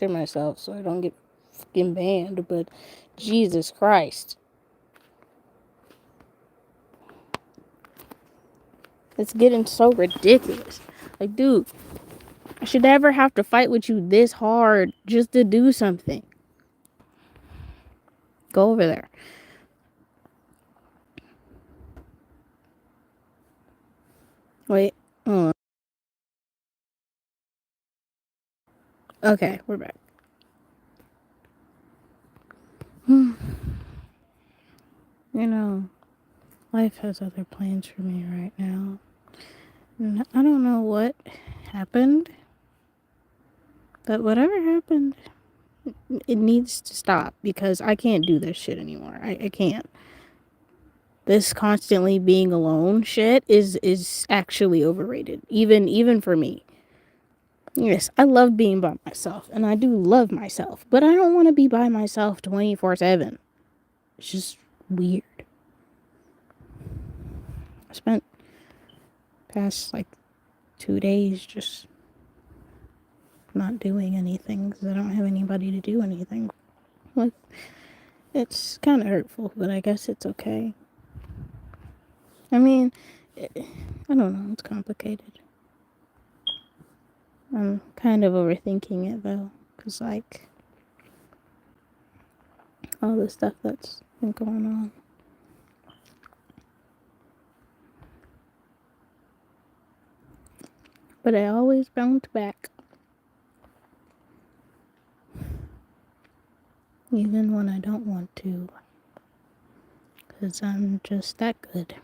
to myself so I don't get fucking banned, but Jesus Christ. It's getting so ridiculous. Like, dude, I should never have to fight with you this hard just to do something. Go over there. Wait. Okay, we're back. You know, life has other plans for me right now. And I don't know what happened, but whatever happened, it needs to stop because I can't do this shit anymore. I can't. This constantly being alone shit is actually overrated. Even for me. Yes, I love being by myself, and I do love myself, but I don't want to be by myself 24/7. It's just weird. I spent past like 2 days just not doing anything because I don't have anybody to do anything with. It's kind of hurtful, but I guess it's okay. I mean, I don't know. It's complicated. I'm kind of overthinking it though, because like all the stuff that's been going on. But I always bounce back. Even when I don't want to. Because I'm just that good.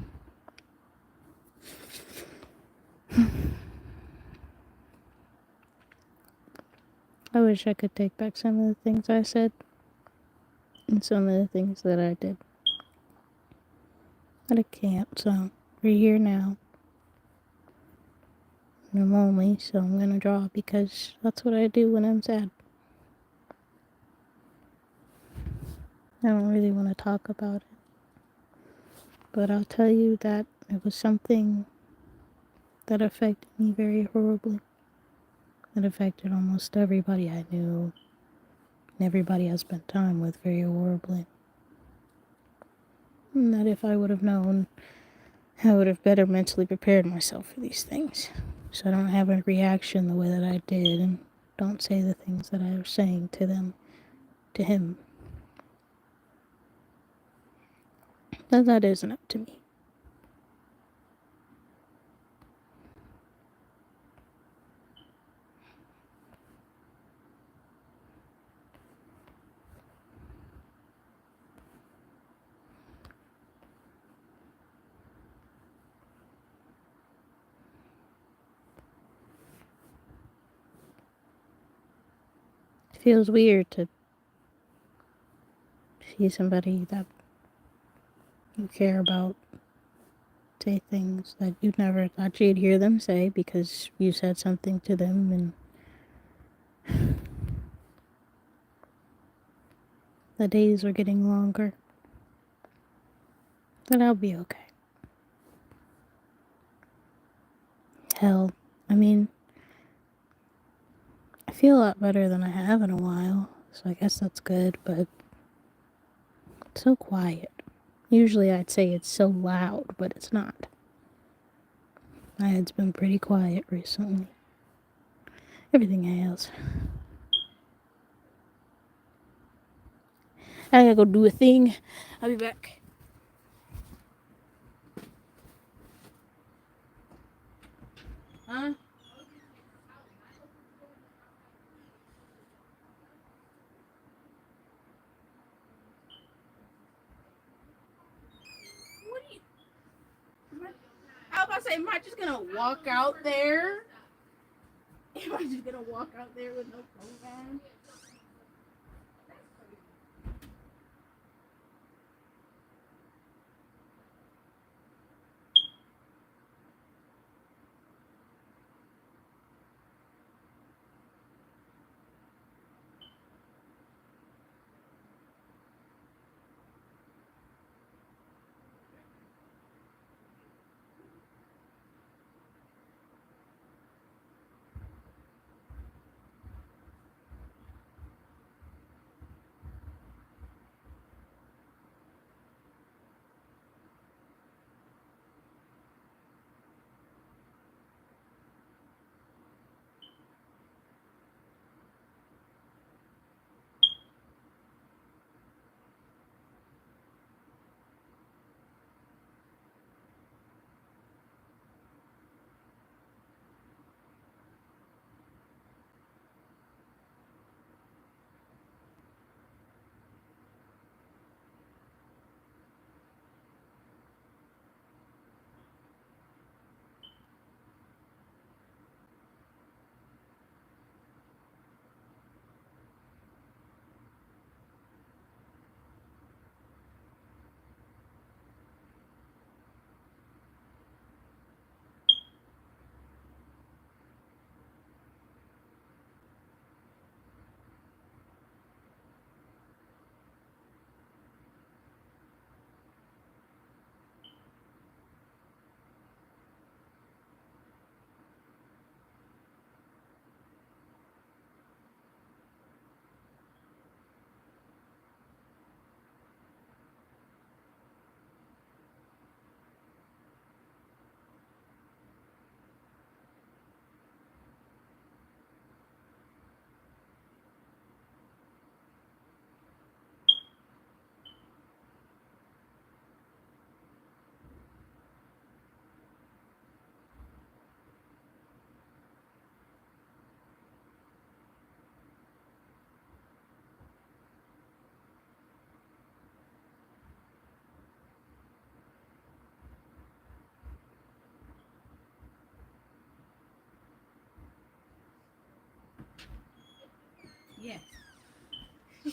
I wish I could take back some of the things I said. And some of the things that I did. But I can't, so we're here now. And I'm lonely, so I'm gonna draw because that's what I do when I'm sad. I don't really want to talk about it. But I'll tell you that it was something that affected me very horribly. It affected almost everybody I knew and everybody I spent time with very horribly. And that if I would have known, I would have better mentally prepared myself for these things. So I don't have a reaction the way that I did and don't say the things that I was saying to them, to him. But that isn't up to me. It feels weird to see somebody that you care about say things that you never thought you'd hear them say because you said something to them, and the days are getting longer. But I'll be okay. Hell, I mean, I feel a lot better than I have in a while, so I guess that's good, but it's so quiet. Usually I'd say it's so loud, but it's not. My head's been pretty quiet recently. Everything else. I gotta go do a thing. I'll be back. Huh? What are you? I was about to say, am I just gonna walk out there? Am I just gonna walk out there with no clothes on?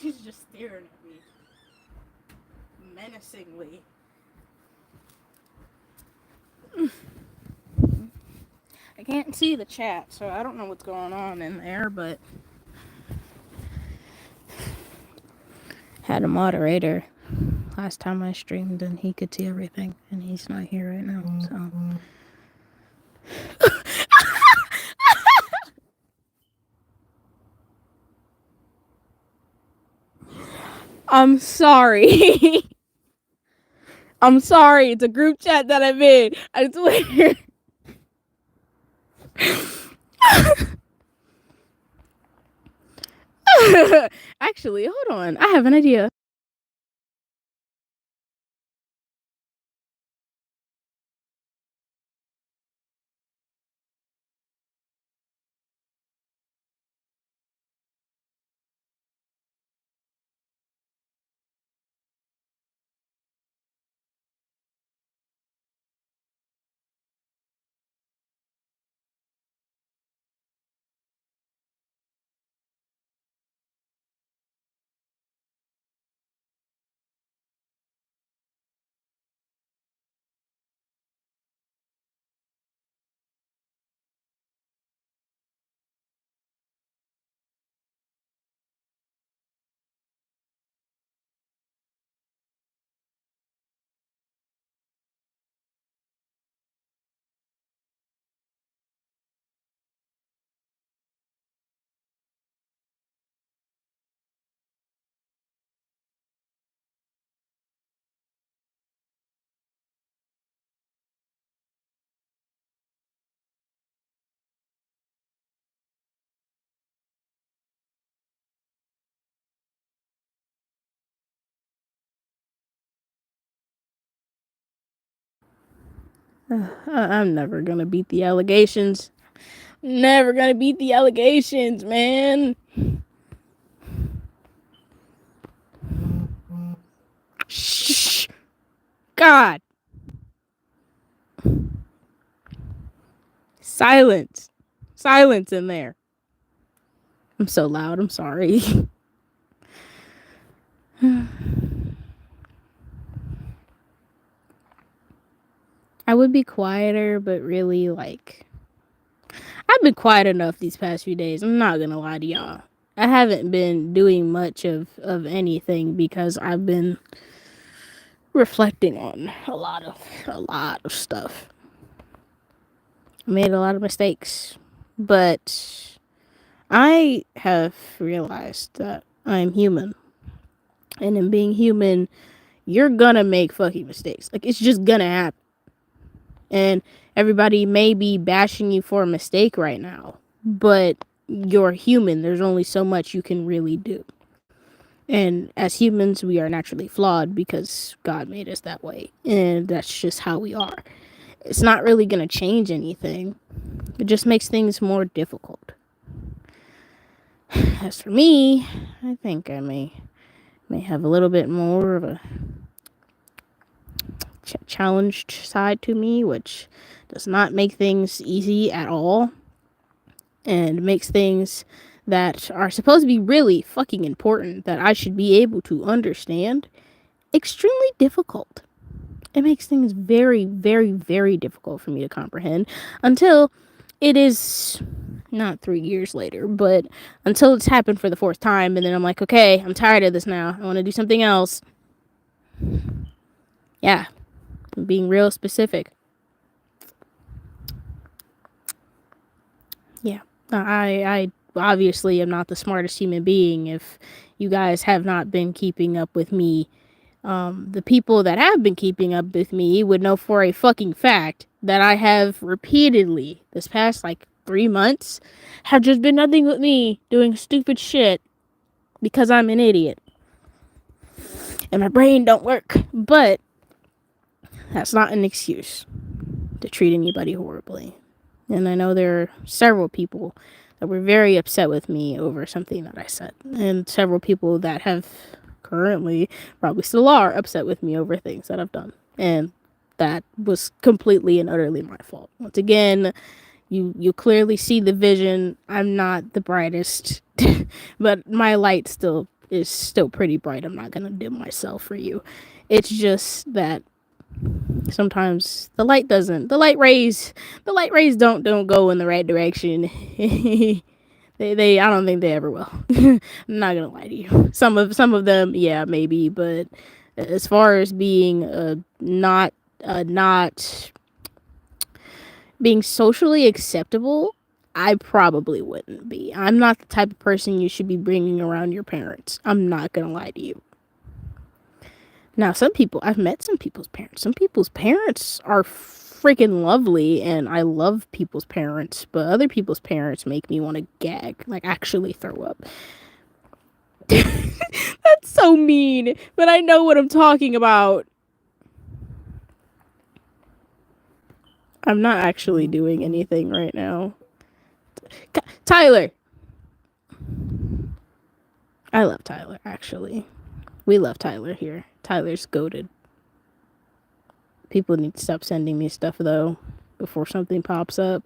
She's just staring at me menacingly. I can't see the chat, so I don't know what's going on in there, but had a moderator last time I streamed and he could see everything, and he's not here right now, so. I'm sorry. I'm sorry. It's a group chat that I'm in. I swear. Actually, hold on. I have an idea. I'm never gonna beat the allegations. Never gonna beat the allegations, man. Shh. God. Silence. Silence in there. I'm so loud. I'm sorry. I would be quieter, but really, like, I've been quiet enough these past few days. I'm not gonna lie to y'all. I haven't been doing much of anything because I've been reflecting on a lot of stuff. I made a lot of mistakes, but I have realized that I'm human. And in being human, you're gonna make fucking mistakes. Like, it's just gonna happen. And everybody may be bashing you for a mistake right now, but you're human. There's only so much you can really do. And as humans, we are naturally flawed because God made us that way. And that's just how we are. It's not really going to change anything. It just makes things more difficult. As for me, I think I may have a little bit more of a challenged side to me, which does not make things easy at all. And makes things that are supposed to be really fucking important that I should be able to understand extremely difficult. It makes things very, very, very difficult for me to comprehend until it is not 3 years later, but until it's happened for the fourth time, and then I'm like, okay, I'm tired of this now. I want to do something else. Yeah, I'm being real specific. Yeah, I obviously am not the smartest human being. If you guys have not been keeping up with me, the people that have been keeping up with me would know for a fucking fact that I have repeatedly, this past like 3 months, have just been nothing but me doing stupid shit because I'm an idiot. And my brain don't work. But that's not an excuse to treat anybody horribly. And I know there are several people that were very upset with me over something that I said. And several people that have currently, probably still are, upset with me over things that I've done. And that was completely and utterly my fault. Once again, you clearly see the vision. I'm not the brightest, but my light still is still pretty bright. I'm not gonna dim myself for you. It's just that sometimes the light rays don't go in the right direction. They I don't think they ever will. I'm not gonna lie to you. Some of them, yeah, maybe, but as far as being not being socially acceptable, I probably wouldn't be. I'm not the type of person you should be bringing around your parents. I'm not gonna lie to you. Now, I've met some people's parents. Some people's parents are freaking lovely, and I love people's parents, but other people's parents make me want to gag, like actually throw up. That's so mean, but I know what I'm talking about. I'm not actually doing anything right now. Tyler! I love Tyler, actually. We love Tyler here. Tyler's goated. People need to stop sending me stuff, though, before something pops up.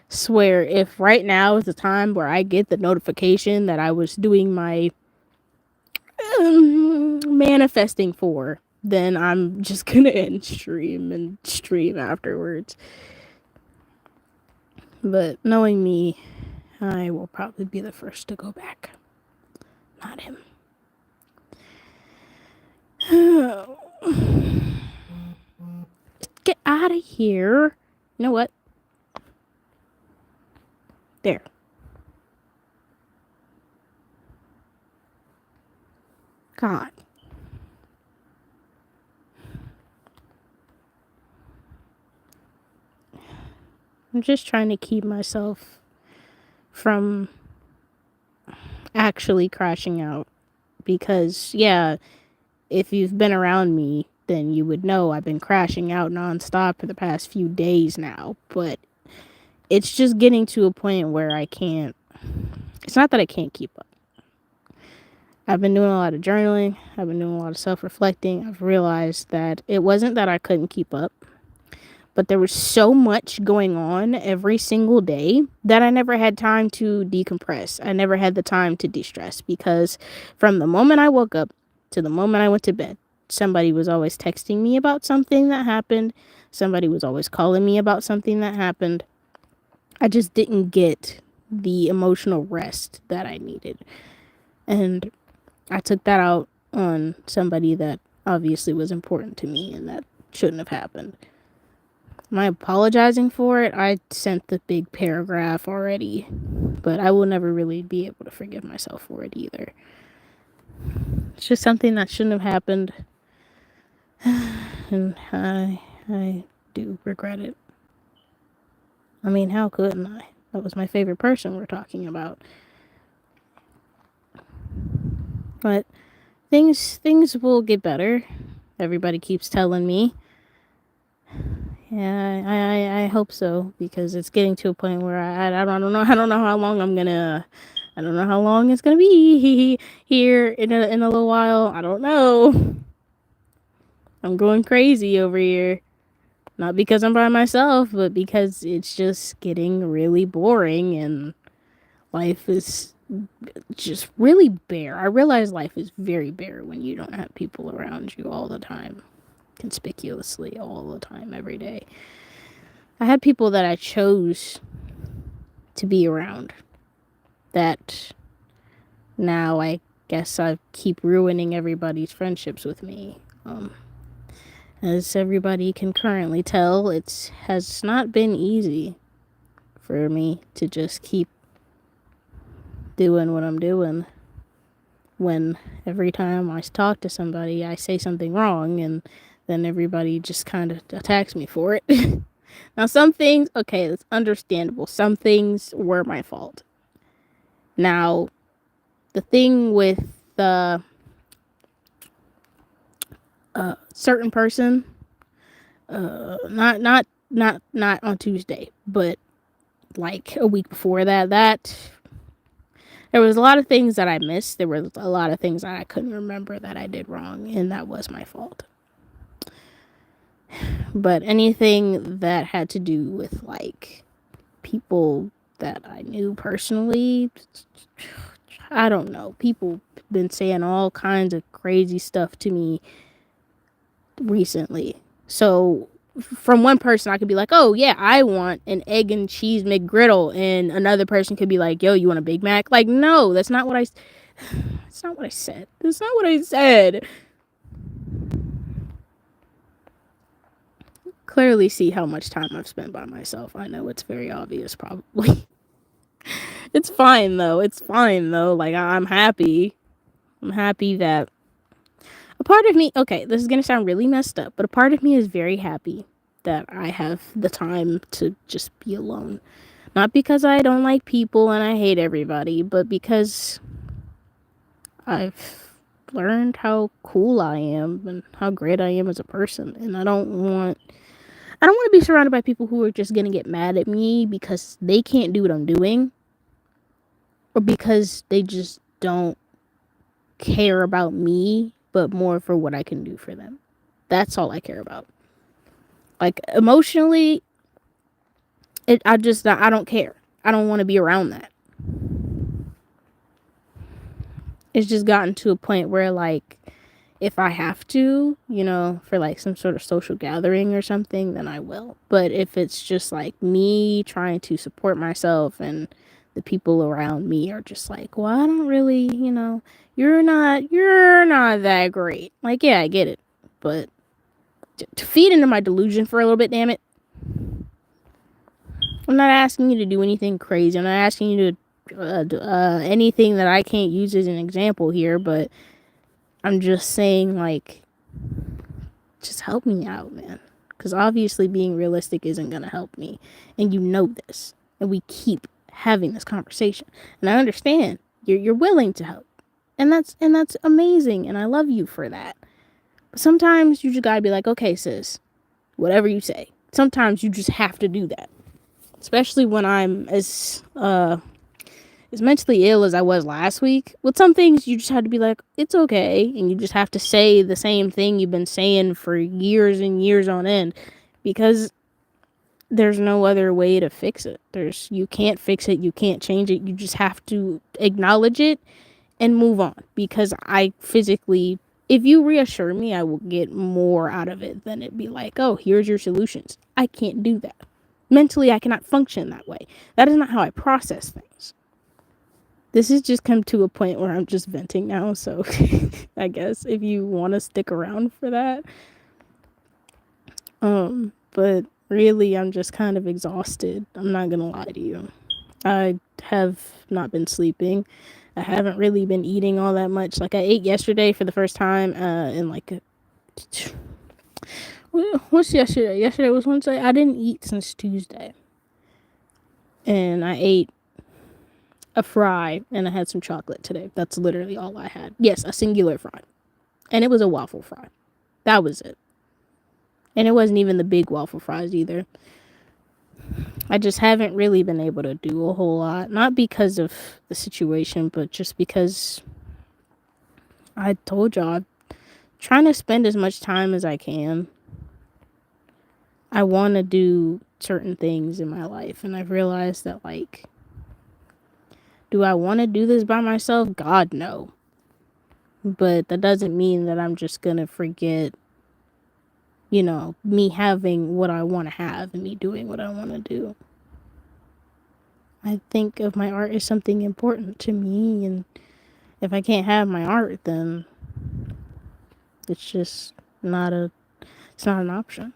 Swear, if right now is the time where I get the notification that I was doing my manifesting for, then I'm just gonna end stream and stream afterwards. But knowing me, I will probably be the first to go back. Not him. Get out of here. You know what? There. God. I'm just trying to keep myself from actually crashing out. Because, yeah, if you've been around me, then you would know I've been crashing out nonstop for the past few days now. But it's just getting to a point where I can't. It's not that I can't keep up. I've been doing a lot of journaling. I've been doing a lot of self-reflecting. I've realized that it wasn't that I couldn't keep up, but there was so much going on every single day that I never had time to decompress. I never had the time to de-stress, because from the moment I woke up to the moment I went to bed, somebody was always texting me about something that happened. Somebody was always calling me about something that happened. I just didn't get the emotional rest that I needed. And I took that out on somebody that obviously was important to me, and that shouldn't have happened. Am I apologizing for it? I sent the big paragraph already, but I will never really be able to forgive myself for it either. It's just something that shouldn't have happened, and I do regret it. I mean, how couldn't I? That was my favorite person we're talking about. But things will get better. Everybody keeps telling me. Yeah, I hope so, because it's getting to a point where I don't know how long I don't know how long it's gonna be here in a little while. I don't know. I'm going crazy over here. Not because I'm by myself, but because it's just getting really boring and life is just really bare. I realize life is very bare when you don't have people around you all the time, conspicuously all the time, every day. I had people that I chose to be around that now I guess I keep ruining everybody's friendships with me. As everybody can currently tell, it has not been easy for me to just keep doing what I'm doing, when every time I talk to somebody I say something wrong, and then everybody just kind of attacks me for it. Now some things, okay, it's understandable. Some things were my fault. Now the thing with the certain person, not on Tuesday, but like a week before that there was a lot of things that I missed. There were a lot of things that I couldn't remember that I did wrong, and that was my fault. But anything that had to do with like people that I knew personally, I don't know. People been saying all kinds of crazy stuff to me recently. So from one person I could be like, oh yeah, I want an egg and cheese McGriddle, and another person could be like, yo, you want a Big Mac? Like, no, that's not what I that's not what I said. That's not what I said. Clearly see how much time I've spent by myself. I know it's very obvious probably. It's fine though. It's fine though. Like, I'm happy. I'm happy that a part of me, okay, this is going to sound really messed up, but a part of me is very happy that I have the time to just be alone. Not because I don't like people and I hate everybody, but because I've learned how cool I am and how great I am as a person. And I don't want to be surrounded by people who are just going to get mad at me because they can't do what I'm doing, or because they just don't care about me, but more for what I can do for them. That's all I care about. Like, emotionally, I don't care. I don't want to be around that. It's just gotten to a point where, like, if I have to, for like some sort of social gathering or something, then I will. But if it's just like me trying to support myself and the people around me are just like, well, I don't really, you're not that great. Like, yeah, I get it. But to feed into my delusion for a little bit, damn it. I'm not asking you to do anything crazy. I'm not asking you to anything that I can't use as an example here, but I'm just saying, like, just help me out, man. Because obviously being realistic isn't going to help me. And you know this. And we keep having this conversation. And I understand you're willing to help. And that's amazing. And I love you for that. But sometimes you just got to be like, okay, sis, whatever you say. Sometimes you just have to do that. Especially when I'm as mentally ill as I was last week. With some things, you just have to be like, it's okay. And you just have to say the same thing you've been saying for years and years on end. Because there's no other way to fix it. You can't fix it. You can't change it. You just have to acknowledge it and move on. Because if you reassure me, I will get more out of it than it be like, oh, here's your solutions. I can't do that. Mentally, I cannot function that way. That is not how I process things. This has just come to a point where I'm just venting now, so I guess if you want to stick around for that. But really, I'm just kind of exhausted. I'm not gonna lie to you. I have not been sleeping. I haven't really been eating all that much. Like, I ate yesterday for the first time in like what's yesterday? Yesterday was Wednesday. I didn't eat since Tuesday. And I ate a fry and I had some chocolate today. That's literally all I had. Yes, a singular fry. And it was a waffle fry. That was it. And it wasn't even the big waffle fries either. I just haven't really been able to do a whole lot. Not because of the situation, but just because I told y'all I'm trying to spend as much time as I can. I want to do certain things in my life. And I've realized that, like, do I want to do this by myself? God, no. But that doesn't mean that I'm just going to forget, me having what I want to have and me doing what I want to do. I think of my art as something important to me. And if I can't have my art, then it's just it's not an option.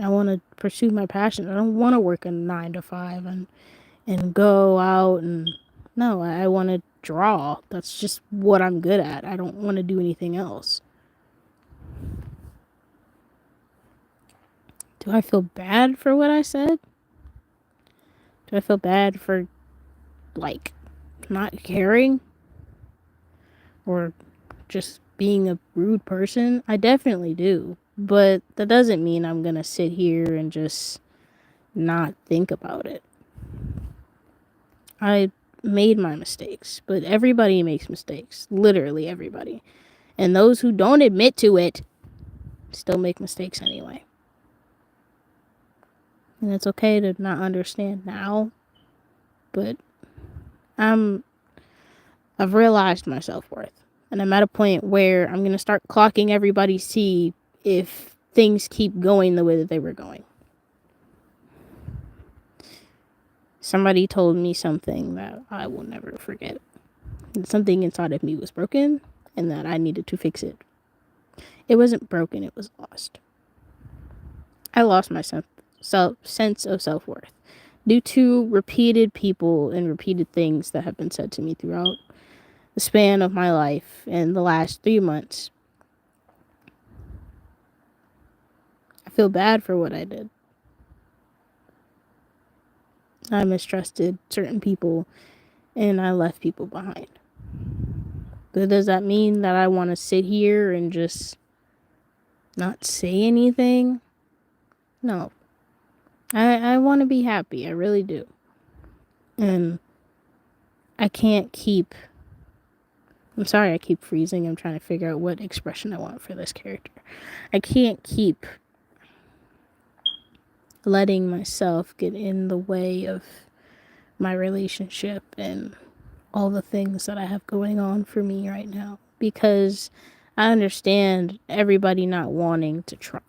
I want to pursue my passion. I don't want to work a 9 to 5 and go out and no, I want to draw. That's just what I'm good at. I don't want to do anything else. Do I feel bad for what I said? Do I feel bad for, like, not caring? Or just being a rude person? I definitely do. But that doesn't mean I'm going to sit here and just not think about it. I made my mistakes, but everybody makes mistakes. Literally everybody. And those who don't admit to it still make mistakes anyway. And it's okay to not understand now, but I'm I've realized my self-worth. And I'm at a point where I'm going to start clocking everybody, see if things keep going the way that they were going. Somebody told me something that I will never forget. Something inside of me was broken and that I needed to fix it. It wasn't broken, it was lost. I lost my sense of self-worth due to repeated people and repeated things that have been said to me throughout the span of my life in the last 3 months. I feel bad for what I did. I mistrusted certain people and I left people behind. But does that mean that I want to sit here and just not say anything? No. I want to be happy. I really do. And I can't keep... I'm sorry I keep freezing. I'm trying to figure out what expression I want for this character. I can't keep letting myself get in the way of my relationship and all the things that I have going on for me right now. Because I understand everybody not wanting to try.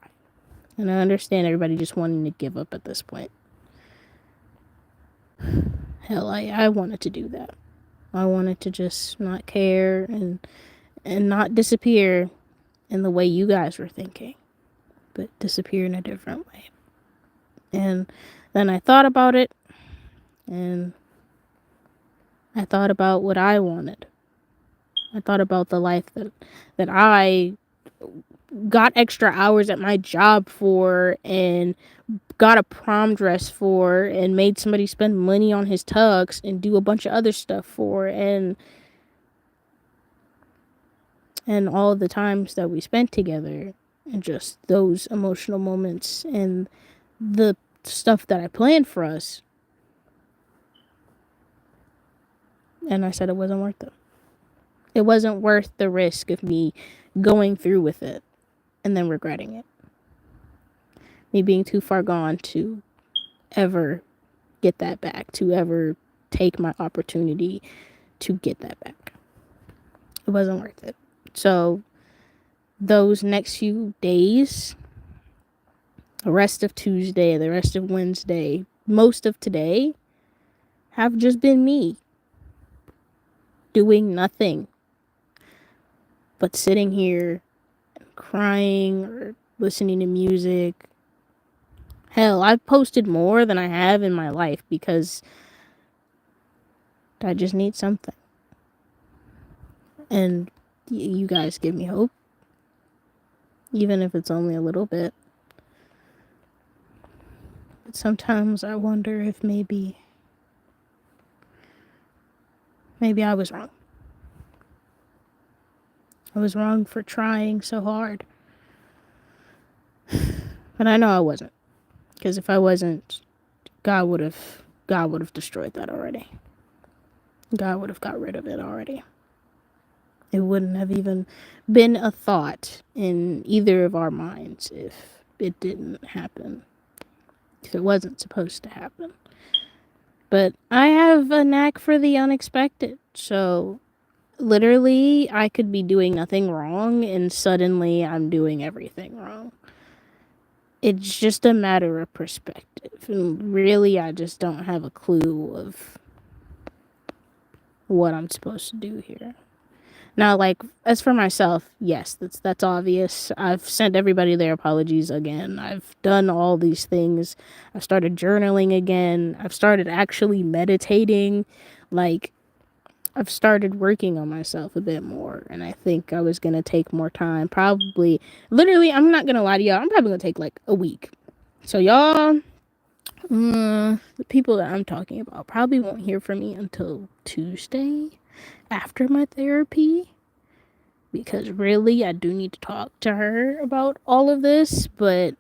And I understand everybody just wanting to give up at this point. Hell, I wanted to do that. I wanted to just not care and not disappear in the way you guys were thinking, but disappear in a different way. And then I thought about it, and I thought about what I wanted. I thought about the life that I got extra hours at my job for and got a prom dress for and made somebody spend money on his tux and do a bunch of other stuff for, and all of the times that we spent together and just those emotional moments and the stuff that I planned for us. And I said it wasn't worth it. It wasn't worth the risk of me going through with it and then regretting it. Me being too far gone to ever get that back, to ever take my opportunity to get that back. It wasn't worth it. So those next few days, the rest of Tuesday, the rest of Wednesday, most of today, have just been me doing nothing but sitting here and crying or listening to music. Hell, I've posted more than I have in my life because I just need something. And you guys give me hope, even if it's only a little bit. But sometimes I wonder if maybe I was wrong. I was wrong for trying so hard. But I know I wasn't. Because if I wasn't, God would have destroyed that already. God would have got rid of it already. It wouldn't have even been a thought in either of our minds if it didn't happen. If it wasn't supposed to happen. But I have a knack for the unexpected. So literally, I could be doing nothing wrong and suddenly I'm doing everything wrong. It's just a matter of perspective. And really, I just don't have a clue of what I'm supposed to do here. Now, like, as for myself, yes, that's obvious. I've sent everybody their apologies again. I've done all these things. I've started journaling again. I've started actually meditating. Like, I've started working on myself a bit more. And I think I was going to take more time. Probably, literally, I'm not going to lie to y'all. I'm probably going to take, like, a week. So, y'all, the people that I'm talking about probably won't hear from me until Tuesday after my therapy, because really I do need to talk to her about all of this. But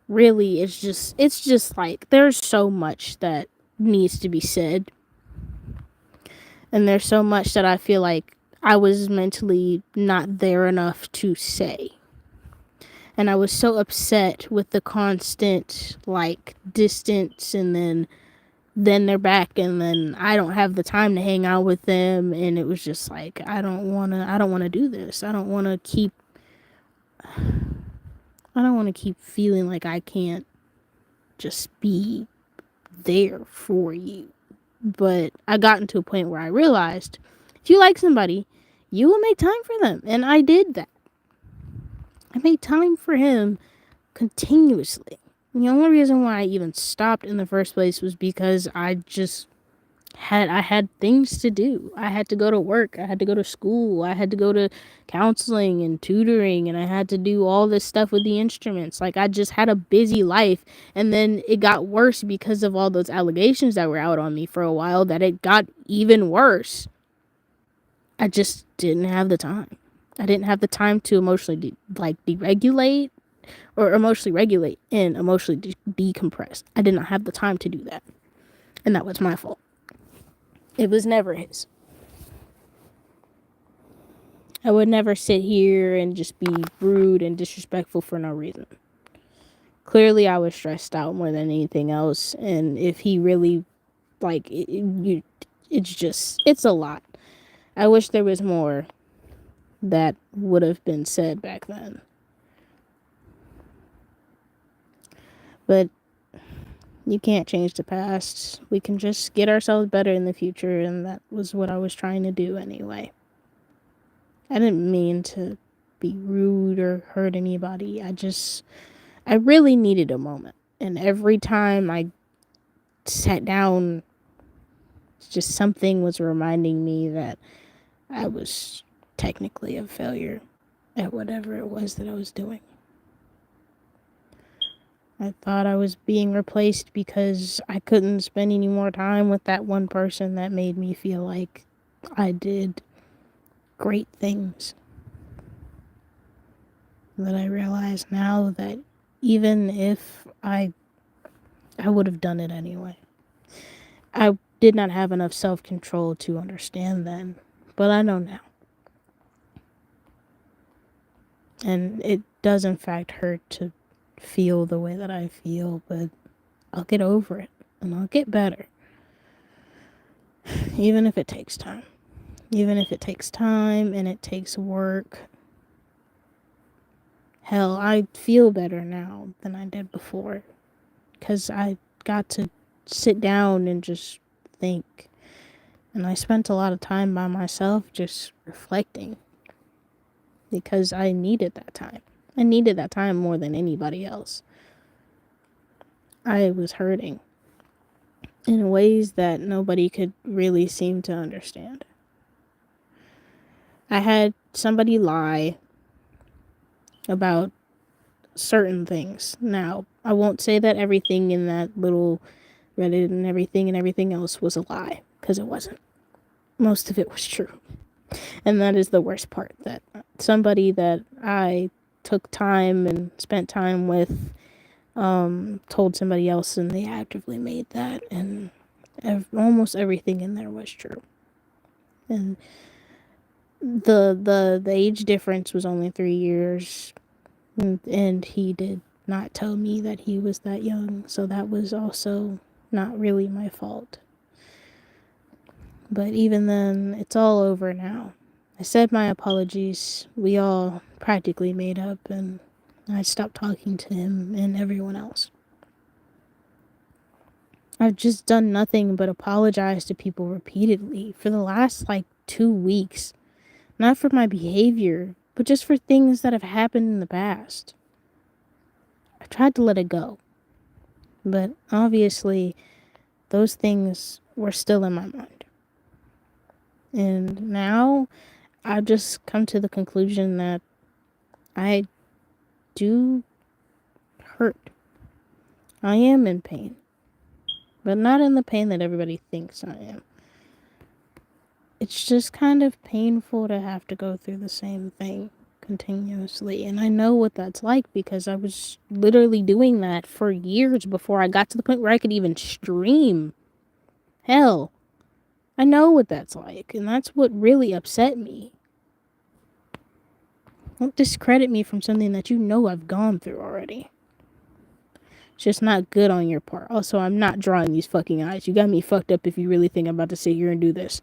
really it's just like there's so much that needs to be said, and there's so much that I feel like I was mentally not there enough to say. And I was so upset with the constant, like, distance and then then they're back, and then I don't have the time to hang out with them, and it was just like, I don't want to do this. I don't want to keep feeling like I can't just be there for you. But I gotten to a point where I realized if you like somebody, you will make time for them. And I did that. I made time for him continuously. The only reason why I even stopped in the first place was because I had things to do. I had to go to work, I had to go to school, I had to go to counseling and tutoring, and I had to do all this stuff with the instruments. Like, I just had a busy life, and then it got worse because of all those allegations that were out on me for a while, that it got even worse. I just didn't have the time. I didn't have the time to emotionally deregulate, or emotionally regulate and emotionally decompress. I did not have the time to do that, and that was my fault. It was never his. I would never sit here and just be rude and disrespectful for no reason. Clearly, I was stressed out more than anything else, and if he really, it's a lot. I wish there was more that would have been said back then. But you can't change the past. We can just get ourselves better in the future, and that was what I was trying to do anyway. I didn't mean to be rude or hurt anybody. I really needed a moment. And every time I sat down, just something was reminding me that I was technically a failure at whatever it was that I was doing. I thought I was being replaced because I couldn't spend any more time with that one person that made me feel like I did great things. But I realize now that even if I would have done it anyway. I did not have enough self-control to understand then, but I know now. And it does in fact hurt to feel the way that I feel, but I'll get over it and I'll get better. Even if it takes time. Even if it takes time and it takes work. Hell, I feel better now than I did before, because I got to sit down and just think. And I spent a lot of time by myself just reflecting, because I needed that time. I needed that time more than anybody else. I was hurting in ways that nobody could really seem to understand. I had somebody lie about certain things. Now, I won't say that everything in that little Reddit and everything else was a lie, because it wasn't. Most of it was true. And that is the worst part, that somebody that I took time and spent time with told somebody else, and they actively made that, and almost everything in there was true. And the age difference was only 3 years, and he did not tell me that he was that young, so that was also not really my fault. But even then, it's all over now. I said my apologies. We all practically made up, and I stopped talking to him and everyone else. I've just done nothing but apologize to people repeatedly for the last 2 weeks. Not for my behavior, but just for things that have happened in the past. I tried to let it go, but obviously those things were still in my mind. And now I've just come to the conclusion that I do hurt. I am in pain, but not in the pain that everybody thinks I am. It's just kind of painful to have to go through the same thing continuously. And I know what that's like, because I was literally doing that for years before I got to the point where I could even stream. Hell, I know what that's like, and that's what really upset me. Don't discredit me from something that you know I've gone through already. It's just not good on your part. Also, I'm not drawing these fucking eyes. You got me fucked up if you really think I'm about to sit here and do this.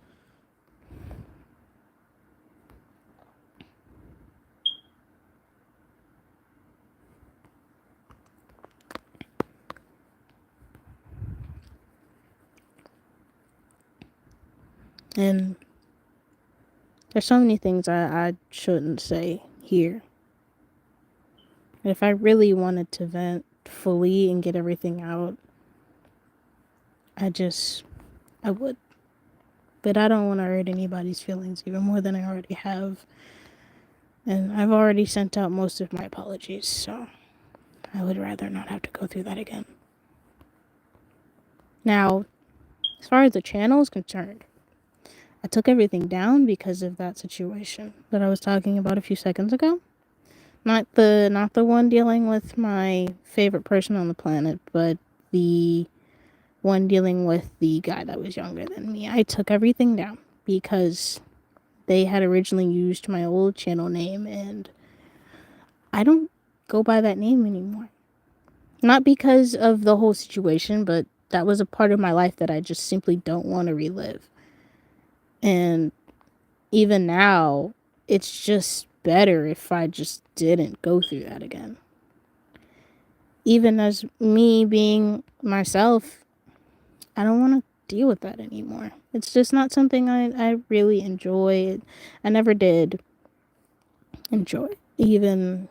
And there's so many things I shouldn't say here. If I really wanted to vent fully and get everything out, I would. But I don't want to hurt anybody's feelings even more than I already have. And I've already sent out most of my apologies, so I would rather not have to go through that again. Now, as far as the channel is concerned, I took everything down because of that situation that I was talking about a few seconds ago. Not the one dealing with my favorite person on the planet, but the one dealing with the guy that was younger than me. I took everything down because they had originally used my old channel name, and I don't go by that name anymore. Not because of the whole situation, but that was a part of my life that I just simply don't want to relive. And even now, it's just better if I just didn't go through that again. Even as me being myself, I don't want to deal with that anymore. It's just not something I really enjoy. I never did enjoy. Even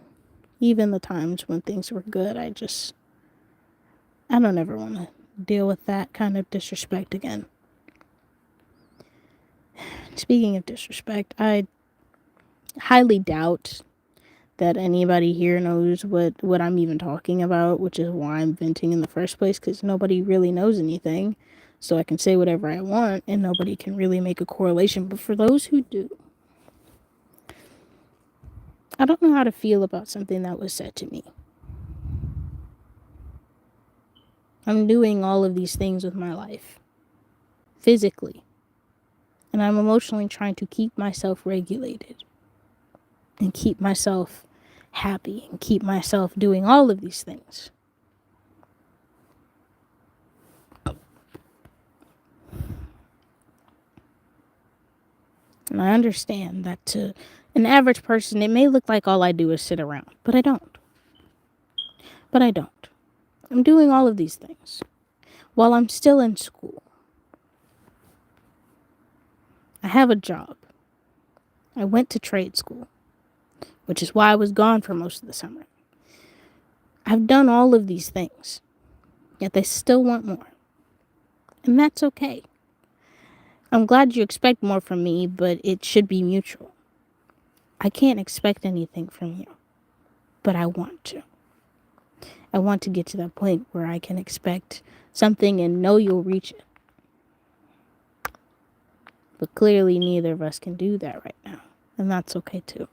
the times when things were good, I don't ever want to deal with that kind of disrespect again. Speaking of disrespect, I highly doubt that anybody here knows what I'm even talking about, which is why I'm venting in the first place, because nobody really knows anything. So I can say whatever I want and nobody can really make a correlation. But for those who do, I don't know how to feel about something that was said to me. I'm doing all of these things with my life, physically. And I'm emotionally trying to keep myself regulated and keep myself happy and keep myself doing all of these things. And I understand that to an average person, it may look like all I do is sit around, but I don't. I'm doing all of these things while I'm still in school. I have a job. I went to trade school, which is why I was gone for most of the summer. I've done all of these things, yet they still want more. And that's okay. I'm glad you expect more from me, but it should be mutual. I can't expect anything from you, but I want to. I want to get to that point where I can expect something and know you'll reach it. But clearly neither of us can do that right now, and that's okay too.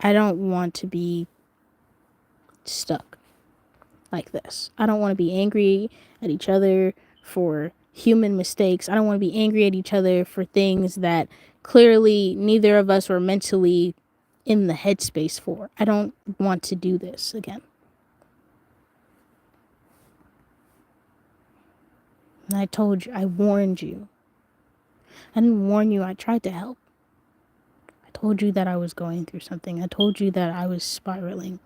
I don't want to be stuck like this. I don't want to be angry at each other for human mistakes. I don't want to be angry at each other for things that clearly neither of us were mentally in the headspace for. I don't want to do this again. And I told you, I warned you. I didn't warn you, I tried to help. I told you that I was going through something. I told you that I was spiraling.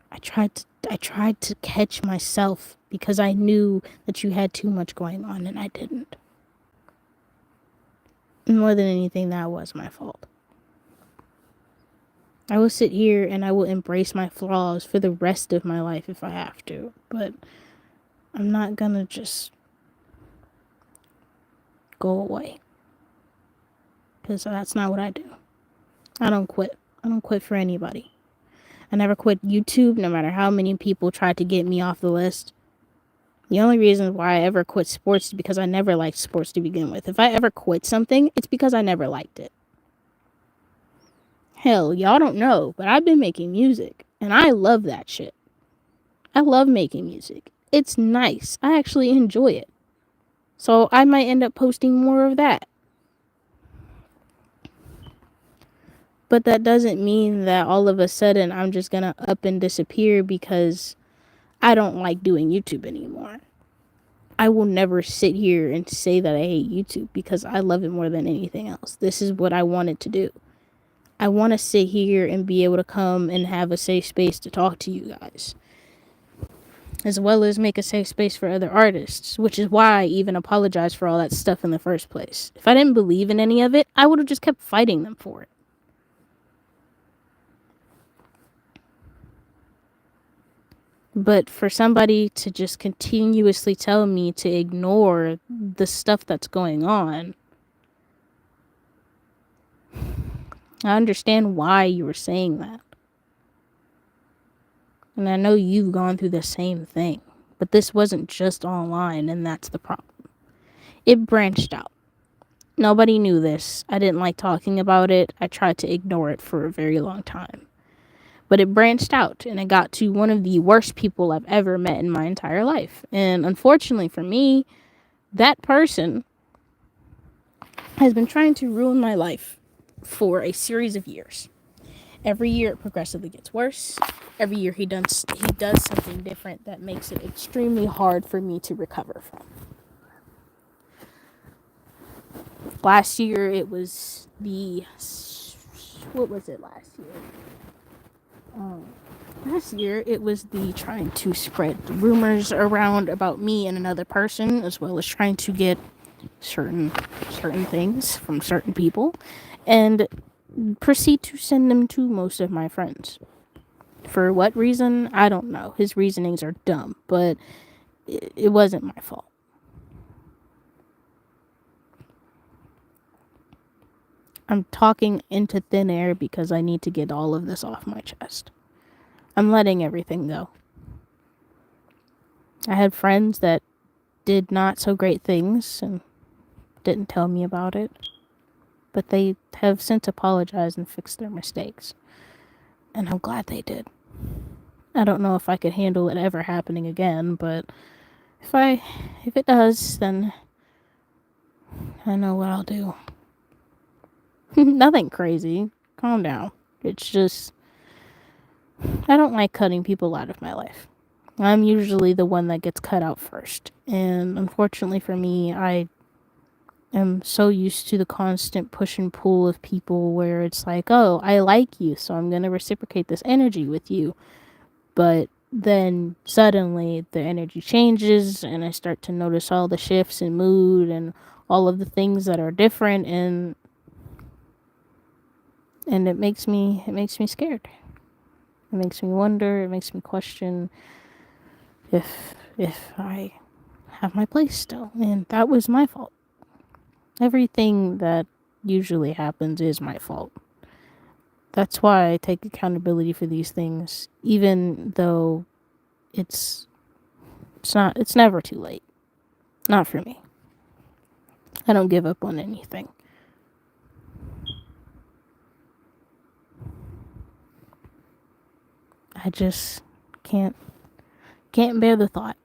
I tried to catch myself because I knew that you had too much going on and I didn't. More than anything, that was my fault. I will sit here and I will embrace my flaws for the rest of my life if I have to, but I'm not gonna just go away. Because that's not what I do. I don't quit. I don't quit for anybody. I never quit YouTube, no matter how many people tried to get me off the list. The only reason why I ever quit sports is because I never liked sports to begin with. If I ever quit something, it's because I never liked it. Hell, y'all don't know, but I've been making music, and I love that shit. I love making music. It's nice. I actually enjoy it. So I might end up posting more of that. But that doesn't mean that all of a sudden I'm just gonna up and disappear because I don't like doing YouTube anymore. I will never sit here and say that I hate YouTube because I love it more than anything else. This is what I wanted to do. I want to sit here and be able to come and have a safe space to talk to you guys, as well as make a safe space for other artists, which is why I even apologized for all that stuff in the first place. If I didn't believe in any of it, I would have just kept fighting them for it. But for somebody to just continuously tell me to ignore the stuff that's going on, I understand why you were saying that. And I know you've gone through the same thing. But this wasn't just online, and that's the problem. It branched out. Nobody knew this. I didn't like talking about it. I tried to ignore it for a very long time. But it branched out, and it got to one of the worst people I've ever met in my entire life. And unfortunately for me, that person has been trying to ruin my life for a series of years. Every year it progressively gets worse. Every year he does something different that makes it extremely hard for me to recover from. Last year it was what was it last year? Last year it was the trying to spread rumors around about me and another person, as well as trying to get certain things from certain people, and proceed to send them to most of my friends. For what reason? I don't know. His reasonings are dumb, but it wasn't my fault. I'm talking into thin air because I need to get all of this off my chest. I'm letting everything go. I had friends that did not so great things and didn't tell me about it, but they have since apologized and fixed their mistakes. And I'm glad they did. I don't know if I could handle it ever happening again, but if it does, then I know what I'll do. Nothing crazy. Calm down. It's just, I don't like cutting people out of my life. I'm usually the one that gets cut out first. And unfortunately for me, I am so used to the constant push and pull of people where it's like, oh, I like you, so I'm going to reciprocate this energy with you. But then suddenly the energy changes and I start to notice all the shifts in mood and all of the things that are different, and it makes me scared. It makes me wonder, it makes me question if I have my place still. And that was my fault. Everything that usually happens is my fault. That's why I take accountability for these things, even though it's never too late. Not for me. I don't give up on anything. I just can't bear the thought.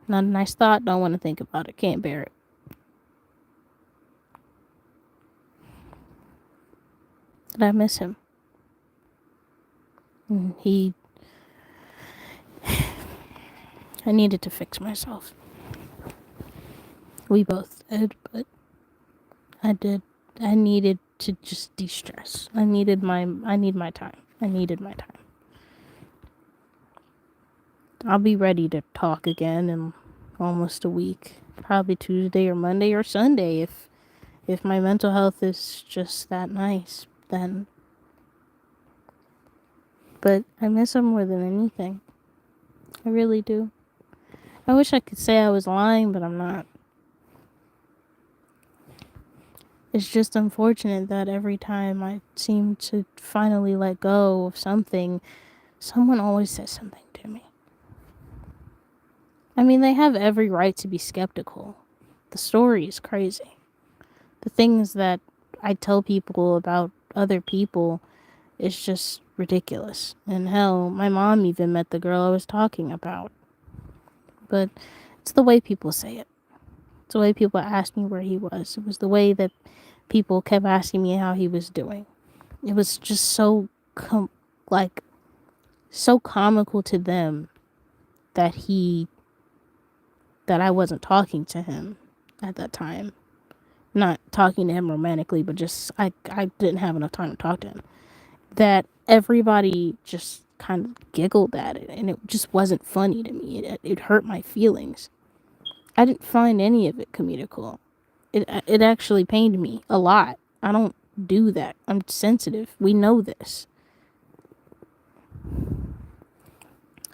Not a nice thought, don't want to think about it, can't bear it. But I miss him. And I needed to fix myself. We both did, but I did. I needed to just de-stress. I need my time. I needed my time. I'll be ready to talk again in almost a week. Probably Tuesday or Monday or Sunday if my mental health is just that nice, then. But I miss him more than anything. I really do. I wish I could say I was lying, but I'm not. It's just unfortunate that every time I seem to finally let go of something, someone always says something to me. I mean, they have every right to be skeptical. The story is crazy. The things that I tell people about other people is just ridiculous. And hell, my mom even met the girl I was talking about. But it's the way people say it. It's the way people asked me where he was. It was the way that people kept asking me how he was doing. It was just so like so comical to them that I wasn't talking to him at that time. Not talking to him romantically, but just I didn't have enough time to talk to him. That everybody just kind of giggled at it, and it just wasn't funny to me. It hurt my feelings. I didn't find any of it comedical. It actually pained me a lot. I don't do that. I'm sensitive. We know this.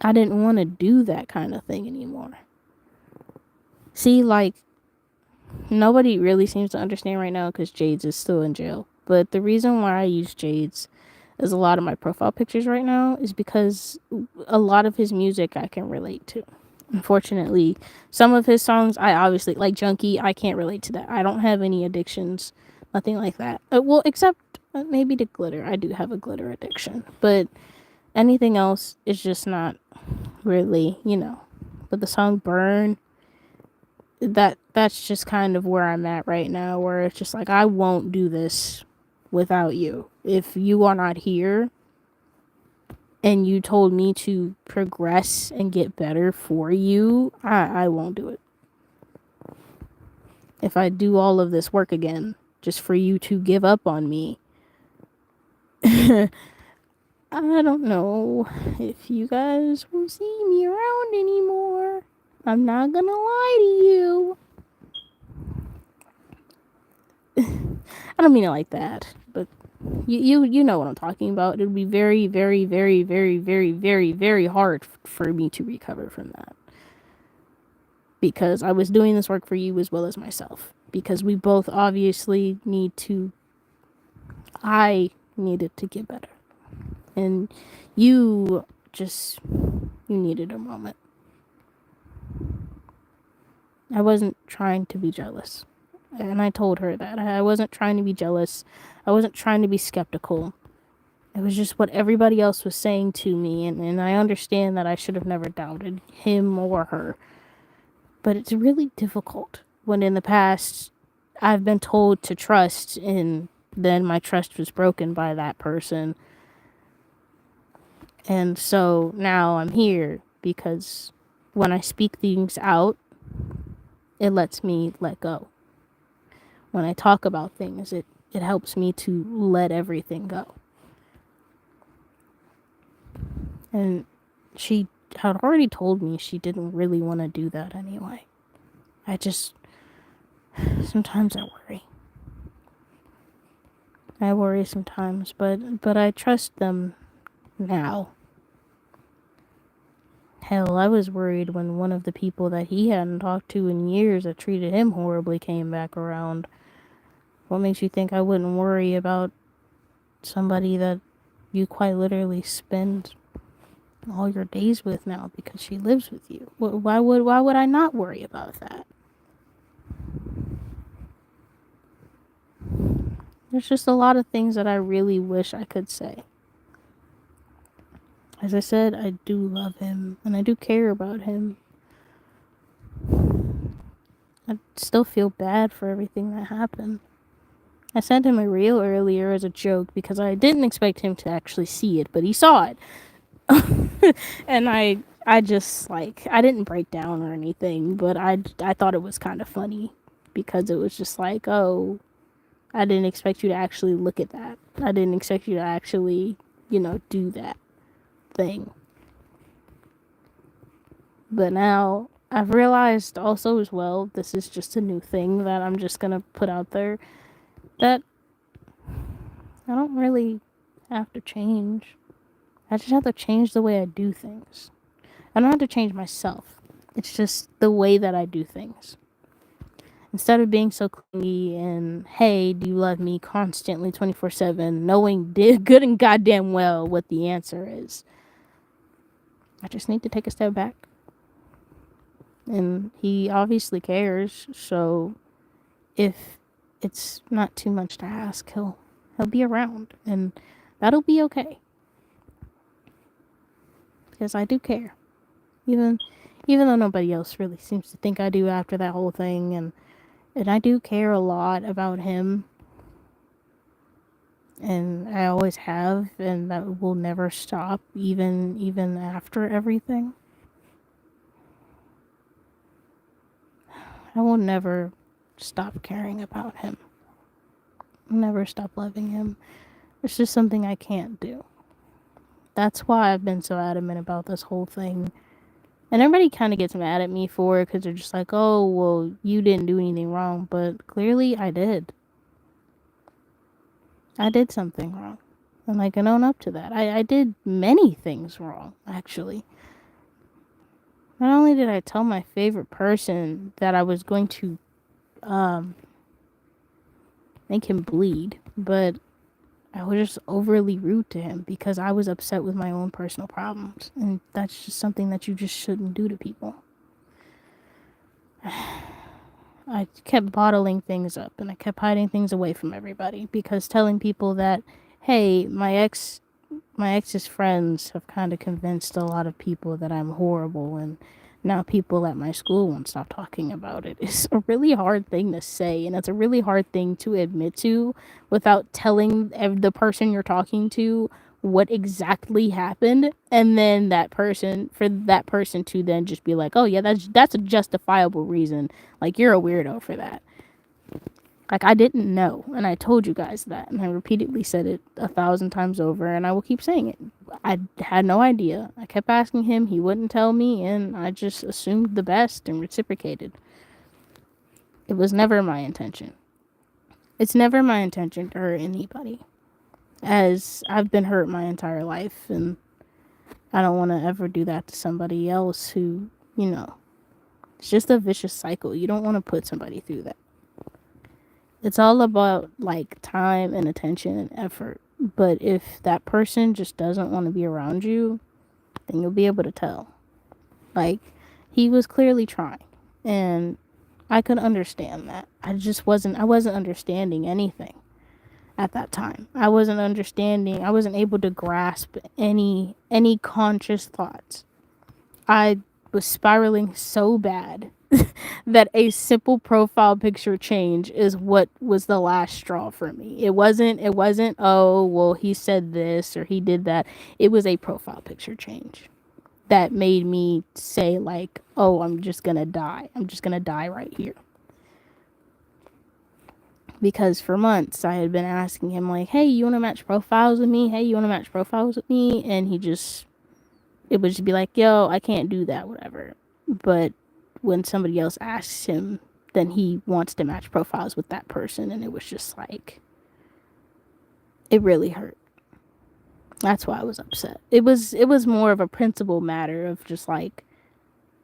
I didn't want to do that kind of thing anymore. See, like, nobody really seems to understand right now because Jades is still in jail. But the reason why I use Jades as a lot of my profile pictures right now is because a lot of his music I can relate to. Unfortunately, some of his songs I obviously like. Junkie, I can't relate to that. I don't have any addictions, nothing like that. Well, except maybe to glitter. I do have a glitter addiction, but anything else is just not really, But the song Burn, that's just kind of where I'm at right now, where it's just like I won't do this without you. If you are not here and you told me to progress and get better for you, I won't do it. If I do all of this work again just for you to give up on me, I don't know if you guys will see me around anymore. I'm not gonna lie to you. I don't mean it like that, but you know what I'm talking about. It would be very, very, very, very, very, very, very hard for me to recover from that. Because I was doing this work for you as well as myself. Because we both obviously I needed to get better. And you needed a moment. I wasn't trying to be jealous. And I told her that. I wasn't trying to be jealous. I wasn't trying to be skeptical. It was just what everybody else was saying to me, and I understand that I should have never doubted him or her. But it's really difficult when in the past I've been told to trust, and then my trust was broken by that person. And so now I'm here because when I speak things out, it lets me let go. When I talk about things, it helps me to let everything go. And she had already told me she didn't really want to do that anyway. Sometimes I worry. I worry sometimes, but I trust them now. Hell, I was worried when one of the people that he hadn't talked to in years that treated him horribly came back around. What makes you think I wouldn't worry about somebody that you quite literally spend all your days with now because she lives with you? Why would I not worry about that? There's just a lot of things that I really wish I could say. As I said, I do love him and I do care about him. I still feel bad for everything that happened. I sent him a reel earlier as a joke because I didn't expect him to actually see it, but he saw it. And I just I didn't break down or anything, but I thought it was kind of funny because it was just like, oh, I didn't expect you to actually look at that. I didn't expect you to actually, do that thing. But now I've realized also as well, this is just a new thing that I'm just gonna put out there, that I don't really have to change. I just have to change the way I do things. I don't have to change myself. It's just the way that I do things. Instead of being so clingy and, hey, do you love me constantly 24/7, knowing good and goddamn well what the answer is, I just need to take a step back. And he obviously cares, so if it's not too much to ask, he'll be around, and that'll be okay. Because I do care. Even though nobody else really seems to think I do after that whole thing, and I do care a lot about him. and I always have, and that will never stop, even after everything. I will never stop caring about him. I'll never stop loving him. It's just something I can't do. That's why I've been so adamant about this whole thing. And everybody kind of gets mad at me for it because they're just like, oh, well, you didn't do anything wrong. But clearly I did. I did something wrong. And I can own up to that. I did many things wrong, actually. Not only did I tell my favorite person that I was going to um, make him bleed, but I was just overly rude to him because I was upset with my own personal problems. And that's just something that you just shouldn't do to people. I kept bottling things up and I kept hiding things away from everybody because telling people that, hey, my ex's friends have kind of convinced a lot of people that I'm horrible, and now people at my school won't stop talking about it. It's a really hard thing to say, and it's a really hard thing to admit to without telling the person you're talking to what exactly happened, and then that person to then just be like, oh yeah, that's a justifiable reason, like you're a weirdo for that. Like, I didn't know, and I told you guys that, and I repeatedly said it 1,000 times over, and I will keep saying it. I had no idea. I kept asking him, he wouldn't tell me, and I just assumed the best and reciprocated. It was never my intention. It's never my intention to hurt anybody, as I've been hurt my entire life, and I don't want to ever do that to somebody else who, it's just a vicious cycle. You don't want to put somebody through that. It's all about like time and attention and effort. But if that person just doesn't want to be around you, then you'll be able to tell. Like, he was clearly trying, and I could understand that. I wasn't understanding anything at that time. I wasn't understanding. I wasn't able to grasp any conscious thoughts. I was spiraling so bad that a simple profile picture change is what was the last straw for me. It wasn't oh, well, he said this or he did that. It was a profile picture change that made me say like, oh, I'm just going to die. I'm just going to die right here. Because for months I had been asking him like, hey, you want to match profiles with me? Hey, you want to match profiles with me? And it would just be like, yo, I can't do that, whatever. But when somebody else asks him, then he wants to match profiles with that person, and it was just like, it really hurt. That's why I was upset. It was more of a principle matter of just like,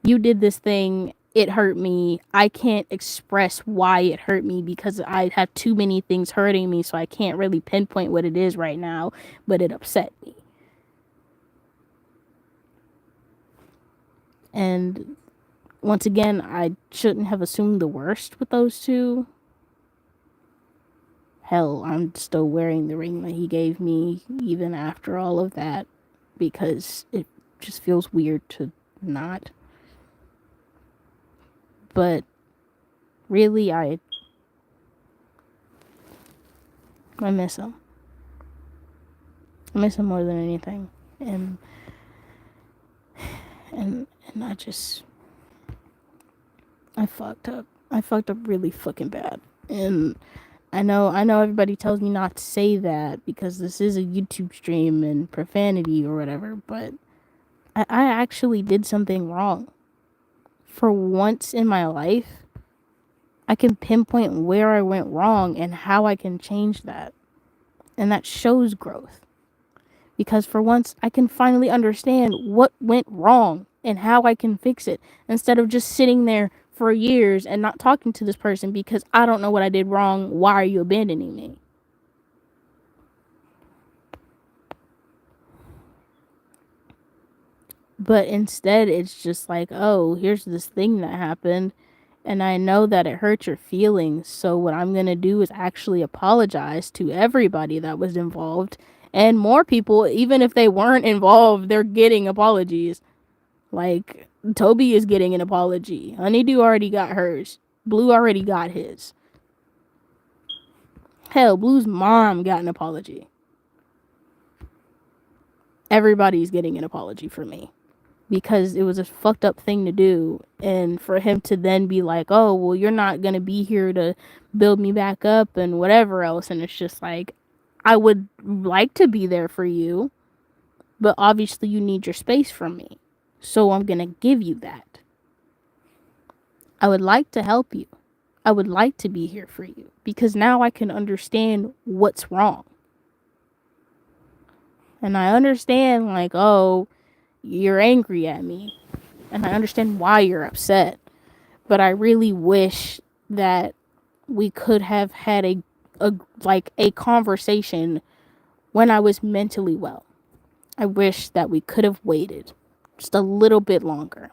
you did this thing, it hurt me. I can't express why it hurt me because I have too many things hurting me, so I can't really pinpoint what it is right now, but it upset me. And once again, I shouldn't have assumed the worst with those two. Hell, I'm still wearing the ring that he gave me even after all of that because it just feels weird to not. But really, I miss him. I miss him more than anything. And I fucked up. I fucked up really fucking bad. And I know everybody tells me not to say that because this is a YouTube stream and profanity or whatever, but I actually did something wrong. For once in my life, I can pinpoint where I went wrong and how I can change that. And that shows growth. Because for once, I can finally understand what went wrong and how I can fix it instead of just sitting there for years and not talking to this person because I don't know what I did wrong. Why are you abandoning me? But instead, it's just like, oh, here's this thing that happened, and I know that it hurt your feelings. So what I'm going to do is actually apologize to everybody that was involved. And more people, even if they weren't involved, they're getting apologies. Like, Toby is getting an apology. Honeydew already got hers. Blue already got his. Hell, Blue's mom got an apology. Everybody's getting an apology from me because it was a fucked up thing to do. And for him to then be like, oh, well, you're not going to be here to build me back up and whatever else. And it's just like, I would like to be there for you, but obviously you need your space from me. So I'm going to give you that. I would like to help you. I would like to be here for you because now I can understand what's wrong. And I understand, like, oh, you're angry at me. And I understand why you're upset. But I really wish that we could have had a conversation when I was mentally well. I wish that we could have waited just a little bit longer.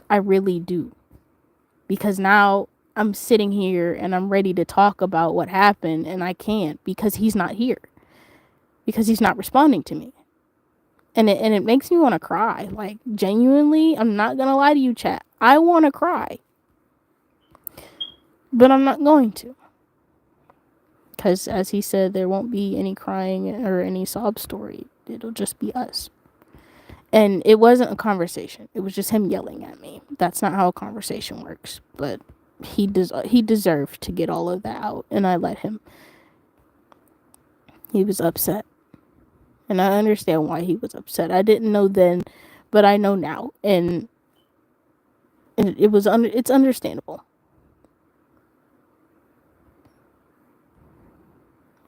I really do. Because now I'm sitting here and I'm ready to talk about what happened and I can't because he's not here. Because he's not responding to me. And it makes me want to cry. Like, genuinely, I'm not going to lie to you, chat. I want to cry. But I'm not going to. Because, as he said, there won't be any crying or any sob story. It'll just be us. And it wasn't a conversation. It was just him yelling at me. That's not how a conversation works. But he deserved to get all of that out. And I let him. He was upset. And I understand why he was upset. I didn't know then, but I know now. And it's understandable.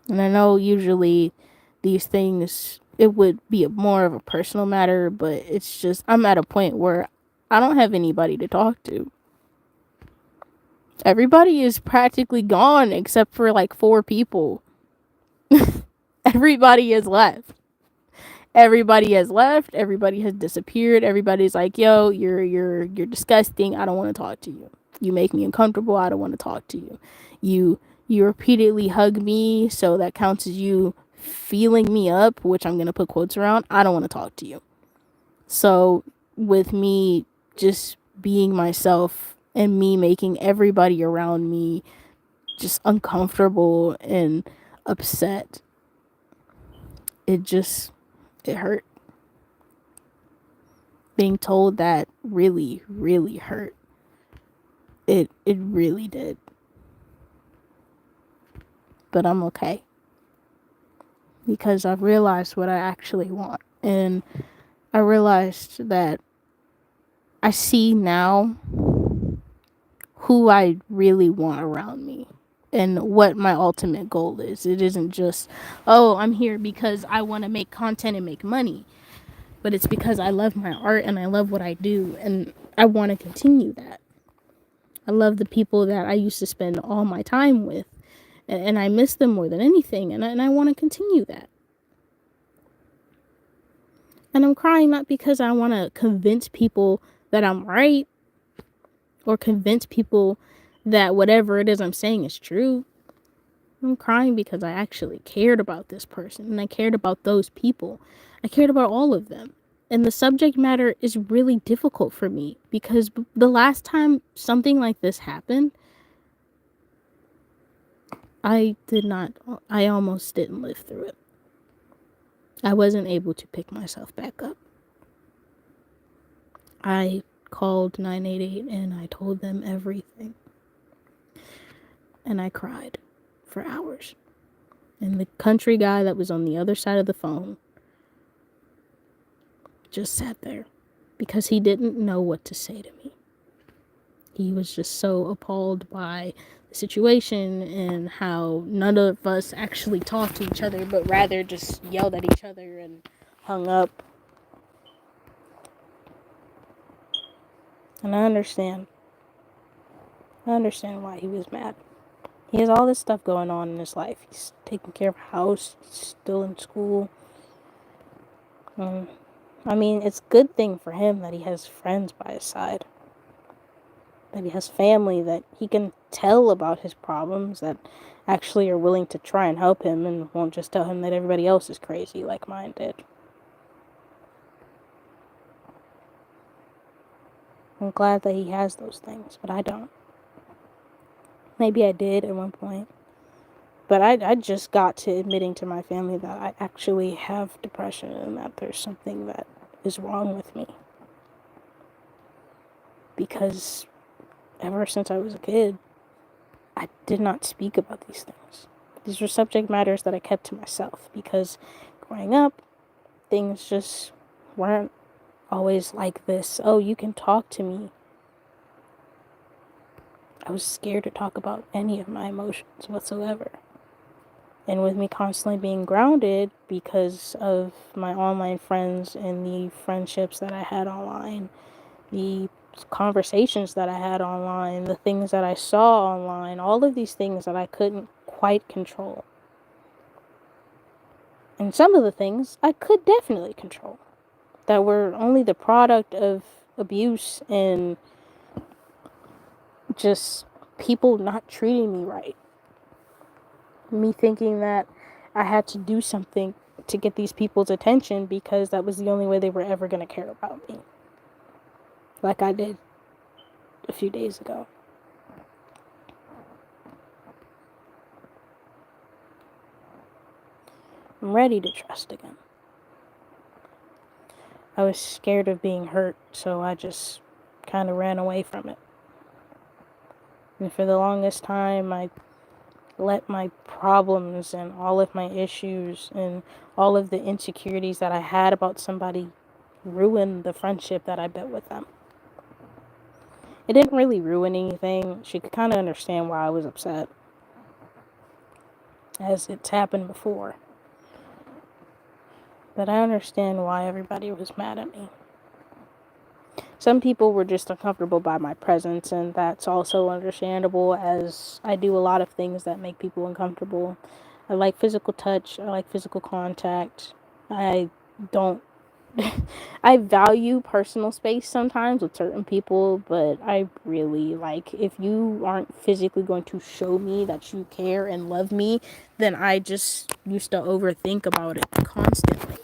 And I know usually these things, it would be more of a personal matter, but it's just, I'm at a point where I don't have anybody to talk to. Everybody is practically gone except for like 4 people. Everybody is left. Everybody has left. Everybody has disappeared. Everybody's like, yo, you're disgusting. I don't want to talk to you. You make me uncomfortable. I don't want to talk to you. You repeatedly hug me, so that counts as you feeling me up, which I'm going to put quotes around. I don't want to talk to you. So with me just being myself and me making everybody around me just uncomfortable and upset, it hurt. Being told that really, really hurt. It really did. But I'm okay. Because I've realized what I actually want. And I realized that I see now who I really want around me and what my ultimate goal is. It isn't just, oh, I'm here because I want to make content and make money. But it's because I love my art and I love what I do. And I want to continue that. I love the people that I used to spend all my time with. And I miss them more than anything. And I want to continue that. And I'm crying not because I want to convince people that I'm right or convince people that whatever it is I'm saying is true. I'm crying because I actually cared about this person and I cared about those people. I cared about all of them. And the subject matter is really difficult for me because the last time something like this happened, I almost didn't live through it. I wasn't able to pick myself back up. I called 988 and I told them everything. And I cried for hours. And the country guy that was on the other side of the phone just sat there because he didn't know what to say to me. He was just so appalled by the situation and how none of us actually talked to each other, but rather just yelled at each other and hung up. And I understand. I understand why he was mad. He has all this stuff going on in his life. He's taking care of a house, he's still in school. I mean, it's a good thing for him that he has friends by his side. That he has family that he can tell about his problems, that actually are willing to try and help him and won't just tell him that everybody else is crazy like mine did. I'm glad that he has those things, but I don't. Maybe I did at one point. But I just got to admitting to my family that I actually have depression and that there's something that is wrong with me. Because ever since I was a kid, I did not speak about these things. These were subject matters that I kept to myself because growing up, things just weren't always like this. Oh, you can talk to me. I was scared to talk about any of my emotions whatsoever. And with me constantly being grounded because of my online friends and the friendships that I had online, the conversations that I had online, the things that I saw online, all of these things that I couldn't quite control. And some of the things I could definitely control that were only the product of abuse and just people not treating me right. Me thinking that I had to do something to get these people's attention because that was the only way they were ever going to care about me. Like I did a few days ago. I'm ready to trust again. I was scared of being hurt, so I just kind of ran away from it. And for the longest time, I let my problems and all of my issues and all of the insecurities that I had about somebody ruin the friendship that I built with them. It didn't really ruin anything. She could kind of understand why I was upset, as it's happened before. But I understand why everybody was mad at me. Some people were just uncomfortable by my presence, and that's also understandable, as I do a lot of things that make people uncomfortable. I like physical touch, I like physical contact. I don't I value personal space sometimes with certain people, but I really like, if you aren't physically going to show me that you care and love me, then I just used to overthink about it constantly.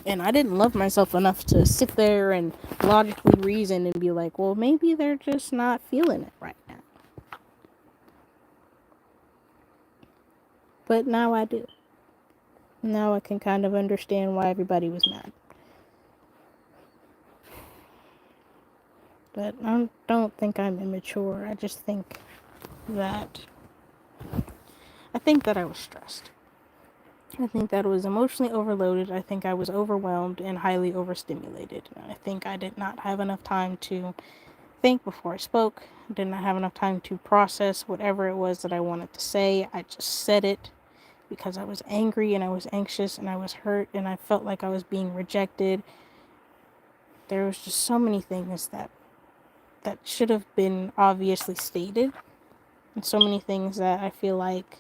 And I didn't love myself enough to sit there and logically reason and be like, well, maybe they're just not feeling it right now. But now I do. Now I can kind of understand why everybody was mad. But I don't think I'm immature. I just think that I was stressed. I think that I was emotionally overloaded. I think I was overwhelmed and highly overstimulated. I think I did not have enough time to think before I spoke. I did not have enough time to process whatever it was that I wanted to say. I just said it because I was angry and I was anxious and I was hurt and I felt like I was being rejected. There was just so many things that should have been obviously stated, and so many things that I feel like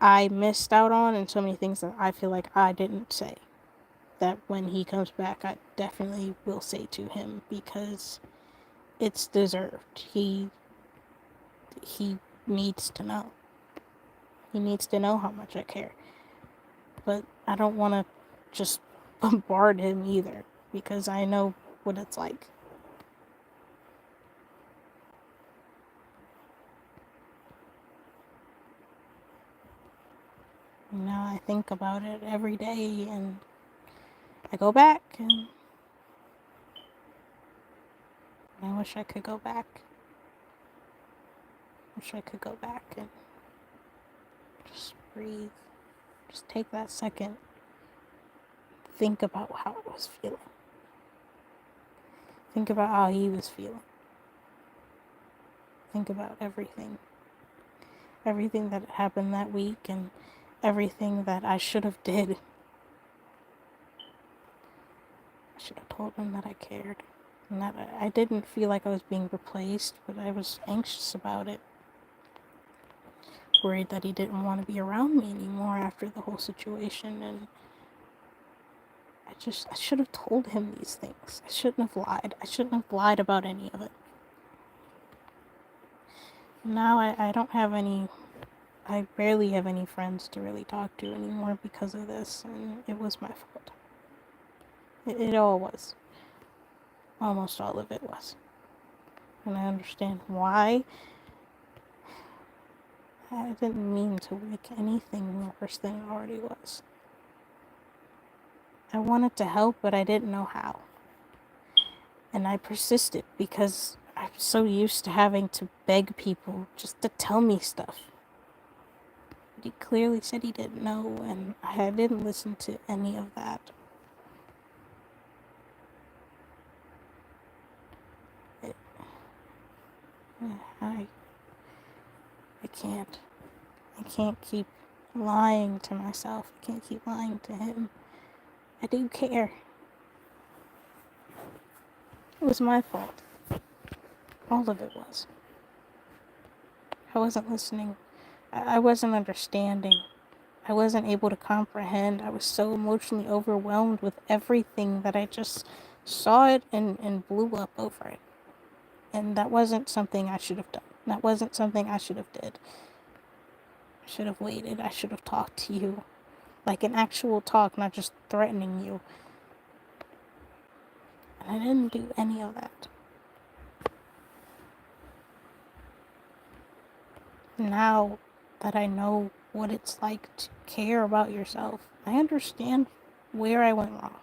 I missed out on, and so many things that I feel like I didn't say, that when he comes back I definitely will say to him, because it's deserved. He needs to know. He needs to know how much I care. But I don't want to just bombard him either, because I know what it's like. You know, I think about it every day, and I go back, and I wish I could go back. Wish I could go back and just breathe. Just take that second. Think about how I was feeling. Think about how he was feeling. Think about everything. Everything that happened that week and everything that I should have did. I should have told him that I cared. And that I didn't feel like I was being replaced, but I was anxious about it. Worried that he didn't want to be around me anymore after the whole situation, and I should have told him these things. I shouldn't have lied. I shouldn't have lied about any of it. Now I don't have any, I barely have any friends to really talk to anymore because of this, and it was my fault. It all was. Almost all of it was. And I understand why. I didn't mean to make anything worse than it already was. I wanted to help, but I didn't know how. And I persisted because I'm so used to having to beg people just to tell me stuff. But he clearly said he didn't know, and I didn't listen to any of that. I can't. I can't keep lying to myself. I can't keep lying to him. I do care. It was my fault. All of it was. I wasn't listening. I wasn't understanding. I wasn't able to comprehend. I was so emotionally overwhelmed with everything that I just saw it and blew up over it. And that wasn't something I should have done. That wasn't something I should have did. I should have waited. I should have talked to you. Like an actual talk, not just threatening you. And I didn't do any of that. Now that I know what it's like to care about yourself, I understand where I went wrong.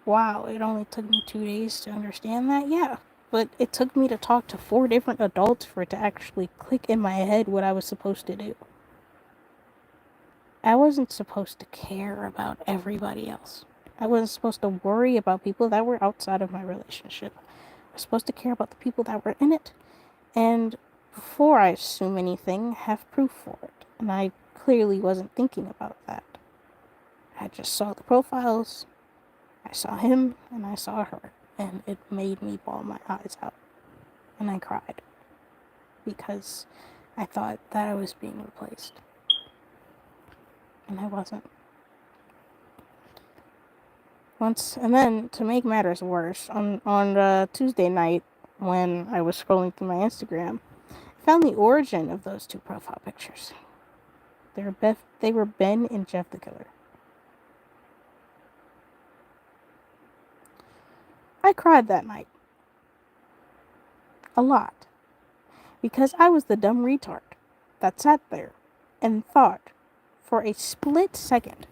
Wow, it only took me 2 days to understand that? Yeah. But it took me to talk to 4 different adults for it to actually click in my head what I was supposed to do. I wasn't supposed to care about everybody else. I wasn't supposed to worry about people that were outside of my relationship. I was supposed to care about the people that were in it. And before I assume anything, have proof for it. And I clearly wasn't thinking about that. I just saw the profiles, I saw him, and I saw her. And it made me bawl my eyes out. And I cried. Because I thought that I was being replaced. And I wasn't. And then, to make matters worse, on Tuesday night, when I was scrolling through my Instagram, I found the origin of those two profile pictures. They were Ben and Jeff the Killer. I cried that night. A lot. Because I was the dumb retard that sat there and thought for a split second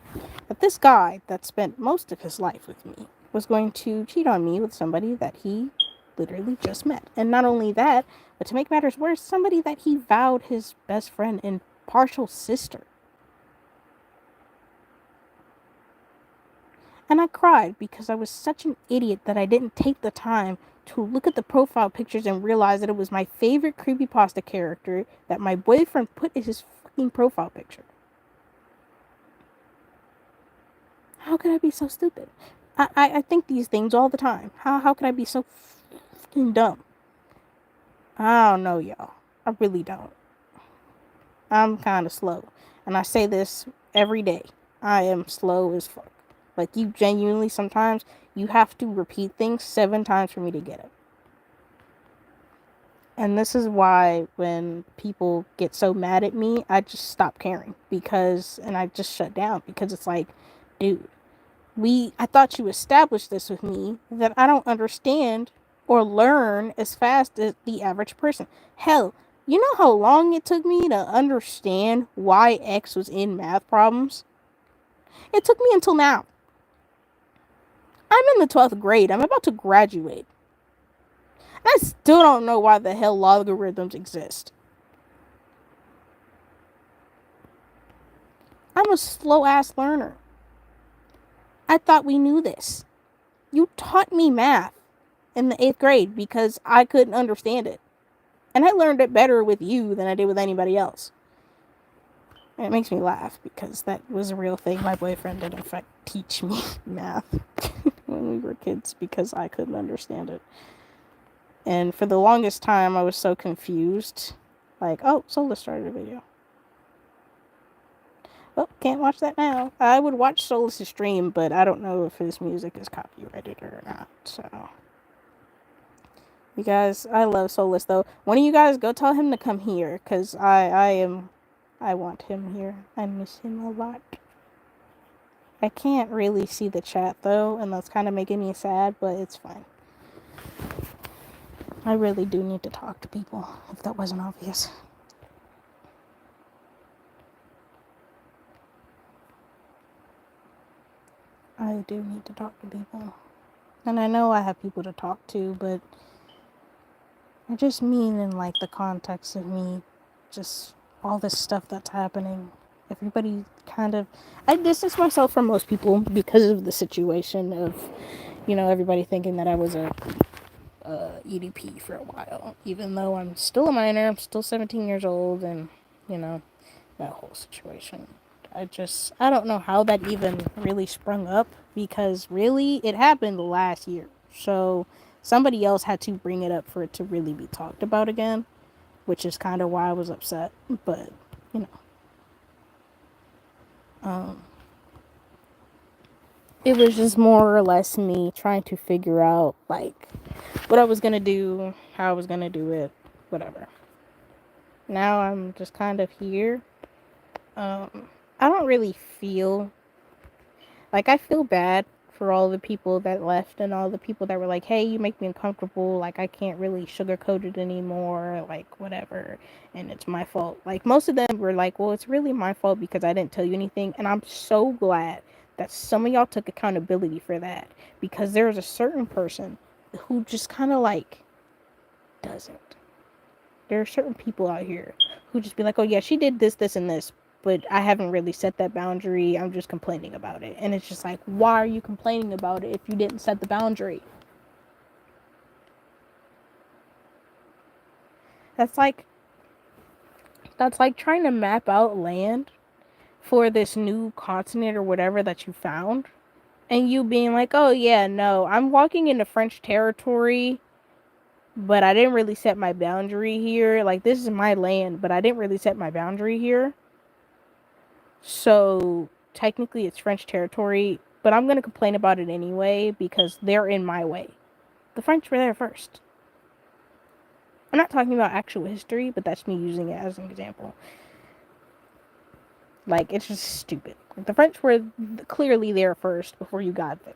that this guy that spent most of his life with me was going to cheat on me with somebody that he literally just met. And not only that, but to make matters worse, somebody that he vowed his best friend and partial sister. And I cried because I was such an idiot that I didn't take the time to look at the profile pictures and realize that it was my favorite creepypasta character that my boyfriend put as his fucking profile picture. How could I be so stupid? I think these things all the time. How could I be so fucking dumb? I don't know, y'all. I really don't. I'm kind of slow. And I say this every day. I am slow as fuck. Like, you genuinely, sometimes, you have to repeat things 7 times for me to get it. And this is why when people get so mad at me, I just stop caring. And I just shut down. Because it's like, dude, I thought you established this with me, that I don't understand or learn as fast as the average person. Hell, you know how long it took me to understand why X was in math problems? It took me until now. I'm in the 12th grade. I'm about to graduate. I still don't know why the hell logarithms exist. I'm a slow-ass learner. I thought we knew this. You taught me math in the 8th grade because I couldn't understand it. And I learned it better with you than I did with anybody else. And it makes me laugh because that was a real thing. My boyfriend did, in fact, teach me math when we were kids because I couldn't understand it. And for the longest time, I was so confused. Like, oh, Sola started a video. Well, can't watch that now. I would watch Solis' stream, but I don't know if his music is copyrighted or not, so. You guys, I love Solis, though. One of you guys go tell him to come here, because I want him here. I miss him a lot. I can't really see the chat, though, and that's kind of making me sad, but it's fine. I really do need to talk to people, if that wasn't obvious. I do need to talk to people. And I know I have people to talk to, but I just mean in like the context of me, just all this stuff that's happening. Everybody kind of, I distance myself from most people because of the situation of, everybody thinking that I was a EDP for a while, even though I'm still a minor, I'm still 17 years old, and, that whole situation. I don't know how that even really sprung up, because really, it happened last year. So, somebody else had to bring it up for it to really be talked about again, which is kind of why I was upset. But, you know, it was just more or less me trying to figure out, like, what I was going to do, how I was going to do it, whatever. Now I'm just kind of here. I don't really feel like, I feel bad for all the people that left and all the people that were like, hey, you make me uncomfortable, like I can't really sugarcoat it anymore, like whatever, and it's my fault. Like most of them were like, well, it's really my fault because I didn't tell you anything. And I'm so glad that some of y'all took accountability for that, because there's a certain person who just kind of like doesn't. There are certain people out here who just be like, oh yeah, she did this, this, and this, but I haven't really set that boundary. I'm just complaining about it. And it's just like, why are you complaining about it if you didn't set the boundary? That's like trying to map out land for this new continent or whatever that you found, and you being like, oh yeah, no, I'm walking into French territory, but I didn't really set my boundary here. Like, this is my land, but I didn't really set my boundary here. So technically it's French territory, but I'm going to complain about it anyway because they're in my way. The French were there first. I'm not talking about actual history, but that's me using it as an example. Like, it's just stupid. The French were clearly there first before you got there.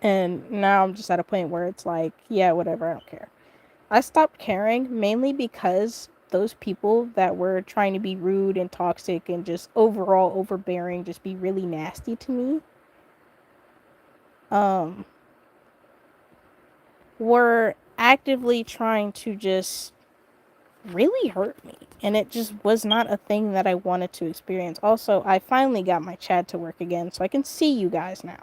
And now I'm just at a point where it's like, yeah, whatever, I don't care. I stopped caring mainly because those people that were trying to be rude and toxic and just overall overbearing, just be really nasty to me, were actively trying to just really hurt me. And it just was not a thing that I wanted to experience. Also, I finally got my chat to work again, so I can see you guys now.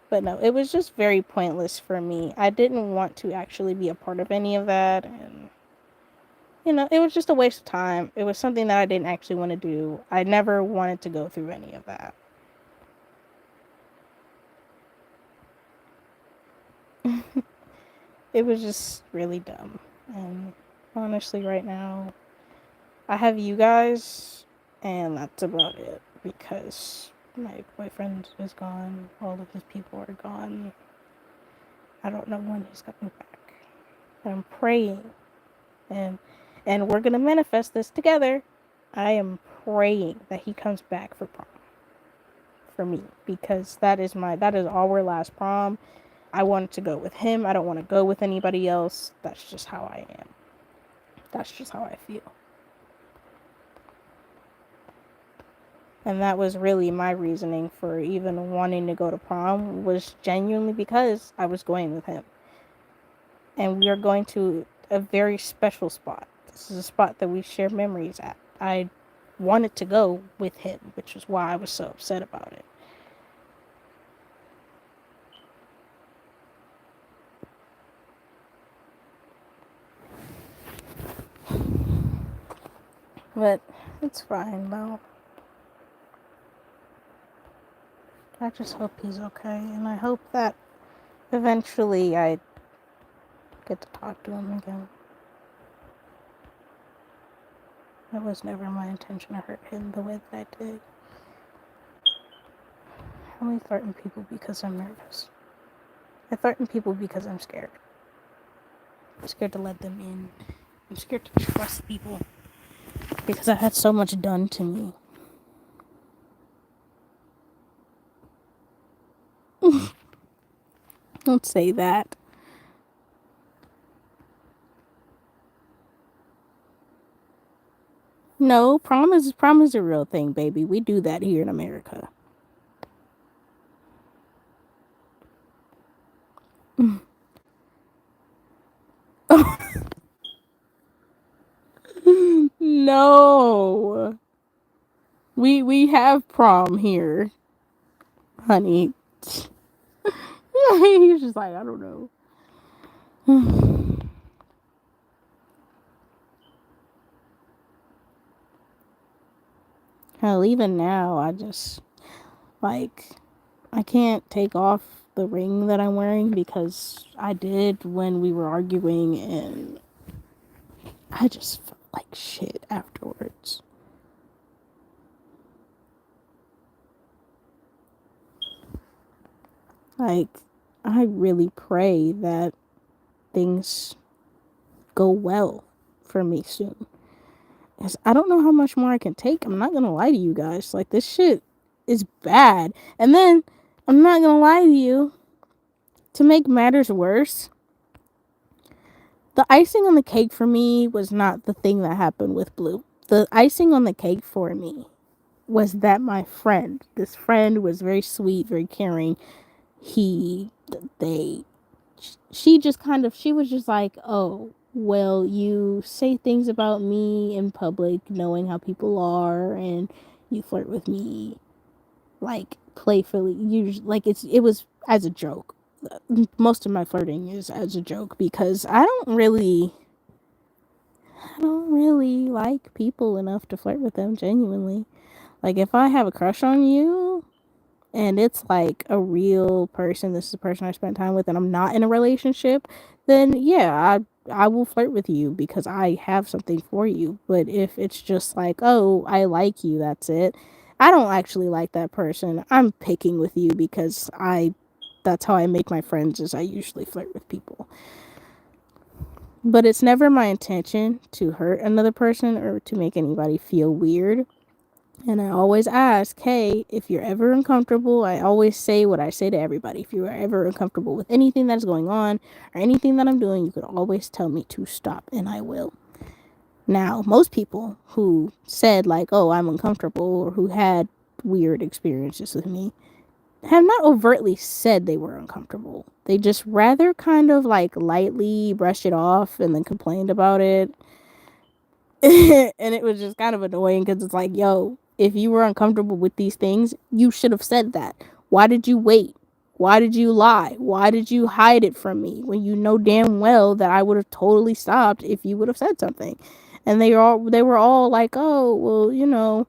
But no, it was just very pointless for me. I didn't want to actually be a part of any of that, and it was just a waste of time. It was something that I didn't actually want to do. I never wanted to go through any of that. It was just really dumb. And honestly, right now, I have you guys, and that's about it. Because my boyfriend is gone. All of his people are gone. I don't know when he's coming back. I'm praying. And we're gonna manifest this together. I am praying that he comes back for prom. For me. Because that is our last prom. I wanted to go with him. I don't want to go with anybody else. That's just how I am. That's just how I feel. And that was really my reasoning for even wanting to go to prom, was genuinely because I was going with him. And we are going to a very special spot. This is a spot that we share memories at. I wanted to go with him, which is why I was so upset about it. But it's fine though. I just hope he's okay, and I hope that eventually I get to talk to him again. It was never my intention to hurt him the way that I did. I only threaten people because I'm nervous. I threaten people because I'm scared. I'm scared to let them in. I'm scared to trust people because I had so much done to me. Don't say that. No, prom is a real thing, baby. We do that here in America. No. We have prom here, honey. He's just like, I don't know. Hell, even now, I just like I can't take off the ring that I'm wearing because I did when we were arguing, and I just felt like shit afterwards. Like, I really pray that things go well for me soon. Because I don't know how much more I can take. I'm not gonna lie to you guys. Like, this shit is bad. And then, I'm not gonna lie to you. To make matters worse, the icing on the cake for me was not the thing that happened with Blue. The icing on the cake for me was that my friend, this friend was very sweet, very caring. He, they, she just kind of, she was just like, oh, well, you say things about me in public, knowing how people are, and you flirt with me, like, playfully. You, like, it was as a joke. Most of my flirting is as a joke because I don't really like people enough to flirt with them genuinely. Like, if I have a crush on you and it's like a real person, this is a person I spent time with, and I'm not in a relationship, then yeah, I will flirt with you because I have something for you. But if it's just like, oh, I like you, that's it. I don't actually like that person. I'm picking with you because that's how I make my friends is I usually flirt with people. But it's never my intention to hurt another person or to make anybody feel weird. And I always ask, hey, if you're ever uncomfortable, I always say what I say to everybody. If you're ever uncomfortable with anything that's going on or anything that I'm doing, you could always tell me to stop, and I will. Now, most people who said, like, oh, I'm uncomfortable, or who had weird experiences with me, have not overtly said they were uncomfortable. They just rather kind of like lightly brush it off and then complained about it. And it was just kind of annoying because it's like, yo, if you were uncomfortable with these things, you should have said that. Why did you wait? Why did you lie? Why did you hide it from me when you know damn well that I would have totally stopped if you would have said something? And they were all like, oh, well,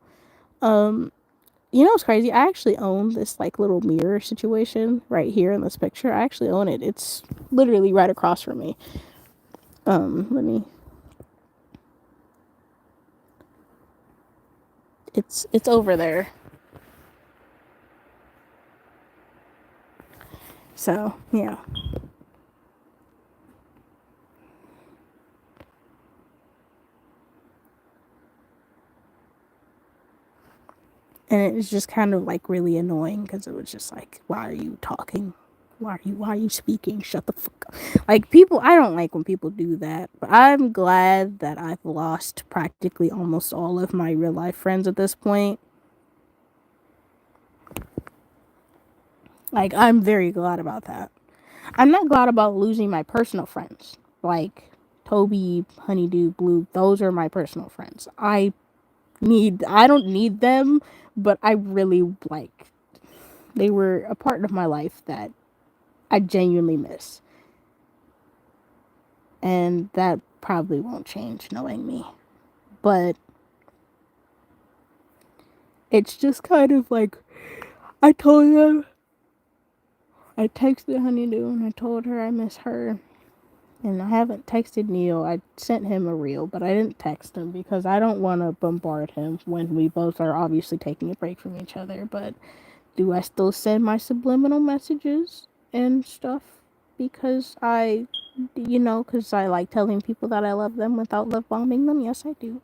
what's crazy? I actually own this like little mirror situation right here in this picture. I actually own it. It's literally right across from me. Let me. It's over there. So yeah. And it was just kind of like really annoying because it was just like, why are you talking? Why are you speaking? Shut the fuck up. Like, people, I don't like when people do that, but I'm glad that I've lost practically almost all of my real life friends at this point. Like, I'm very glad about that. I'm not glad about losing my personal friends. Like Toby, Honeydew, Blue, those are my personal friends. I don't need them, but I really like, they were a part of my life that I genuinely miss. And that probably won't change knowing me. But it's just kind of like, I told them, I texted Honeydew and I told her I miss her. And I haven't texted Neil. I sent him a reel, but I didn't text him because I don't want to bombard him when we both are obviously taking a break from each other. But do I still send my subliminal messages and stuff? Because because I like telling people that I love them without love bombing them? Yes, I do.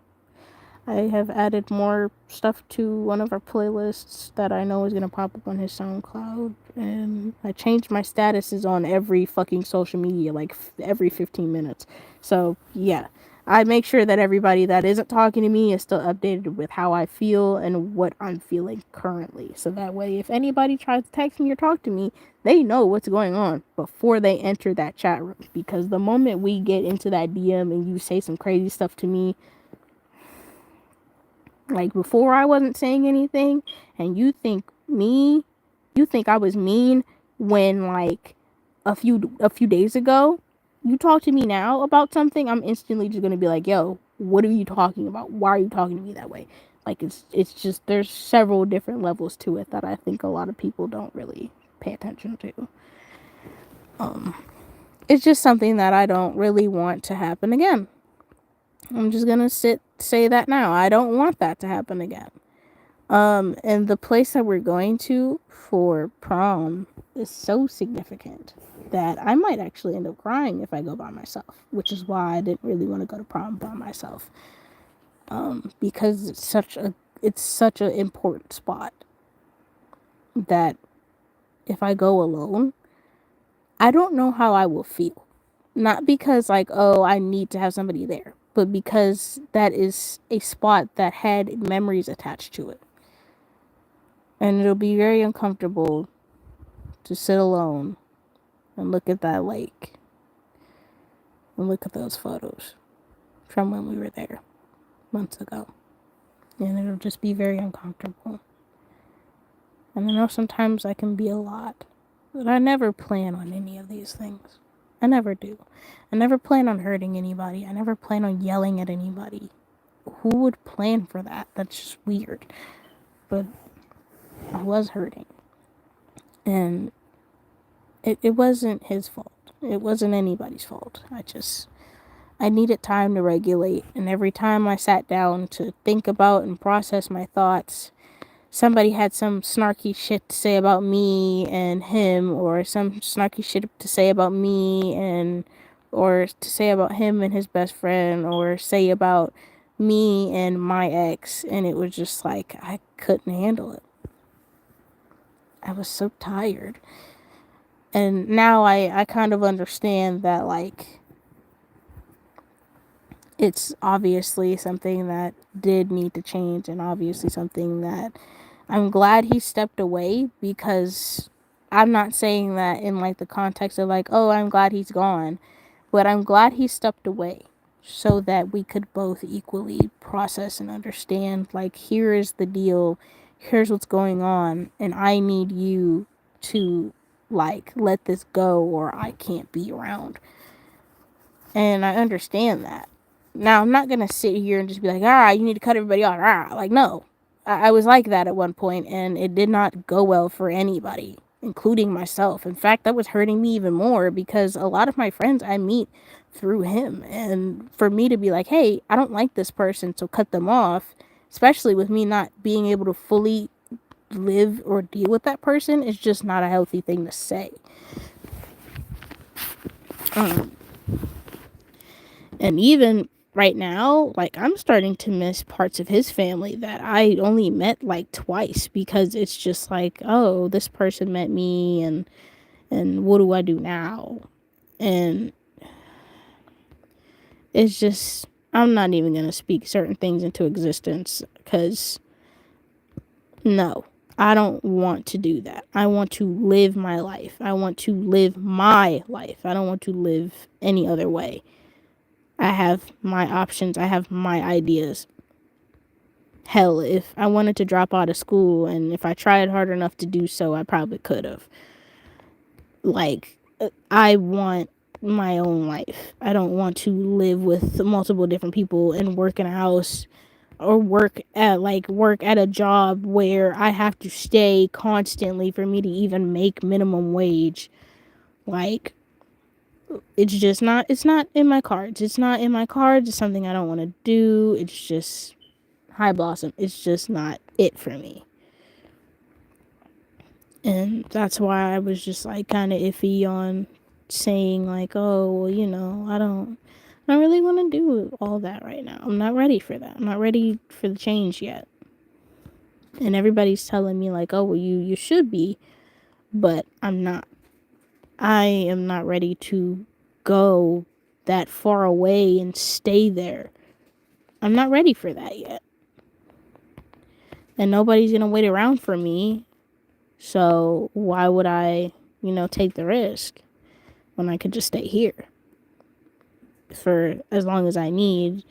I have added more stuff to one of our playlists that I know is gonna pop up on his SoundCloud, and I changed my statuses on every fucking social media like every 15 minutes. So yeah, I make sure that everybody that isn't talking to me is still updated with how I feel and what I'm feeling currently. So that way, if anybody tries to text me or talk to me, they know what's going on before they enter that chat room. Because the moment we get into that DM and you say some crazy stuff to me, like before I wasn't saying anything, and you think I was mean when like a few days ago, you talk to me now about something, I'm instantly just gonna be like, yo, what are you talking about? Why are you talking to me that way? Like it's just there's several different levels to it that I think a lot of people don't really pay attention to. It's just something that I don't really want to happen again. I'm just gonna say that now. I don't want that to happen again. And the place that we're going to for prom is so significant that I might actually end up crying if I go by myself, which is why I didn't really want to go to prom by myself. Because it's such an important spot that if I go alone, I don't know how I will feel. Not because like, oh, I need to have somebody there, but because that is a spot that had memories attached to it. And it'll be very uncomfortable to sit alone and look at that lake and look at those photos from when we were there months ago. And it'll just be very uncomfortable. And I know sometimes I can be a lot, but I never plan on any of these things. I never do. I never plan on hurting anybody. I never plan on yelling at anybody. Who would plan for that? That's just weird. But I was hurting. And it wasn't his fault. It wasn't anybody's fault. I needed time to regulate, and every time I sat down to think about and process my thoughts, somebody had some snarky shit to say about me and him, or some snarky shit to say about me and, or to say about him and his best friend, or say about me and my ex, and it was just like, I couldn't handle it. I was so tired. And now I kind of understand that, like, it's obviously something that did need to change, and obviously something that I'm glad he stepped away, because I'm not saying that in like the context of like, oh, I'm glad he's gone, but I'm glad he stepped away so that we could both equally process and understand, like, here is the deal, here's what's going on, and I need you to like let this go or I can't be around. And I understand that. Now, I'm not going to sit here and just be like, you need to cut everybody off. Like, no. I was like that at one point, and it did not go well for anybody, including myself. In fact, that was hurting me even more, because a lot of my friends I meet through him. And for me to be like, hey, I don't like this person, so cut them off, especially with me not being able to fully live or deal with that person, is just not a healthy thing to say. And even right now, like, I'm starting to miss parts of his family that I only met like twice, because it's just like, oh, this person met me, and what do I do now? And it's just, I'm not even going to speak certain things into existence, because no, I don't want to do that. I want to live my life. I want to live my life. I don't want to live any other way. I have my options. I have my ideas. Hell, if I wanted to drop out of school, and if I tried hard enough to do so, I probably could have. Like, I want my own life. I don't want to live with multiple different people and work in a house, or work at a job where I have to stay constantly for me to even make minimum wage. Like, it's not in my cards. It's not in my cards. It's something I don't want to do. It's just High Blossom. It's just not it for me. And that's why I was just like kind of iffy on saying like, oh, well, I really want to do all that right now. I'm not ready for that. I'm not ready for the change yet. And everybody's telling me like, "Oh, well, you should be," but I'm not. I am not ready to go that far away and stay there. I'm not ready for that yet. And nobody's going to wait around for me. So why would I, take the risk when I could just stay here for as long as I need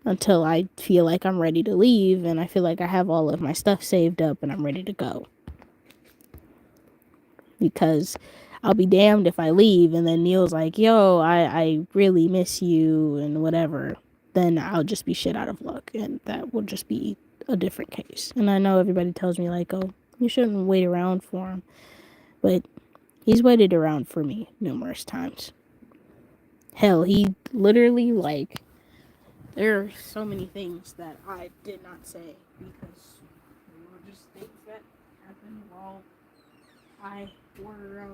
until I feel like I'm ready to leave and I feel like I have all of my stuff saved up and I'm ready to go. Because I'll be damned if I leave and then Neil's like, yo, I really miss you and whatever. Then I'll just be shit out of luck and that will just be a different case. And I know everybody tells me like, oh, you shouldn't wait around for him. But he's waited around for me numerous times. Hell, he literally, like, there are so many things that I did not say because they were just things that happened while I were,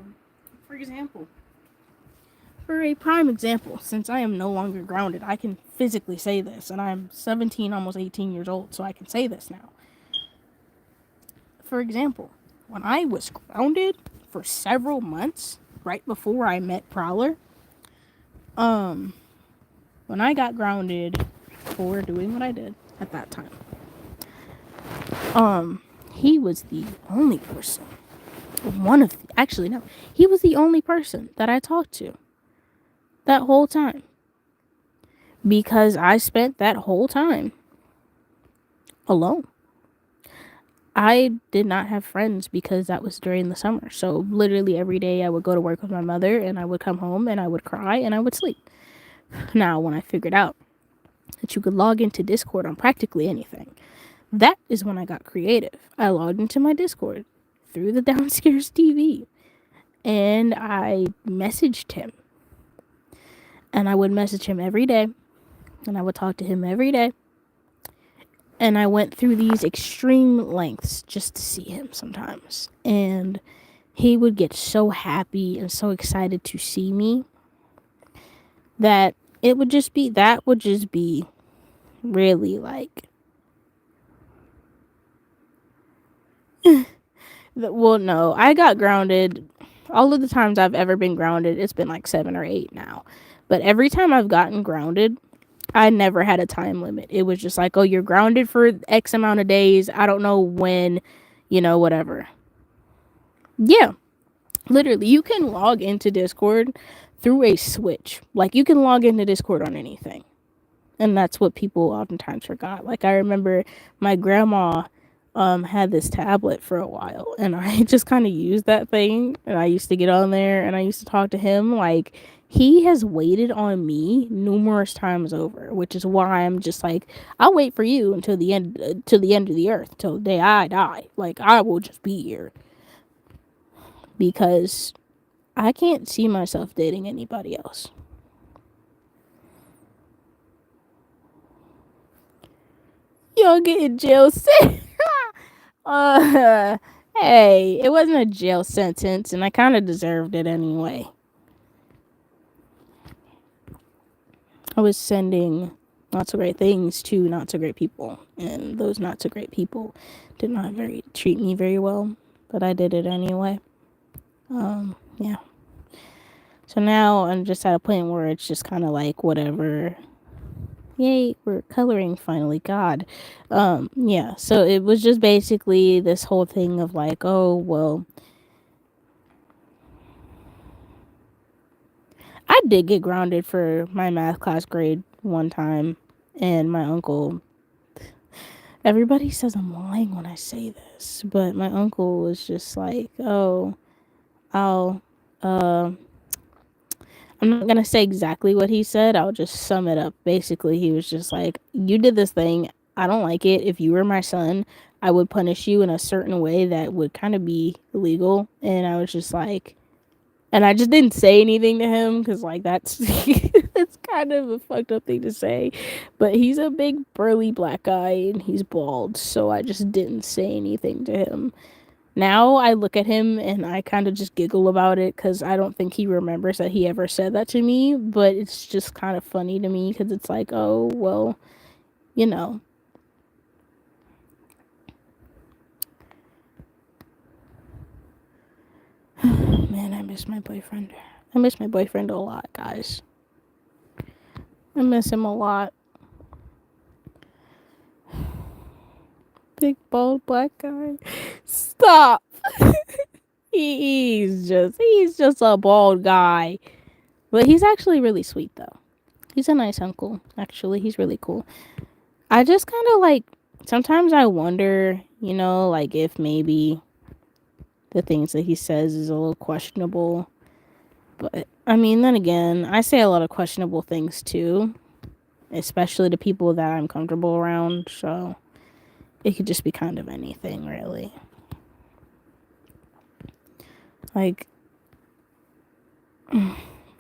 for a prime example, since I am no longer grounded, I can physically say this, and I'm 17, almost 18 years old, so I can say this now. For example, when I was grounded for several months, right before I met Prowler, when I got grounded for doing what I did at that time, he was the only person, he was the only person that I talked to that whole time. Because I spent that whole time alone. I did not have friends because that was during the summer. So literally every day I would go to work with my mother and I would come home and I would cry and I would sleep. Now, when I figured out that you could log into Discord on practically anything, that is when I got creative. I logged into my Discord through the downstairs TV and I messaged him. And I would message him every day and I would talk to him every day. And I went through these extreme lengths just to see him sometimes. And he would get so happy and so excited to see me that that would just be really like, well, no, I got grounded. All of the times I've ever been grounded, it's been like 7 or 8 now. But every time I've gotten grounded, I never had a time limit. It was just like, oh, you're grounded for X amount of days. I don't know when, whatever. Yeah, literally, you can log into Discord through a switch. Like, you can log into Discord on anything. And that's what people oftentimes forgot. Like, I remember my grandma had this tablet for a while. And I just kind of used that thing. And I used to get on there and I used to talk to him. Like, he has waited on me numerous times over, which is why I'm just like, I'll wait for you until the end of the earth, till the day I die. Like, I will just be here because I can't see myself dating anybody else. Y'all getting jail sentence? Hey, it wasn't a jail sentence, and I kind of deserved it anyway. I was sending not so great things to not so great people, and those not so great people did not treat me very well, but I did it anyway. Yeah. So now I'm just at a point where it's just kind of like whatever. Yay, we're coloring finally. God. Yeah. So it was just basically this whole thing of like, oh well, I did get grounded for my math class grade one time, and my uncle. Everybody says I'm lying when I say this, but my uncle was just like, oh, I'll, I'm not gonna say exactly what he said. I'll just sum it up. Basically, he was just like, you did this thing. I don't like it. If you were my son, I would punish you in a certain way that would kind of be illegal. And I was just like, and I just didn't say anything to him because, like, that's that's kind of a fucked up thing to say. But he's a big burly black guy and he's bald, so I just didn't say anything to him. Now I look at him and I kind of just giggle about it because I don't think he remembers that he ever said that to me. But it's just kind of funny to me because it's like, oh, well, you know. Man, I miss my boyfriend. I miss my boyfriend a lot, guys. I miss him a lot. Big, bald, black guy. Stop. He's just a bald guy. But he's actually really sweet, though. He's a nice uncle, actually. He's really cool. I just kind of like, sometimes I wonder, like if maybe the things that he says is a little questionable. But I mean, then again, I say a lot of questionable things too, especially to people that I'm comfortable around. So it could just be kind of anything, really. Like,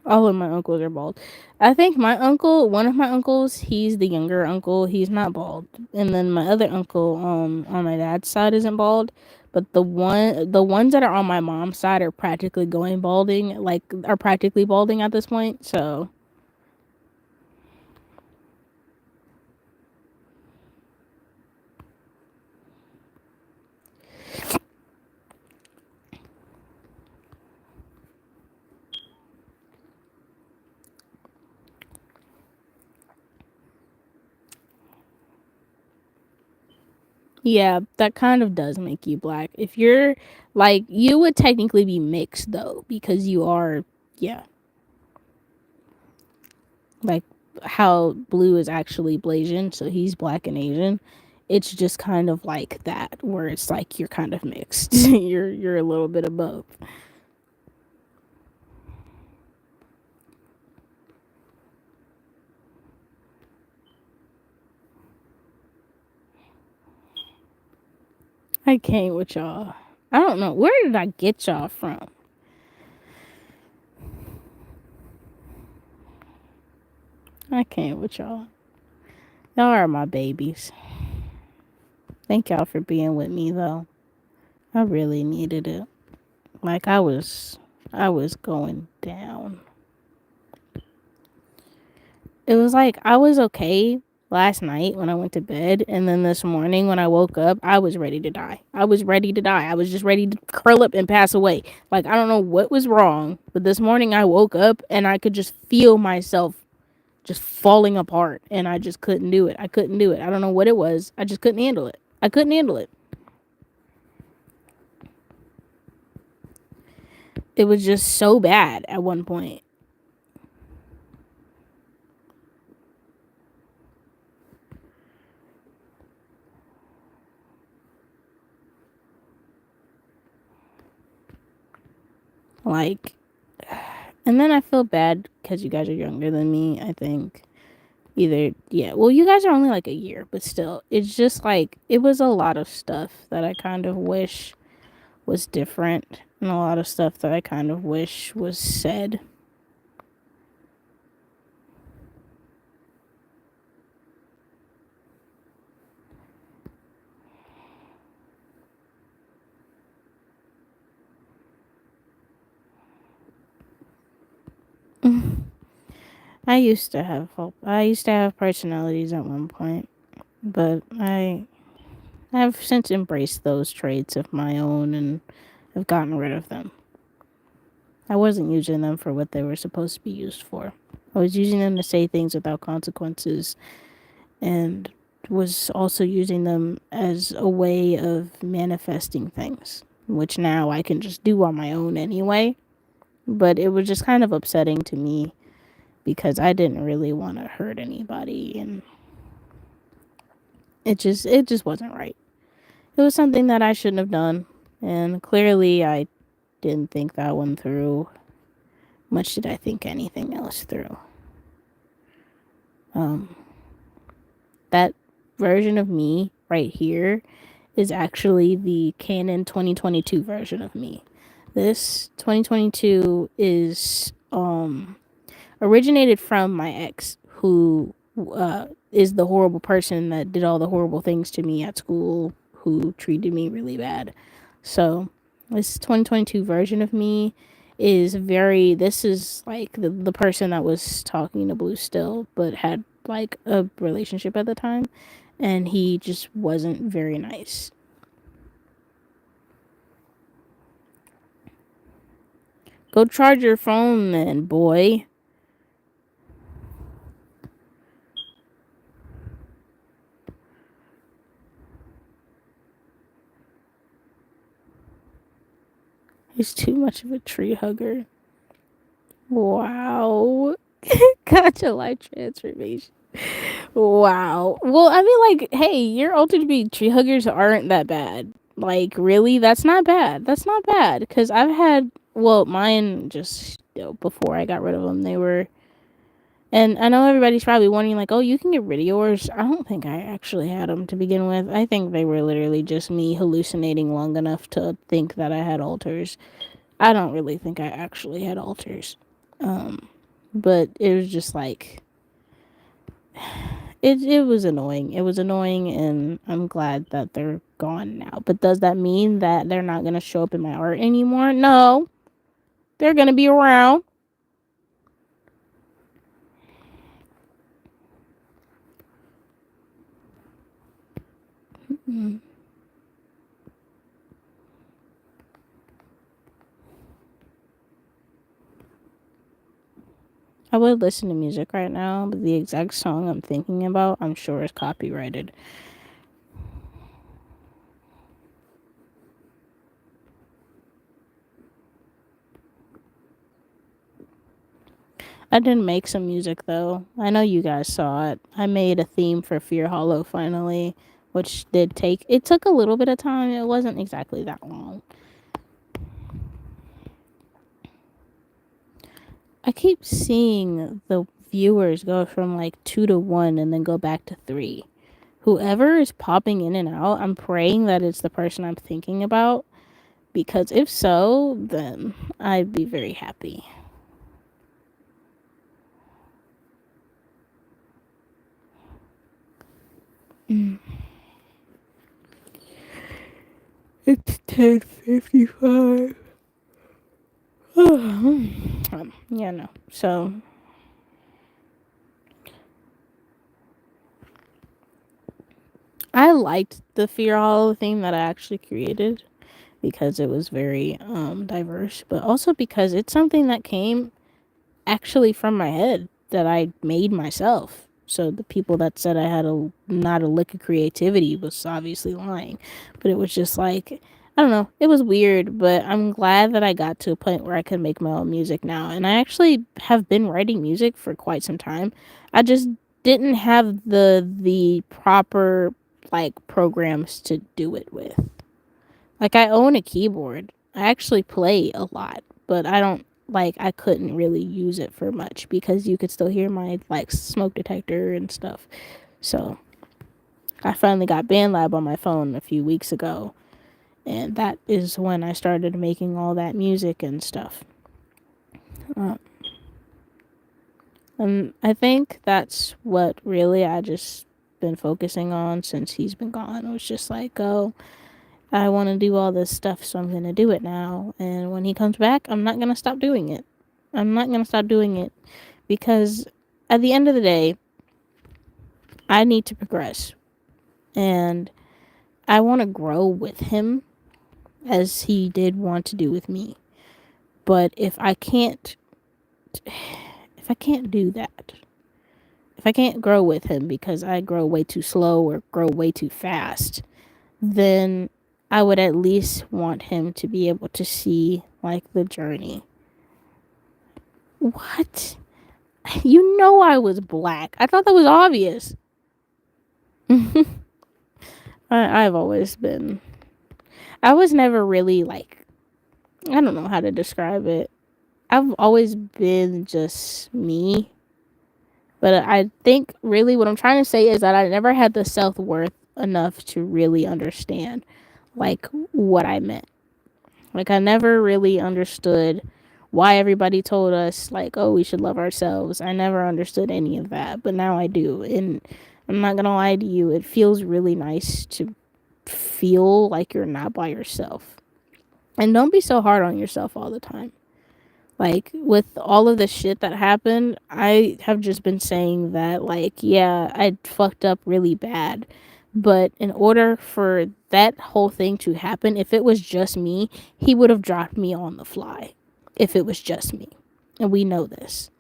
all of my uncles are bald. I think one of my uncles, he's the younger uncle. He's not bald. And then my other uncle, on my dad's side isn't bald. But the ones that are on my mom's side are practically going balding, like are practically balding at this point. So yeah, that kind of does make you black. If you're like, you would technically be mixed though, because you are, yeah, like how Blue is actually Blasian, so he's black and Asian. It's just kind of like that, where it's like you're kind of mixed. You're a little bit of both. I can't with y'all. I don't know where did I get y'all from. I can't with y'all. Y'all are my babies. Thank y'all for being with me though. I really needed it. Like I was going down. It was like I was okay last night when I went to bed, and then this morning when I woke up, I was ready to die. I was ready to die. I was just ready to curl up and pass away. Like I don't know what was wrong, but this morning I woke up and I could just feel myself just falling apart, and I just couldn't do it. I couldn't do it. I don't know what it was. I just couldn't handle it. I couldn't handle it. It was just so bad at one point. Like, and then I feel bad because you guys are younger than me, I think. Either, yeah. Well, you guys are only like a year, but still, it's just like, it was a lot of stuff that I kind of wish was different, and a lot of stuff that I kind of wish was said. I used to have personalities at one point, but I've since embraced those traits of my own and have gotten rid of them. I wasn't using them for what they were supposed to be used for. I was using them to say things without consequences, and was also using them as a way of manifesting things, which now I can just do on my own anyway. But it was just kind of upsetting to me because I didn't really want to hurt anybody, and it just wasn't right. It was something that I shouldn't have done, and clearly I didn't think that one through. Much did I think anything else through. Um, that version of me right here is actually the canon 2022 version of me. This 2022 is originated from my ex, who is the horrible person that did all the horrible things to me at school, who treated me really bad. So this 2022 version of me is very, this is like the person that was talking to Blue still, but had like a relationship at the time, and he just wasn't very nice. Go charge your phone then, boy. He's too much of a tree hugger. Wow. Gotcha, life transformation. Wow. Well, I mean, like, hey, your altered be tree huggers aren't that bad. Like, really, that's not bad. That's not bad. Because I've had, well, mine just, before I got rid of them, they were, and I know everybody's probably wondering, like, oh, you can get rid of yours. I don't think I actually had them to begin with. I think they were literally just me hallucinating long enough to think that I had alters. I don't really think I actually had alters. But it was just like, it was annoying. It was annoying, and I'm glad that they're gone now. But does that mean that they're not gonna show up in my art anymore? No, they're gonna be around. Mm. I would listen to music right now, but the exact song I'm thinking about, I'm sure is copyrighted. I did make some music though. I know you guys saw it. I made a theme for Fear Hollow finally, which did take, it took a little bit of time. It wasn't exactly that long. I keep seeing the viewers go from like 2 to 1 and then go back to 3. Whoever is popping in and out, I'm praying that it's the person I'm thinking about, because if so, then I'd be very happy. Mm. It's 10:55. Yeah, no. So I liked the Fear Hollow theme that I actually created because it was very diverse, but also because it's something that came actually from my head that I made myself. So the people that said I had a not a lick of creativity was obviously lying. But it was just like, I don't know, it was weird, but I'm glad that I got to a point where I could make my own music now. And I actually have been writing music for quite some time. I just didn't have the proper like programs to do it with. Like, I own a keyboard. I actually play a lot, but I don't, like, I couldn't really use it for much because you could still hear my like smoke detector and stuff. So I finally got BandLab on my phone a few weeks ago, and that is when I started making all that music and stuff. Uh, and I think that's what really I just been focusing on since he's been gone. It was just like, oh, I want to do all this stuff, so I'm going to do it now. And when he comes back, I'm not going to stop doing it. I'm not going to stop doing it because at the end of the day, I need to progress. And I want to grow with him as he did want to do with me. But if I can't do that, if I can't grow with him because I grow way too slow or grow way too fast, then I would at least want him to be able to see like the journey. What? You know I was black. I thought that was obvious. I've always been. I was never really like. I don't know how to describe it. I've always been just me. But I think really what I'm trying to say is that I never had the self worth enough to really understand like what I meant. Like, I never really understood why everybody told us like, oh, we should love ourselves. I never understood any of that, but now I do. And I'm not gonna lie to you, it feels really nice to feel like you're not by yourself. And don't be so hard on yourself all the time. Like, with all of the shit that happened, I have just been saying that, like, yeah, I fucked up really bad. But in order for that whole thing to happen, if it was just me, he would have dropped me on the fly. If it was just me. And we know this.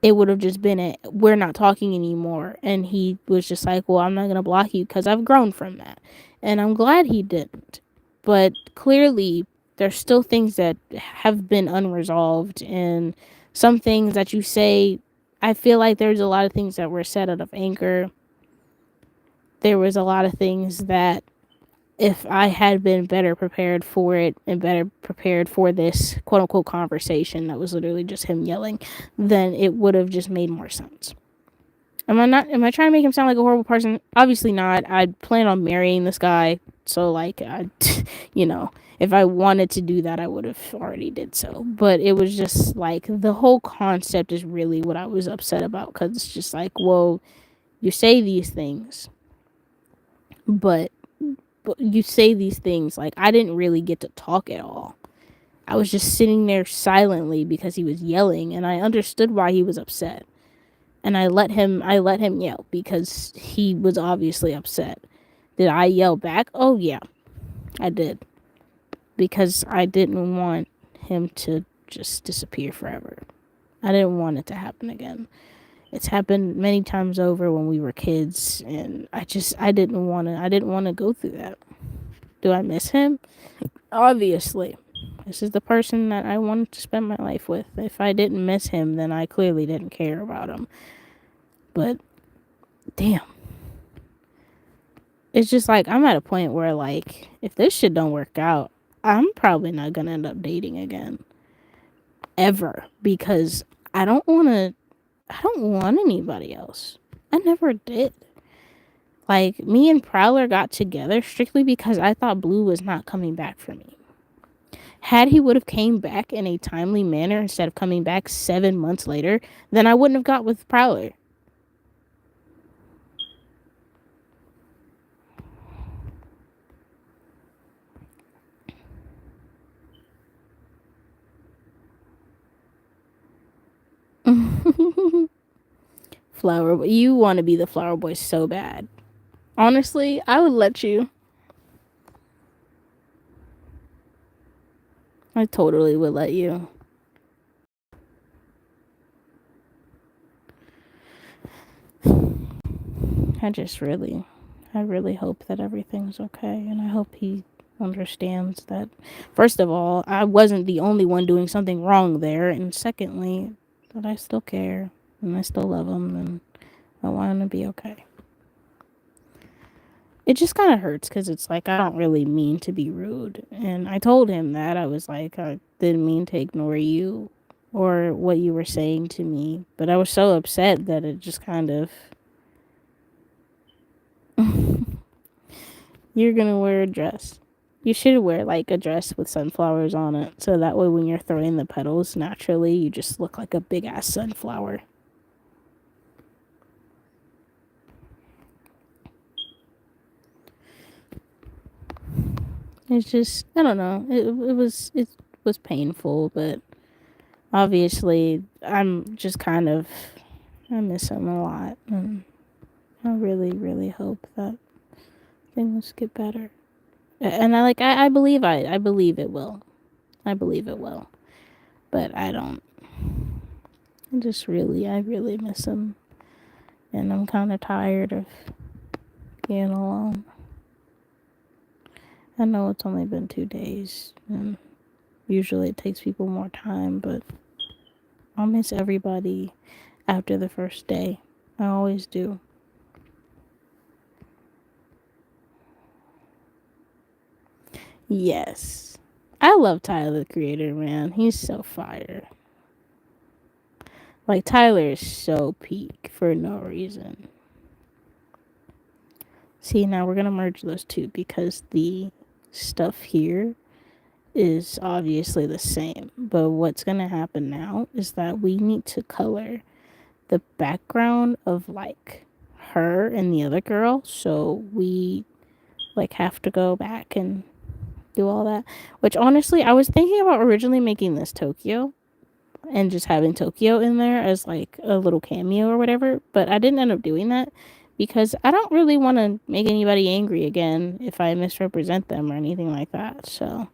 It would have just been we're not talking anymore. And he was just like, well, I'm not going to block you because I've grown from that. And I'm glad he didn't. But clearly, there's still things that have been unresolved. And some things that you say, I feel like there's a lot of things that were said out of anger. There was a lot of things that if I had been better prepared for it and better prepared for this quote unquote conversation that was literally just him yelling, then it would have just made more sense. Am I trying to make him sound like a horrible person? Obviously not. I plan on marrying this guy. So like you know, if I wanted to do that, I would have already did so. But it was just like the whole concept is really what I was upset about, cuz it's just like, well, you say these things, but you say these things like I didn't really get to talk at all. I was just sitting there silently because he was yelling, and I understood why he was upset. And I let him yell because he was obviously upset. Did I yell back? Oh yeah, I did. Because I didn't want him to just disappear forever. I didn't want it to happen again. It's happened many times over when we were kids, and I didn't want to go through that. Do I miss him? Obviously. This is the person that I wanted to spend my life with. If I didn't miss him, then I clearly didn't care about him. But damn. It's just like I'm at a point where like if this shit don't work out, I'm probably not going to end up dating again. Ever, because I don't want anybody else. I never did. Like, me and Prowler got together strictly because I thought Blue was not coming back for me. Had he would have came back in a timely manner instead of coming back 7 months later, then I wouldn't have got with Prowler. Flower boy. You want to be the flower boy so bad. Honestly, I would let you. I totally would let you. I really hope that everything's okay. And I hope he understands that, first of all, I wasn't the only one doing something wrong there. And secondly, that I still care and I still love him and I want him to be okay. It just kind of hurts because it's like I don't really mean to be rude. And I told him that. I was like, I didn't mean to ignore you or what you were saying to me. But I was so upset that it just kind of. You're gonna wear a dress. You should wear like a dress with sunflowers on it. So that way when you're throwing the petals, naturally, you just look like a big ass sunflower. It's just I don't know. It was painful, but obviously I'm just kind of I miss him a lot, and I really really hope that things get better. And I believe I believe it will. I believe it will. But I don't. I really miss him, and I'm kind of tired of being alone. I know it's only been 2 days, and usually it takes people more time, but I'll miss everybody after the first day. I always do. Yes. I love Tyler the Creator, man. He's so fire. Like, Tyler is so peak for no reason. See, now we're gonna merge those two because the stuff here is obviously the same. But what's gonna happen now is that we need to color the background of like her and the other girl. So we like have to go back and do all that. Which honestly, I was thinking about originally making this Tokyo and just having Tokyo in there as like a little cameo or whatever, but I didn't end up doing that because I don't really want to make anybody angry again if I misrepresent them or anything like that. So,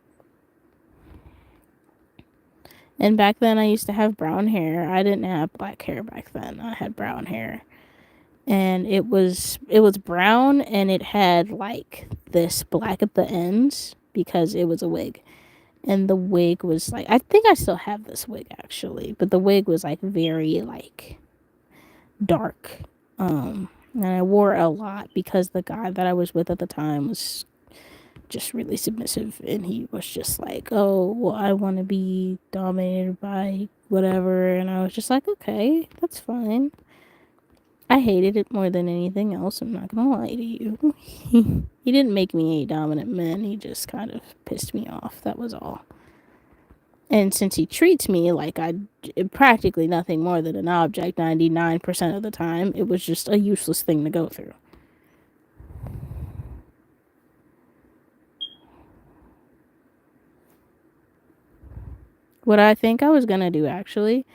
and back then I used to have brown hair. I didn't have black hair back then. I had brown hair. And it was brown and it had like this black at the ends because it was a wig. And the wig was like, I think I still have this wig actually, but the wig was like very like dark. And I wore it a lot because the guy that I was with at the time was just really submissive, and he was just like, oh well, I want to be dominated by whatever. And I was just like, okay, that's fine. I hated it more than anything else, I'm not gonna lie to you. He didn't make me a dominant man, he just kind of pissed me off, that was all. And since he treats me like I'm practically nothing more than an object 99% of the time, it was just a useless thing to go through. What I think I was gonna do actually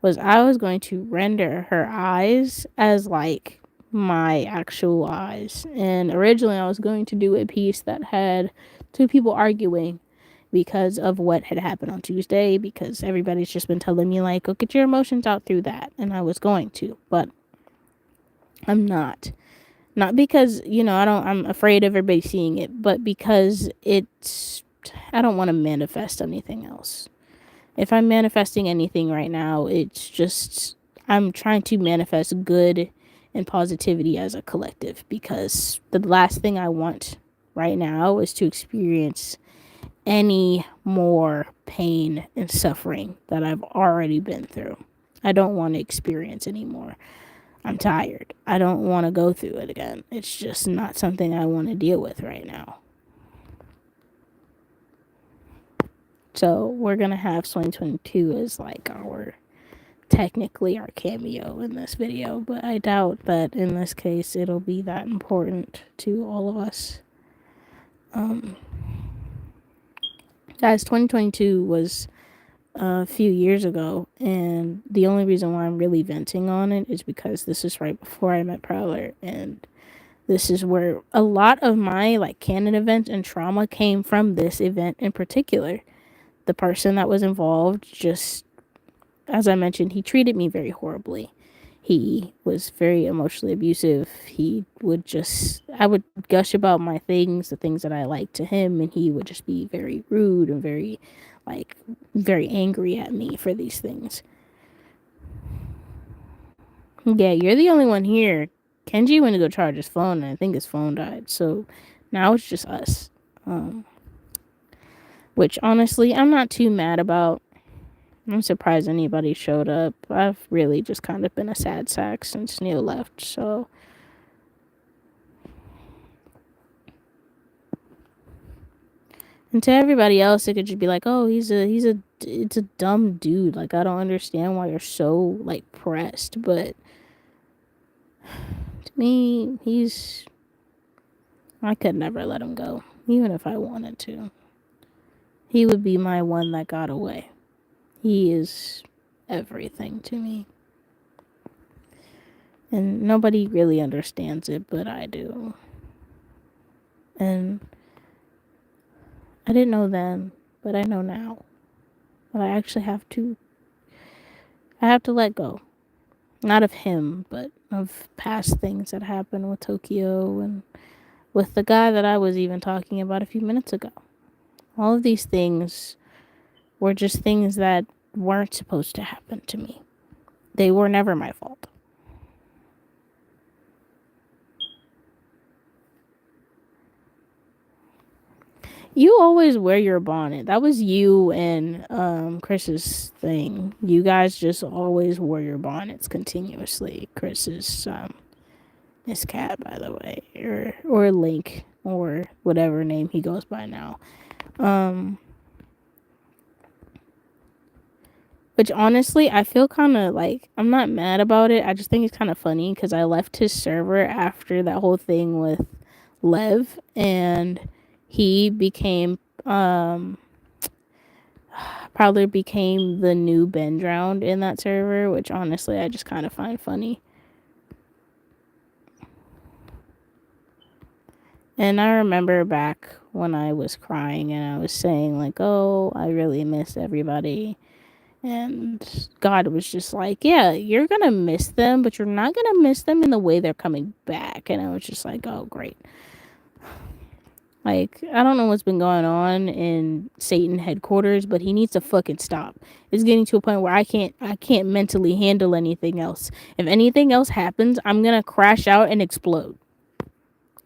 was I was going to render her eyes as like my actual eyes. And originally I was going to do a piece that had two people arguing because of what had happened on Tuesday, because everybody's just been telling me like, go get your emotions out through that. And I was going to, but I'm not. Not because, I'm afraid of everybody seeing it, but because I don't want to manifest anything else. If I'm manifesting anything right now, it's just I'm trying to manifest good and positivity as a collective, because the last thing I want right now is to experience any more pain and suffering that I've already been through. I don't want to experience anymore. I'm tired. I don't want to go through it again. It's just not something I want to deal with right now. So we're going to have 2022 as like technically our cameo in this video, but I doubt that in this case it'll be that important to all of us. Guys, 2022 was a few years ago, and the only reason why I'm really venting on it is because this is right before I met Prowler, and this is where a lot of my like canon events and trauma came from. This event in particular, the person that was involved, just as I mentioned, he treated me very horribly. He was very emotionally abusive. I would gush about my things, the things that I liked to him, and he would just be very rude and very angry at me for these things. Yeah, you're the only one here. Kenji went to go charge his phone, and I think his phone died. So now it's just us. Which honestly, I'm not too mad about. I'm surprised anybody showed up. I've really just kind of been a sad sack since Neil left, so. And to everybody else, it could just be like, oh, it's a dumb dude. Like, I don't understand why you're so, like, pressed. But to me, I could never let him go, even if I wanted to. He would be my one that got away. He is everything to me. And nobody really understands it, but I do. And I didn't know then, but I know now. But I actually have to let go. Not of him, but of past things that happened with Tokyo and with the guy that I was even talking about a few minutes ago. All of these things were just things that weren't supposed to happen to me. They were never my fault. You always wear your bonnet. That was you and Chris's thing. You guys just always wore your bonnets continuously. Chris is Cat, by the way, or Link, or whatever name he goes by now. Which honestly, I feel kind of like, I'm not mad about it. I just think it's kind of funny because I left his server after that whole thing with Lev, and he became um Prowler became the new Ben Drowned in that server, which honestly I just kind of find funny. And I remember back when I was crying and I was saying, like, oh, I really miss everybody. And God was just like, yeah, you're going to miss them, but you're not going to miss them in the way they're coming back. And I was just like, oh, great. Like, I don't know what's been going on in Satan headquarters, but he needs to fucking stop. It's getting to a point where I can't mentally handle anything else. If anything else happens, I'm going to crash out and explode.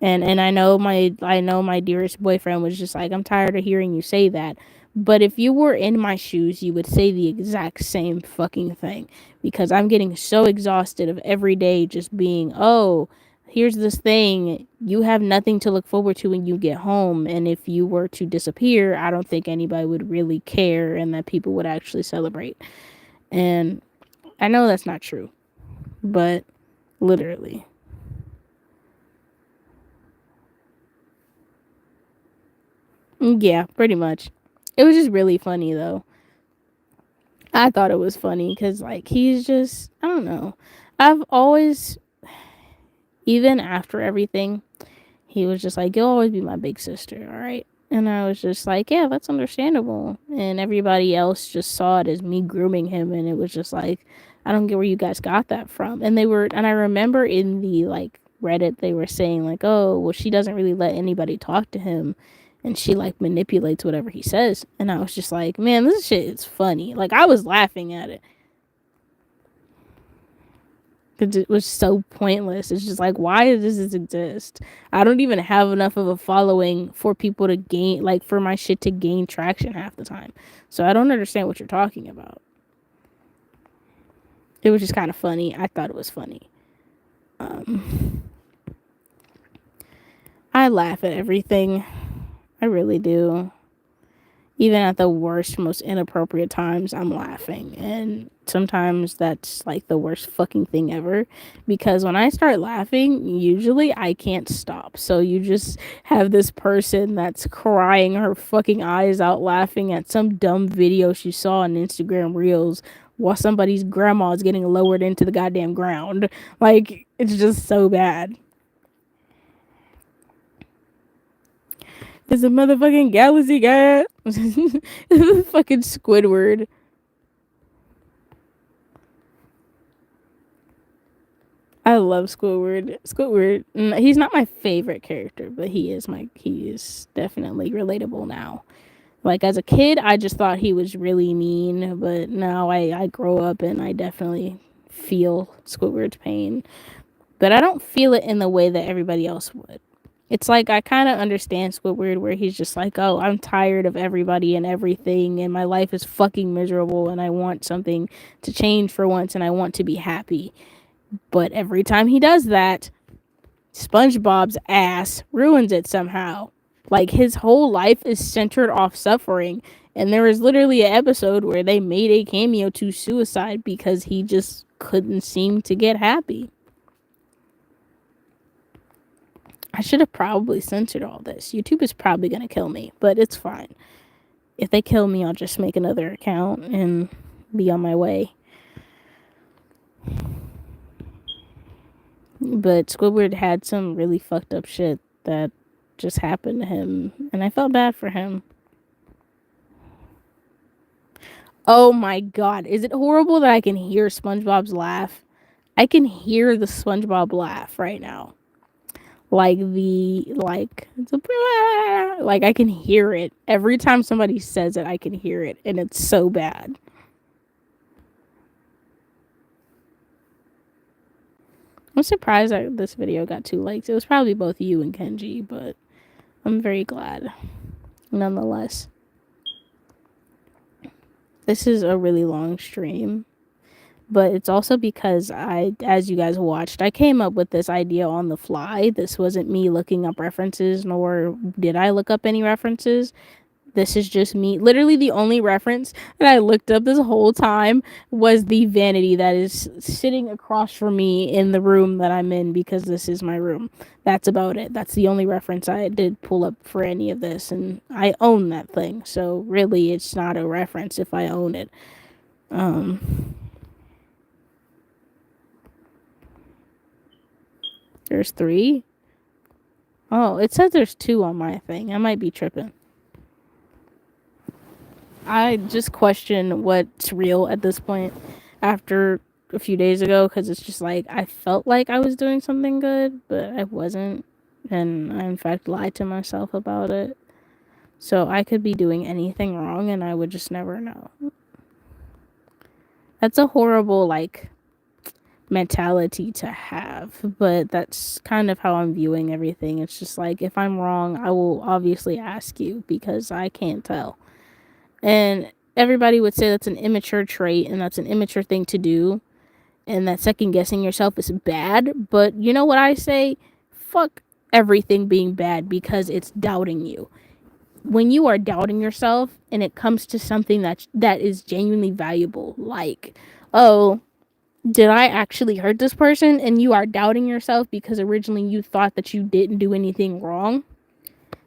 And I know my dearest boyfriend was just like, I'm tired of hearing you say that. But if you were in my shoes, you would say the exact same fucking thing, because I'm getting so exhausted of every day just being, oh, here's this thing. You have nothing to look forward to when you get home, and if you were to disappear, I don't think anybody would really care and that people would actually celebrate. And I know that's not true, but literally. Yeah, pretty much. It was just really funny though. I thought it was funny because, like, he's just, I don't know. I've always, even after everything, he was just like, you'll always be my big sister, all right? And I was just like, yeah, that's understandable. And everybody else just saw it as me grooming him. And it was just like, I don't get where you guys got that from. And I remember in the, like, Reddit, they were saying, like, oh, well, she doesn't really let anybody talk to him. And she, like, manipulates whatever he says. And I was just like, man, this shit is funny. Like, I was laughing at it. Because it was so pointless. It's just like, why does this exist? I don't even have enough of a following for people to gain, like, for my shit to gain traction half the time. So I don't understand what you're talking about. It was just kind of funny. I thought it was funny. I laugh at everything. I really do. Even at the worst, most inappropriate times, I'm laughing. And sometimes that's like the worst fucking thing ever. Because when I start laughing, usually I can't stop. So you just have this person that's crying her fucking eyes out laughing at some dumb video she saw on Instagram Reels while somebody's grandma is getting lowered into the goddamn ground. Like, it's just so bad. It's a motherfucking galaxy guy. Fucking Squidward. I love Squidward. Squidward. He's not my favorite character, but he is definitely relatable now. Like, as a kid, I just thought he was really mean, but now I grow up and I definitely feel Squidward's pain. But I don't feel it in the way that everybody else would. It's like I kind of understand Squidward where he's just like, oh, I'm tired of everybody and everything, and my life is fucking miserable, and I want something to change for once, and I want to be happy. But every time he does that, SpongeBob's ass ruins it somehow. Like, his whole life is centered off suffering, and there was literally an episode where they made a cameo to suicide because he just couldn't seem to get happy. I should have probably censored all this. YouTube is probably going to kill me, but it's fine. If they kill me, I'll just make another account and be on my way. But Squidward had some really fucked up shit that just happened to him, and I felt bad for him. Oh my god, is it horrible that I can hear SpongeBob's laugh? I can hear the SpongeBob laugh right now. Like like I can hear it every time somebody says it. I can hear it, and it's so bad. I'm surprised that this video got 2 likes. It was probably both you and Kenji, but I'm very glad nonetheless. This is a really long stream, but it's also because as you guys watched, I came up with this idea on the fly. This wasn't me looking up references, nor did I look up any references. this is just me. Literally, the only reference that I looked up this whole time was the vanity that is sitting across from me in the room that I'm in, because this is my room. That's about it. That's the only reference I did pull up for any of this, and I own that thing. So really, it's not a reference if I own it. There's 3. Oh, it says there's 2 on my thing. I might be tripping. I just question what's real at this point after a few days ago, because it's just like I felt like I was doing something good, but I wasn't. And I, in fact, lied to myself about it. So I could be doing anything wrong and I would just never know. That's a horrible, like, mentality to have, but that's kind of how I'm viewing everything. It's just like, if I'm wrong, I will obviously ask you because I can't tell. And everybody would say that's an immature trait and that's an immature thing to do, and that second guessing yourself is bad. But you know what I say? Fuck everything being bad, because it's doubting you. When you are doubting yourself and it comes to something that is genuinely valuable, like, oh, did I actually hurt this person? And you are doubting yourself because originally you thought that you didn't do anything wrong.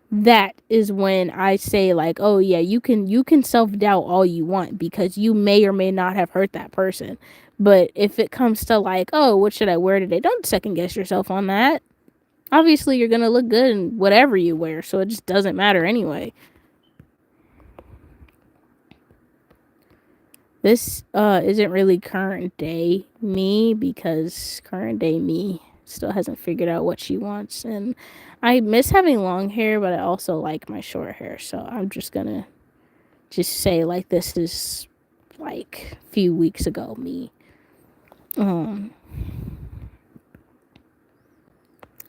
That is when I say, like, oh yeah, you can self-doubt all you want because you may or may not have hurt that person. But if it comes to, like, oh, what should I wear today? Don't second guess yourself on that. Obviously you're going to look good in whatever you wear, so it just doesn't matter anyway. This isn't really current day me, because current day me still hasn't figured out what she wants, and I miss having long hair, but I also like my short hair. So I'm just gonna just say, like, this is like a few weeks ago me.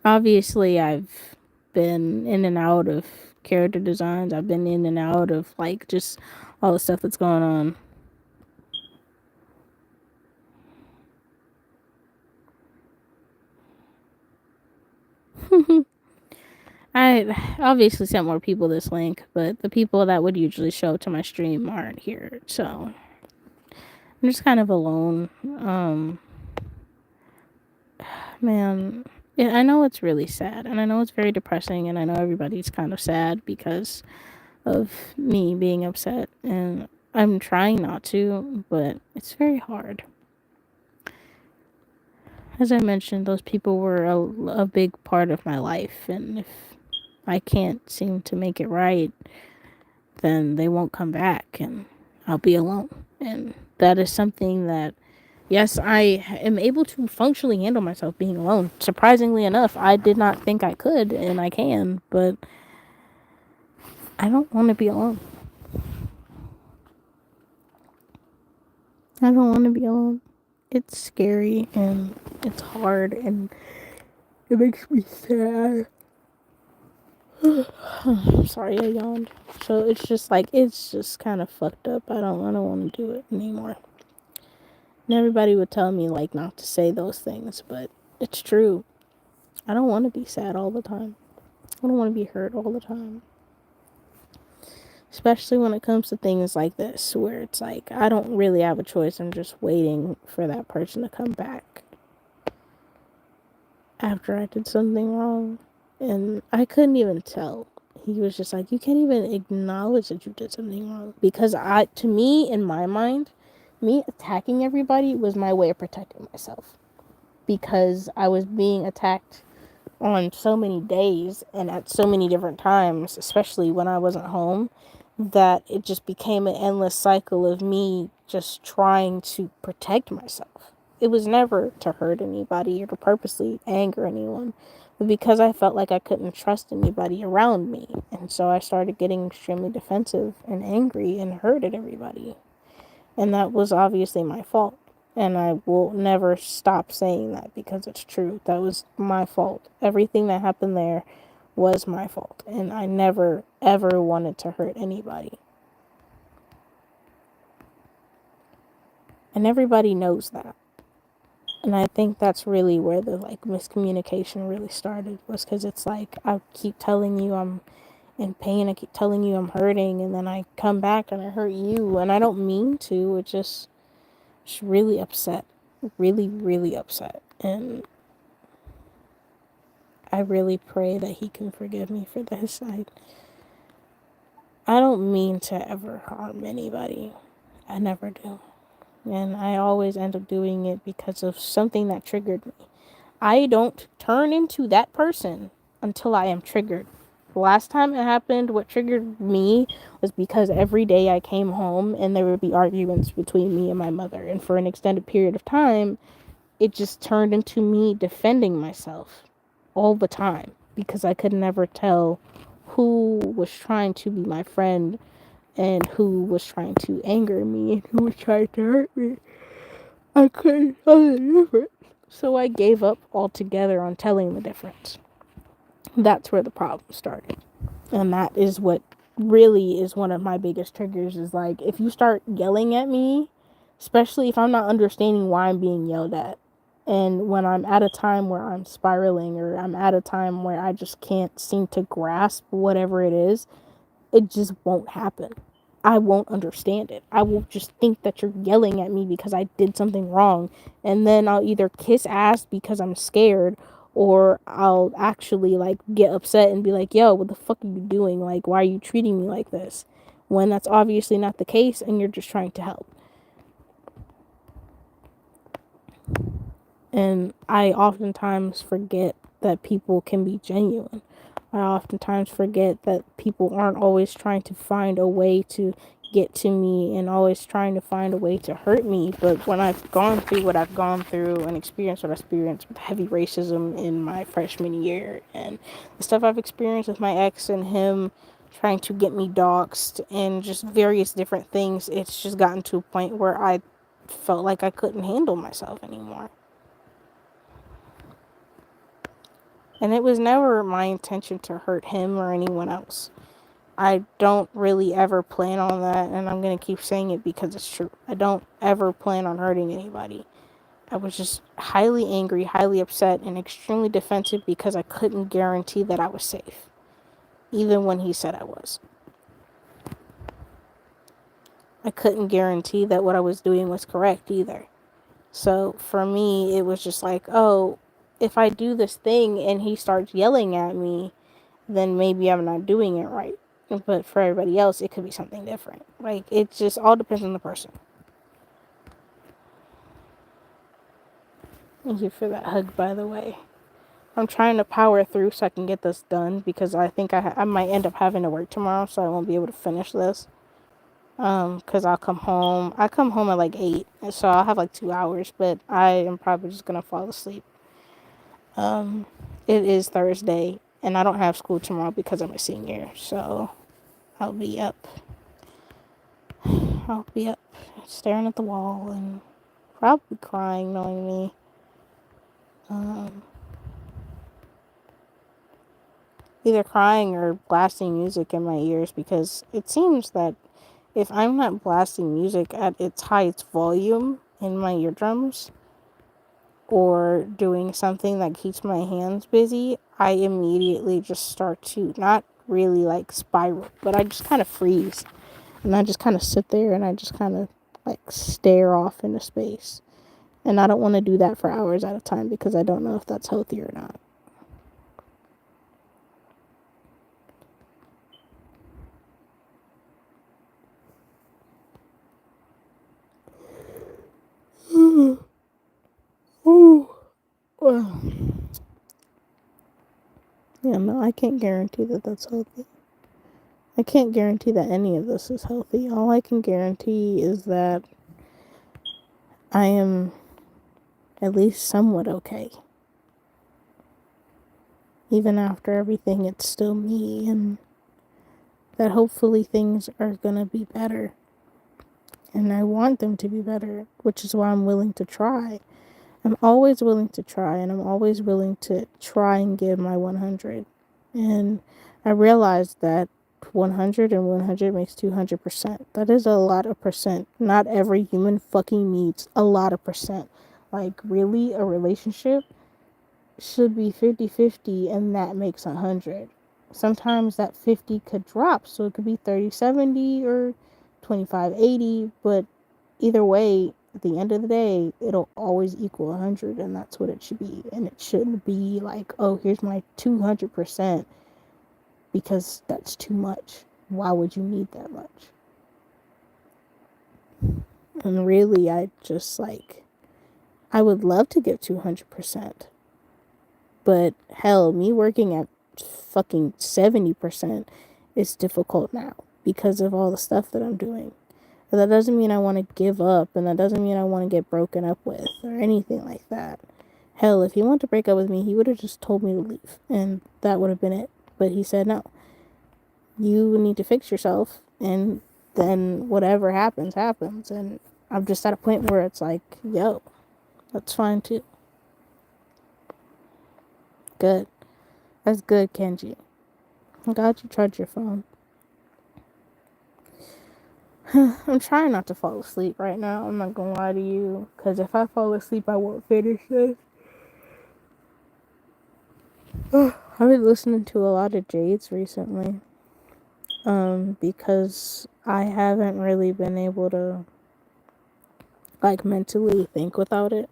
Obviously I've been in and out of character designs. I've been in and out of, like, just all the stuff that's going on. I obviously sent more people this link, but the people that would usually show up to my stream aren't here, so I'm just kind of alone. Man, yeah, I know it's really sad, and I know it's very depressing, and I know everybody's kind of sad because of me being upset, and I'm trying not to, but it's very hard. As I mentioned, those people were a big part of my life, and if I can't seem to make it right, then they won't come back, and I'll be alone. And that is something that, yes, I am able to functionally handle myself being alone. Surprisingly enough, I did not think I could, and I can, but I don't want to be alone. I don't want to be alone. It's scary and it's hard and it makes me sad. Sorry, I yawned. So it's just like, it's just kind of fucked up. I don't want to do it anymore. And everybody would tell me, like, not to say those things, but it's true. I don't want to be sad all the time. I don't want to be hurt all the time. Especially when it comes to things like this, where it's like, I don't really have a choice. I'm just waiting for that person to come back after I did something wrong. And I couldn't even tell. He was just like, you can't even acknowledge that you did something wrong. Because to me, in my mind, me attacking everybody was my way of protecting myself. Because I was being attacked on so many days and at so many different times, especially when I wasn't home, that it just became an endless cycle of me just trying to protect myself. It was never to hurt anybody or to purposely anger anyone, but because I felt like I couldn't trust anybody around me. And so I started getting extremely defensive and angry and hurt at everybody. And that was obviously my fault. And I will never stop saying that because it's true. That was my fault. Everything that happened there was my fault. And I never, ever wanted to hurt anybody. And everybody knows that. And I think that's really where the, like, miscommunication really started, was because it's like, I keep telling you I'm in pain. I keep telling you I'm hurting, and then I come back and I hurt you, and I don't mean to. It's really upset, really, really upset, and I really pray that he can forgive me for this. I don't mean to ever harm anybody. I never do. And I always end up doing it because of something that triggered me. I don't turn into that person until I am triggered. The last time it happened, what triggered me was because every day I came home and there would be arguments between me and my mother. And for an extended period of time, it just turned into me defending myself all the time because I could never tell who was trying to be my friend and who was trying to anger me and who was trying to hurt me. I couldn't tell the difference. So I gave up altogether on telling the difference. That's where the problem started. And that is what really is one of my biggest triggers is like if you start yelling at me, especially if I'm not understanding why I'm being yelled at. And when I'm at a time where I'm spiraling or I'm at a time where I just can't seem to grasp whatever it is, it just won't happen. I won't understand it. I will just think that you're yelling at me because I did something wrong. And then I'll either kiss ass because I'm scared or I'll actually like get upset and be like, yo, what the fuck are you doing? Like, why are you treating me like this? When that's obviously not the case and you're just trying to help. And I oftentimes forget that people can be genuine. I oftentimes forget that people aren't always trying to find a way to get to me and always trying to find a way to hurt me. But when I've gone through what I've gone through and experienced what I experienced with heavy racism in my freshman year and the stuff I've experienced with my ex and him trying to get me doxxed and just various different things, it's just gotten to a point where I felt like I couldn't handle myself anymore. And it was never my intention to hurt him or anyone else. I don't really ever plan on that, and I'm going to keep saying it because it's true. I don't ever plan on hurting anybody. I was just highly angry, highly upset, and extremely defensive because I couldn't guarantee that I was safe, even when he said I was. I couldn't guarantee that what I was doing was correct either. So for me, it was just like, oh, if I do this thing and he starts yelling at me, then maybe I'm not doing it right. But for everybody else, it could be something different. Like, it just all depends on the person. Thank you for that hug, by the way. I'm trying to power through so I can get this done because I think I might end up having to work tomorrow, so I won't be able to finish this. Because I'll come home. I come home at like 8, so I'll have like 2 hours, but I am probably just gonna fall asleep. It is Thursday, and I don't have school tomorrow because I'm a senior, so I'll be up. I'll be up staring at the wall and probably crying, knowing me. Either crying or blasting music in my ears because it seems that if I'm not blasting music at its highest volume in my eardrums or doing something that keeps my hands busy, I immediately just start to not really like spiral, but I just kind of freeze. And I just kind of sit there and I just kind of like stare off into space. And I don't want to do that for hours at a time because I don't know if that's healthy or not. Yeah, no, I can't guarantee that that's healthy. I can't guarantee that any of this is healthy. All I can guarantee is that I am at least somewhat okay. Even after everything, it's still me, and that hopefully things are gonna be better. And I want them to be better, which is why I'm willing to try. I'm always willing to try, and I'm always willing to try and give my 100. And I realized that 100 and 100 makes 200%. That is a lot of percent. Not every human fucking needs a lot of percent. Like, really, a relationship should be 50-50, and that makes 100. sometimes that 50 could drop. So it could be 30-70 or 25-80. But either way, at the end of the day, it'll always equal 100. And that's what it should be. And it shouldn't be like, oh, here's my 200%, because that's too much. Why would you need that much? And really, I would love to give 200%. But hell, me working at fucking 70% is difficult now because of all the stuff that I'm doing. But that doesn't mean I want to give up, and that doesn't mean I want to get broken up with or anything like that. Hell, if he wanted to break up with me, he would have just told me to leave, and that would have been it. But he said, no, you need to fix yourself, and then whatever happens, happens. And I'm just at a point where it's like, yo, that's fine too. Good. That's good, Kenji. I'm glad you charged your phone. I'm trying not to fall asleep right now. I'm not gonna lie to you. Because if I fall asleep, I won't finish this. I've been listening to a lot of Jades recently. Because I haven't really been able to, like, mentally think without it.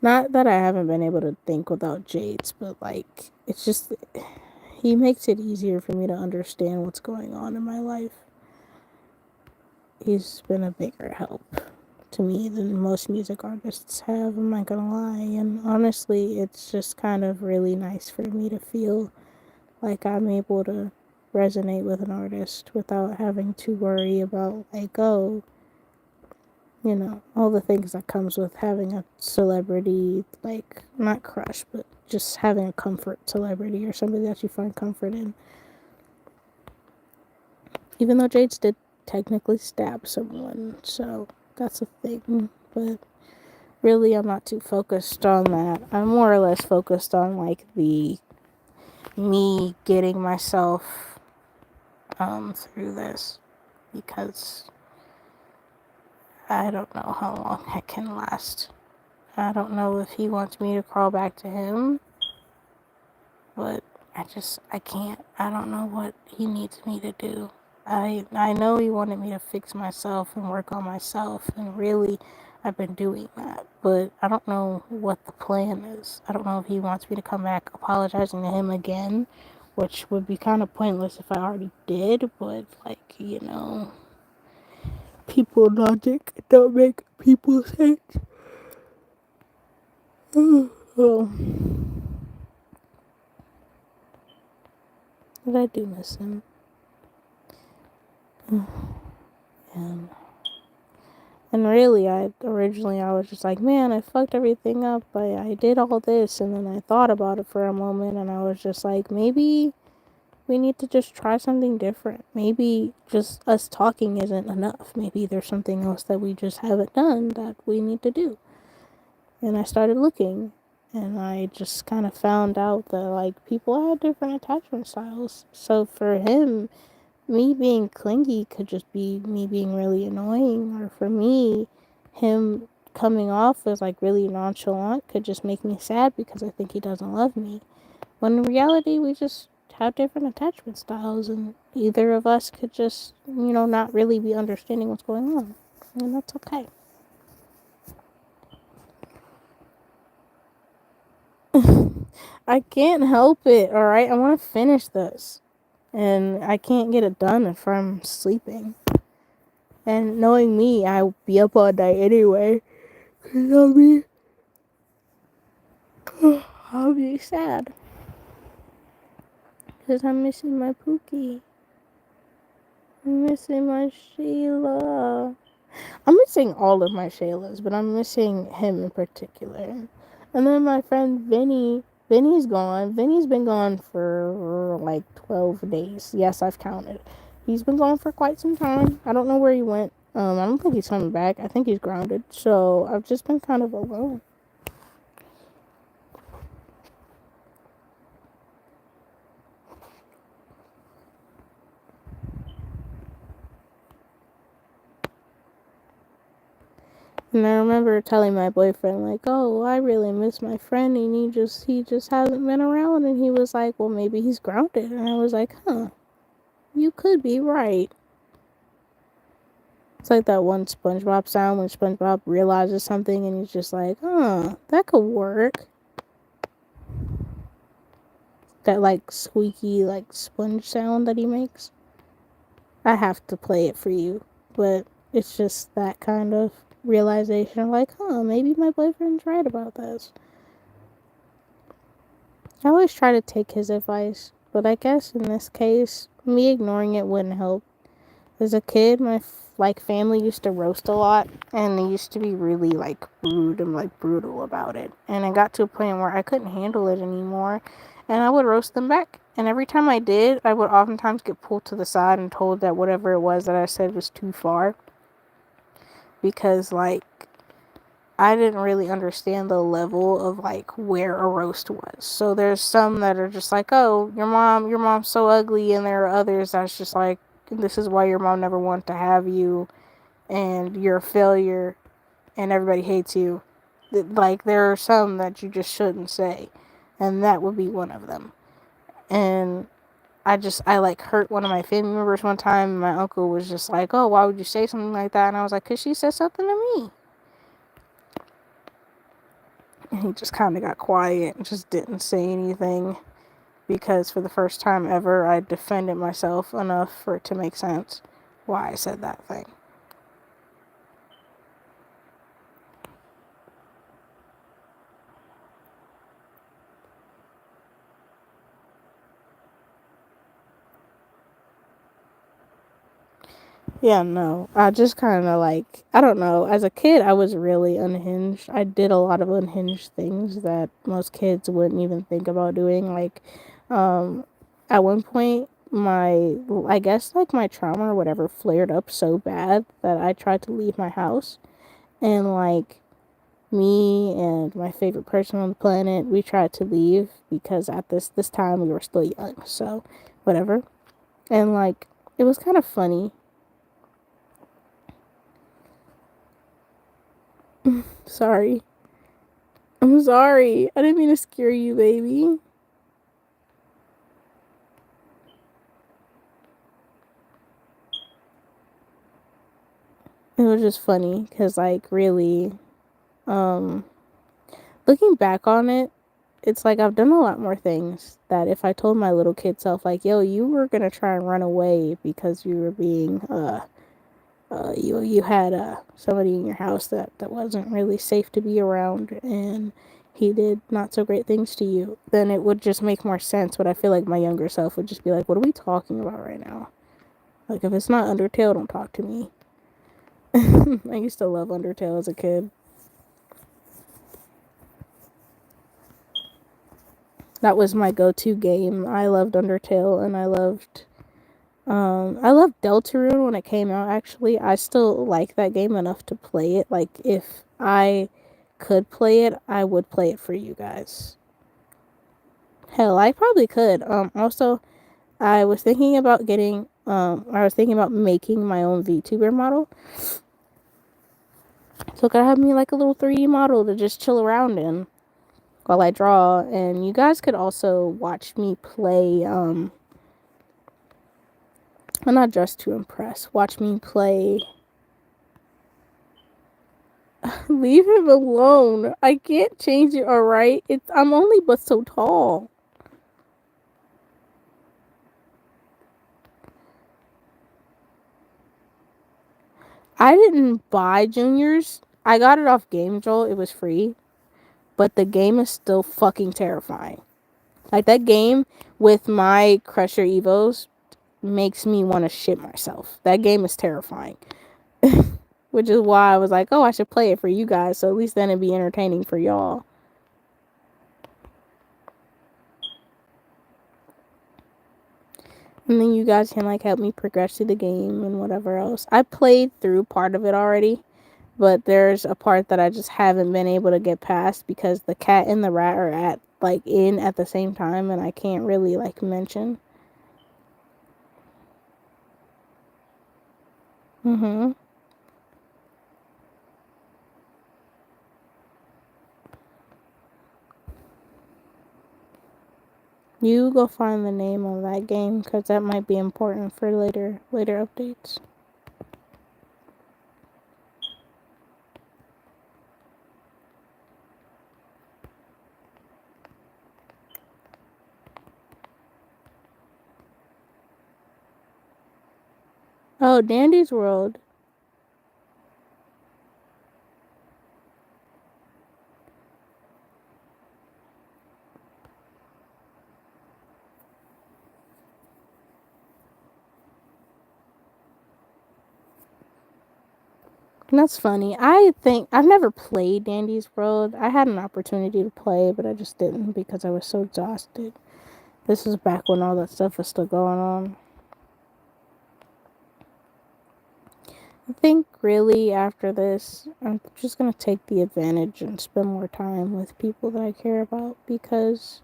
Not that I haven't been able to think without Jades, but, like, it's just, he makes it easier for me to understand what's going on in my life. He's been a bigger help to me than most music artists have, I'm not gonna lie. And honestly, it's just kind of really nice for me to feel like I'm able to resonate with an artist without having to worry about, like, oh, you know, all the things that comes with having a celebrity, like, not crush, but just having a comfort celebrity or somebody that you find comfort in. Even though Jades did technically stab someone, so that's a thing. But really, I'm not too focused on that. I'm more or less focused on, like, the me getting myself through this, because I don't know how long it can last. I don't know if he wants me to crawl back to him, but I can't. I don't know what he needs me to do. I know he wanted me to fix myself and work on myself, and really, I've been doing that. But I don't know what the plan is. I don't know if he wants me to come back apologizing to him again, which would be kind of pointless if I already did, but, like, you know, people logic don't make people sense. Oh, but I do miss him. And really, I was just like, man, I fucked everything up. I did all this, and then I thought about it for a moment, and I was just like, maybe we need to just try something different. Maybe just us talking isn't enough. Maybe there's something else that we just haven't done that we need to do. And I started looking, and I just kind of found out that, like, people had different attachment styles. So for him, me being clingy could just be me being really annoying, or for me, him coming off as, like, really nonchalant could just make me sad because I think he doesn't love me. When in reality, we just have different attachment styles, and either of us could just, you know, not really be understanding what's going on. And that's okay. I can't help it, alright? I want to finish this. And I can't get it done if I'm sleeping. And knowing me, I'll be up all night anyway. Cause I'll be sad. Cause I'm missing my Pookie. I'm missing my Sheila. I'm missing all of my Shaylas, but I'm missing him in particular. And then my friend Vinny. Vinny's gone. Vinny's been gone for like 12 days. Yes, I've counted. He's been gone for quite some time. I don't know where he went. I don't think he's coming back. I think he's grounded. So I've just been kind of alone. And I remember telling my boyfriend, like, oh, I really miss my friend, and he just hasn't been around. And he was like, well, maybe he's grounded. And I was like, huh, you could be right. It's like that one SpongeBob sound when SpongeBob realizes something and he's just like, huh, that could work. That like squeaky like sponge sound that he makes. I have to play it for you, but it's just that kind of realization, like, huh, maybe my boyfriend's right about this. I always try to take his advice, but I guess in this case, me ignoring it wouldn't help. As a kid, my family used to roast a lot, and they used to be really like rude and like brutal about it. And it got to a point where I couldn't handle it anymore, and I would roast them back. And every time I did, I would oftentimes get pulled to the side and told that whatever it was that I said was too far, because like I didn't really understand the level of like where a roast was. So there's some that are just like, oh, your mom's so ugly, and there are others that's just like, this is why your mom never wanted to have you, and you're a failure, and everybody hates you. Like there are some that you just shouldn't say, and that would be one of them. And I like hurt one of my family members one time. And my uncle was just like, oh, why would you say something like that? And I was like, because she said something to me. And he just kind of got quiet and just didn't say anything, because for the first time ever, I defended myself enough for it to make sense why I said that thing. Yeah, no. I just kind of like, I don't know. As a kid, I was really unhinged. I did a lot of unhinged things that most kids wouldn't even think about doing. Like, um, at one point, I guess like my trauma or whatever flared up so bad that I tried to leave my house. And like, me and my favorite person on the planet, we tried to leave because at this time we were still young. So, whatever. And like, it was kind of funny. Sorry. I'm sorry. I didn't mean to scare you, baby. It was just funny because, like, really, um, looking back on it, it's like I've done a lot more things that if I told my little kid self, like, yo, you were gonna try and run away because you were being, you had, somebody in your house that wasn't really safe to be around, and he did not so great things to you, then it would just make more sense. But I feel like my younger self would just be like, what are we talking about right now? Like, if it's not Undertale, don't talk to me. I used to love Undertale as a kid. That was my go-to game. I loved Undertale, and I loved Deltarune when it came out. Actually, I still like that game enough to play it. Like, if I could play it, I would play it for you guys. Hell, I probably could. Also, I was thinking about making my own VTuber model. So I could have me like a little 3D model to just chill around in while I draw, and you guys could also watch me play. I'm not just to impress. Watch me play. Leave him alone. I can't change it. All right, I'm only but so tall. I didn't buy Juniors. I got it off Game Jolt. It was free, but the game is still fucking terrifying. Like that game with my Crusher Evos makes me want to shit myself. That game is terrifying. Which is why I was like, oh, I should play it for you guys. So at least then it'd be entertaining for y'all. And then you guys can like help me progress through the game and whatever else. I played through part of it already, but there's a part that I just haven't been able to get past because the cat and the rat are at the same time, and I can't really like mention. Mm-hmm. You go find the name of that game because that might be important for later updates. Oh, Dandy's World. That's funny. I think I've never played Dandy's World. I had an opportunity to play, but I just didn't because I was so exhausted. This is back when all that stuff was still going on. I think really after this, I'm just gonna take the advantage and spend more time with people that I care about because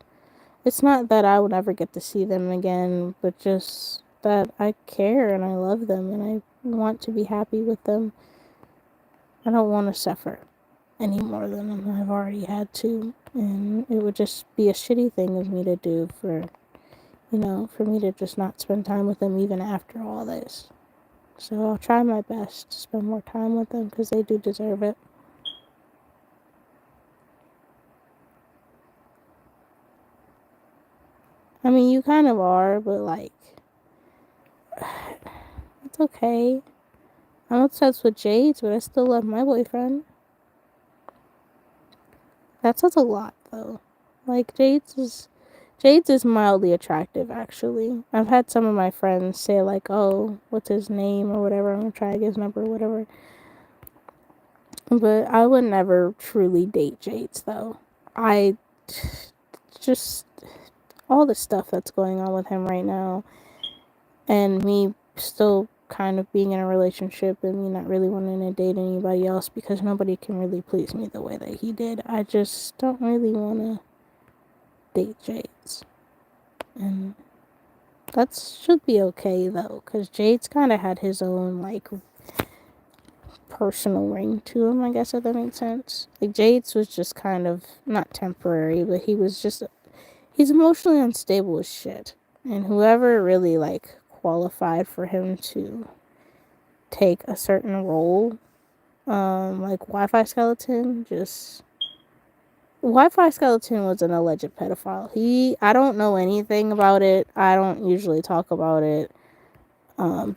it's not that I will never get to see them again, but just that I care and I love them and I want to be happy with them. I don't want to suffer any more than I've already had to, and it would just be a shitty thing of me to do for me to just not spend time with them even after all this. So I'll try my best to spend more time with them because they do deserve it. I mean, you kind of are, but like, it's okay. I'm obsessed with Jades, but I still love my boyfriend. That says a lot, though. Like, Jades is mildly attractive, actually. I've had some of my friends say, like, oh, what's his name or whatever. I'm gonna try to get his number or whatever. But I would never truly date Jades, though. I just, all the stuff that's going on with him right now, and me still kind of being in a relationship and me not really wanting to date anybody else because nobody can really please me the way that he did. I just don't really want to date Jades. And that should be okay, though, because Jades kind of had his own, like, personal ring to him, I guess, if that makes sense. Like, Jades was just kind of, not temporary, but he's emotionally unstable as shit. And whoever really, like, qualified for him to take a certain role, like Wi-Fi Skeleton, Wi-Fi Skeleton was an alleged pedophile. I don't know anything about it. I don't usually talk about it.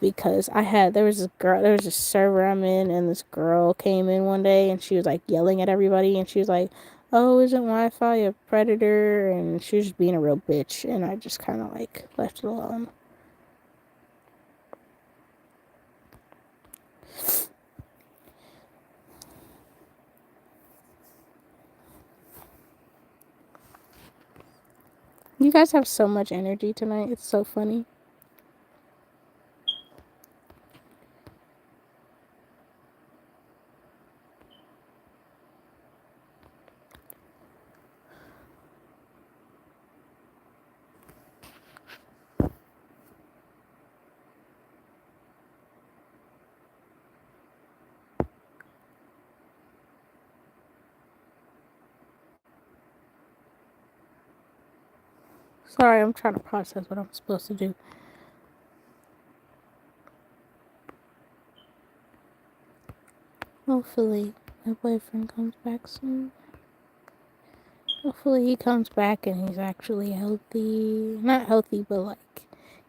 Because there was this server I'm in, and this girl came in one day, and she was like yelling at everybody, and she was like, "Oh, isn't Wi-Fi a predator?" And she was just being a real bitch, and I just kind of like left it alone. You guys have so much energy tonight. It's so funny. Sorry, I'm trying to process what I'm supposed to do. Hopefully, my boyfriend comes back soon. Hopefully, he comes back and he's actually healthy. Not healthy, but like,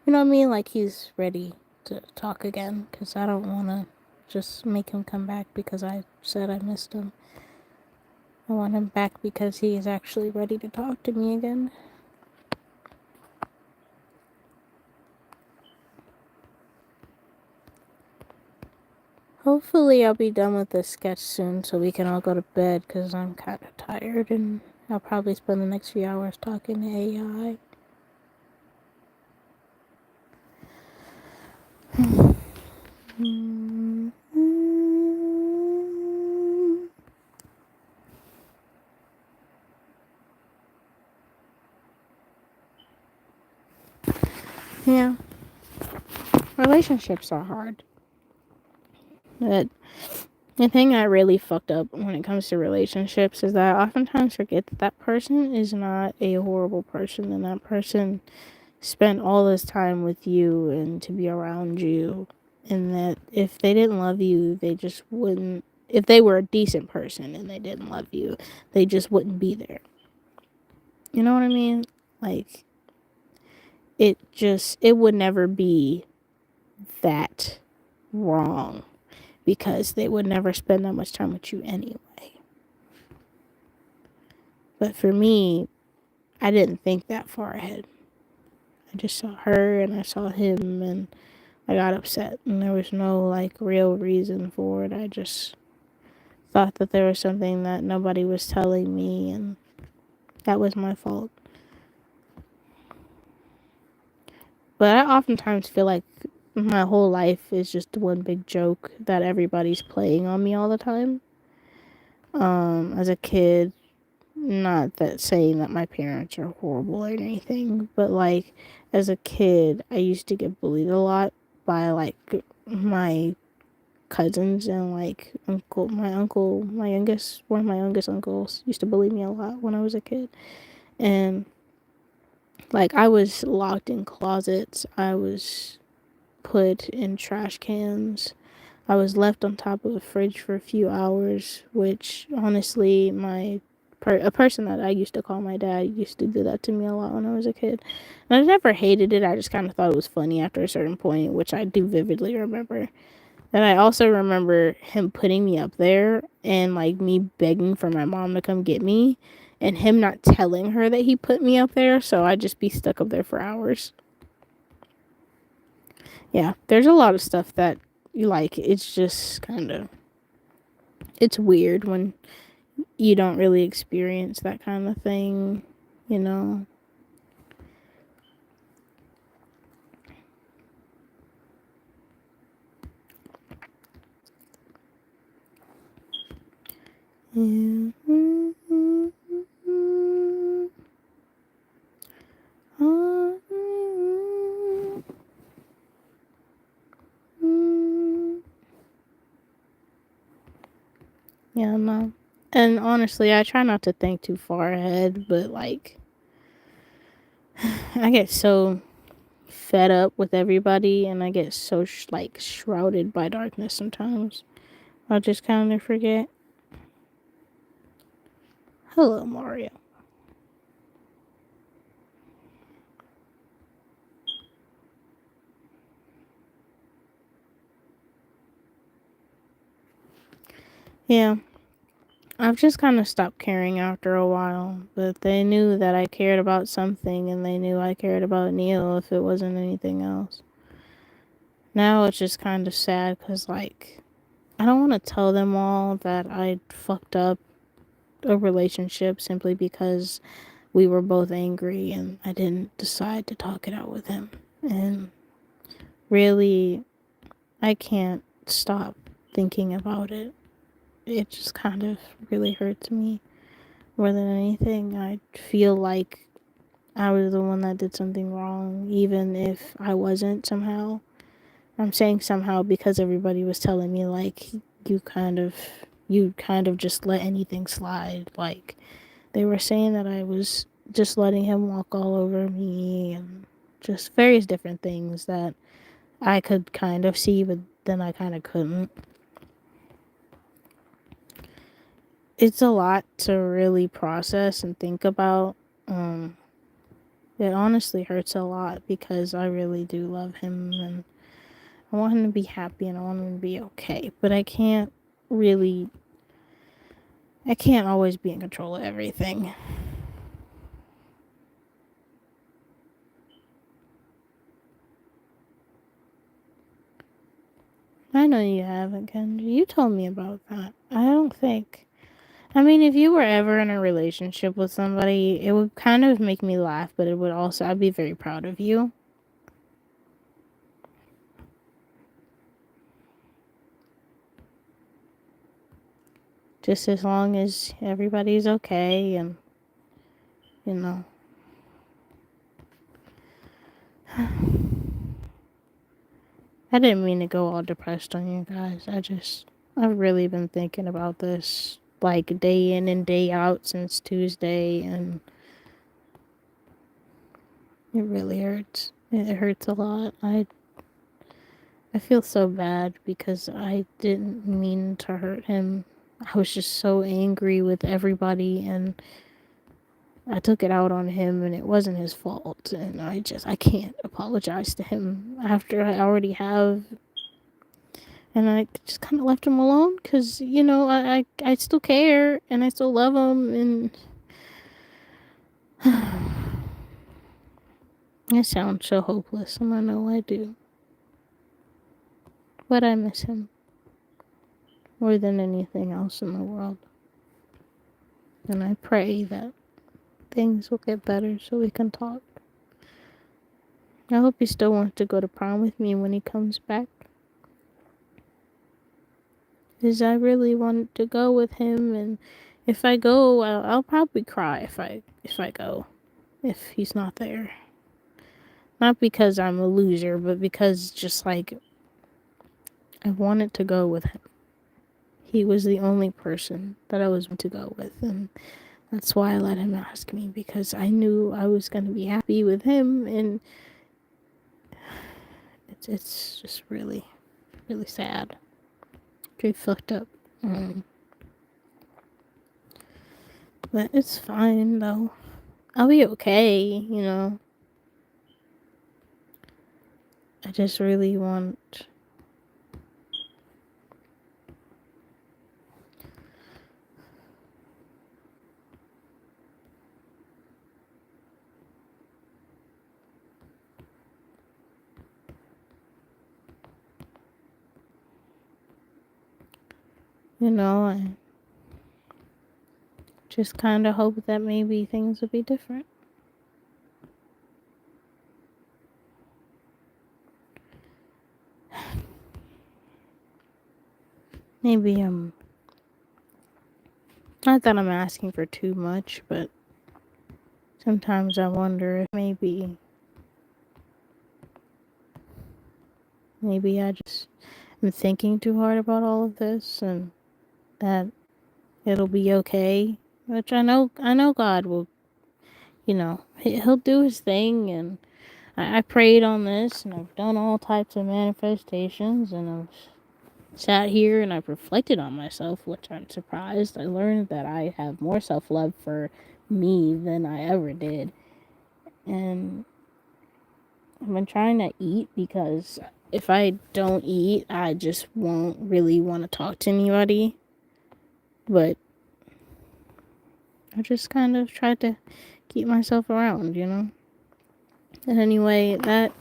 you know what I mean? Like, he's ready to talk again. Because I don't want to just make him come back because I said I missed him. I want him back because he is actually ready to talk to me again. Hopefully I'll be done with this sketch soon so we can all go to bed because I'm kind of tired and I'll probably spend the next few hours talking to AI. Yeah. Relationships are hard. But The thing I really fucked up when it comes to relationships is that I oftentimes forget that that person is not a horrible person, and that person spent all this time with you and to be around you, and that if they didn't love you, they just wouldn't. If they were a decent person and they didn't love you, they just wouldn't be there. You know what I mean? Like, it would never be that wrong because they would never spend that much time with you anyway. But for me, I didn't think that far ahead. I just saw her and I saw him and I got upset, and there was no like real reason for it. I just thought that there was something that nobody was telling me, and that was my fault. But I oftentimes feel like my whole life is just one big joke that everybody's playing on me all the time. As a kid, not that saying that my parents are horrible or anything, but like as a kid, I used to get bullied a lot by like my cousins and like one of my youngest uncles used to bully me a lot when I was a kid. And like I was locked in closets, I was put in trash cans, I was left on top of the fridge for a few hours, which honestly a person that I used to call my dad used to do that to me a lot when I was a kid. And I never hated it, I just kind of thought it was funny after a certain point, which I do vividly remember. And I also remember him putting me up there and like me begging for my mom to come get me and him not telling her that he put me up there, so I'd just be stuck up there for hours. Yeah, there's a lot of stuff that you like, it's just kind of, it's weird when you don't really experience that kind of thing, you know? Yeah. Yeah, no. And honestly, I try not to think too far ahead, but like, I get so fed up with everybody and I get so like shrouded by darkness sometimes. I'll just kind of forget. Hello, Mario. Yeah, I've just kind of stopped caring after a while, but they knew that I cared about something and they knew I cared about Neil if it wasn't anything else. Now it's just kind of sad because, like, I don't want to tell them all that I fucked up a relationship simply because we were both angry and I didn't decide to talk it out with him. And really, I can't stop thinking about it. It just kind of really hurts me more than anything. I feel like I was the one that did something wrong, even if I wasn't somehow. I'm saying somehow because everybody was telling me like you kind of you kind of just let anything slide. Like they were saying that I was just letting him walk all over me and just various different things that I could kind of see, but then I kind of couldn't. It's a lot to really process and think about. It honestly hurts a lot because I really do love him and I want him to be happy and I want him to be okay. But really, I can't always be in control of everything. I know you haven't, Kendra. You told me about that. I don't think. I mean, if you were ever in a relationship with somebody, it would kind of make me laugh, but it would also, I'd be very proud of you. Just as long as everybody's okay and, you know. I didn't mean to go all depressed on you guys. I just I've really been thinking about this like day in and day out since Tuesday, and it really hurts. It hurts a lot. I feel so bad because I didn't mean to hurt him. I was just so angry with everybody, and I took it out on him, and it wasn't his fault. And I can't apologize to him after I already have. And I just kind of left him alone because, you know, I still care and I still love him. And I sound so hopeless, and I know I do. But I miss him more than anything else in the world. And I pray that things will get better so we can talk. I hope he still wants to go to prom with me when he comes back. Because I really want to go with him, and if I go, I'll probably cry if I go, if he's not there. Not because I'm a loser, but because just like I wanted to go with him. He was the only person that I was going to go with, and that's why I let him ask me, because I knew I was going to be happy with him, and it's just really, really sad. Pretty fucked up. But it's fine, though. I'll be okay, you know. I just really want... You know, I just kind of hope that maybe things will be different. Maybe not that I'm asking for too much, but sometimes I wonder if maybe I just am thinking too hard about all of this, and that it'll be okay. Which I know God will, you know, he'll do his thing, and I prayed on this, and I've done all types of manifestations, and I've sat here and I've reflected on myself, which I'm surprised. I learned that I have more self-love for me than I ever did. And I've been trying to eat, because if I don't eat, I just won't really want to talk to anybody. But I just kind of tried to keep myself around, you know? And anyway, that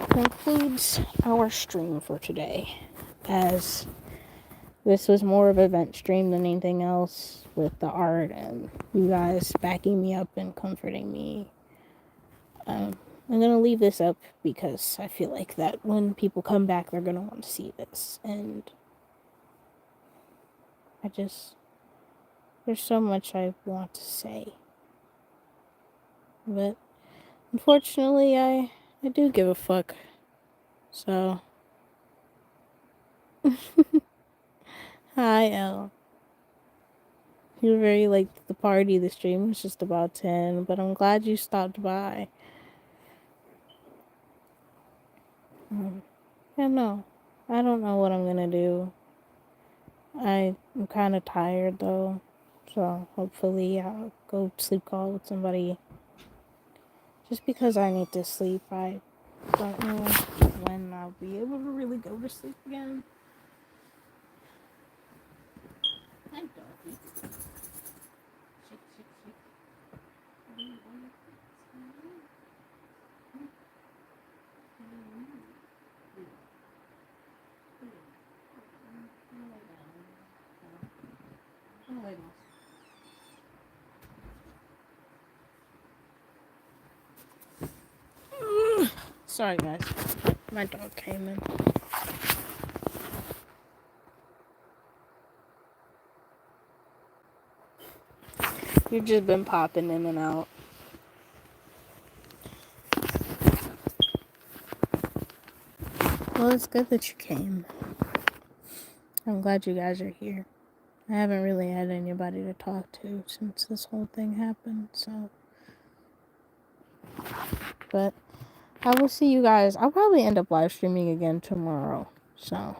concludes our stream for today, as this was more of an event stream than anything else, with the art and you guys backing me up and comforting me. I'm gonna leave this up because I feel like that when people come back, they're gonna want to see this. And there's so much I want to say. But unfortunately, I do give a fuck. So, hi, Elle. You were very late to the party. The stream was just about 10, but I'm glad you stopped by. Yeah, no. I don't know what I'm gonna do. I'm kind of tired, though. So, hopefully, I'll go sleep call with somebody. Just because I need to sleep, I don't know when I'll be able to really go to sleep again. I don't. Sorry, guys. My dog came in. You've just been popping in and out. Well, it's good that you came. I'm glad you guys are here. I haven't really had anybody to talk to since this whole thing happened, so. But I will see you guys. I'll probably end up live streaming again tomorrow, so.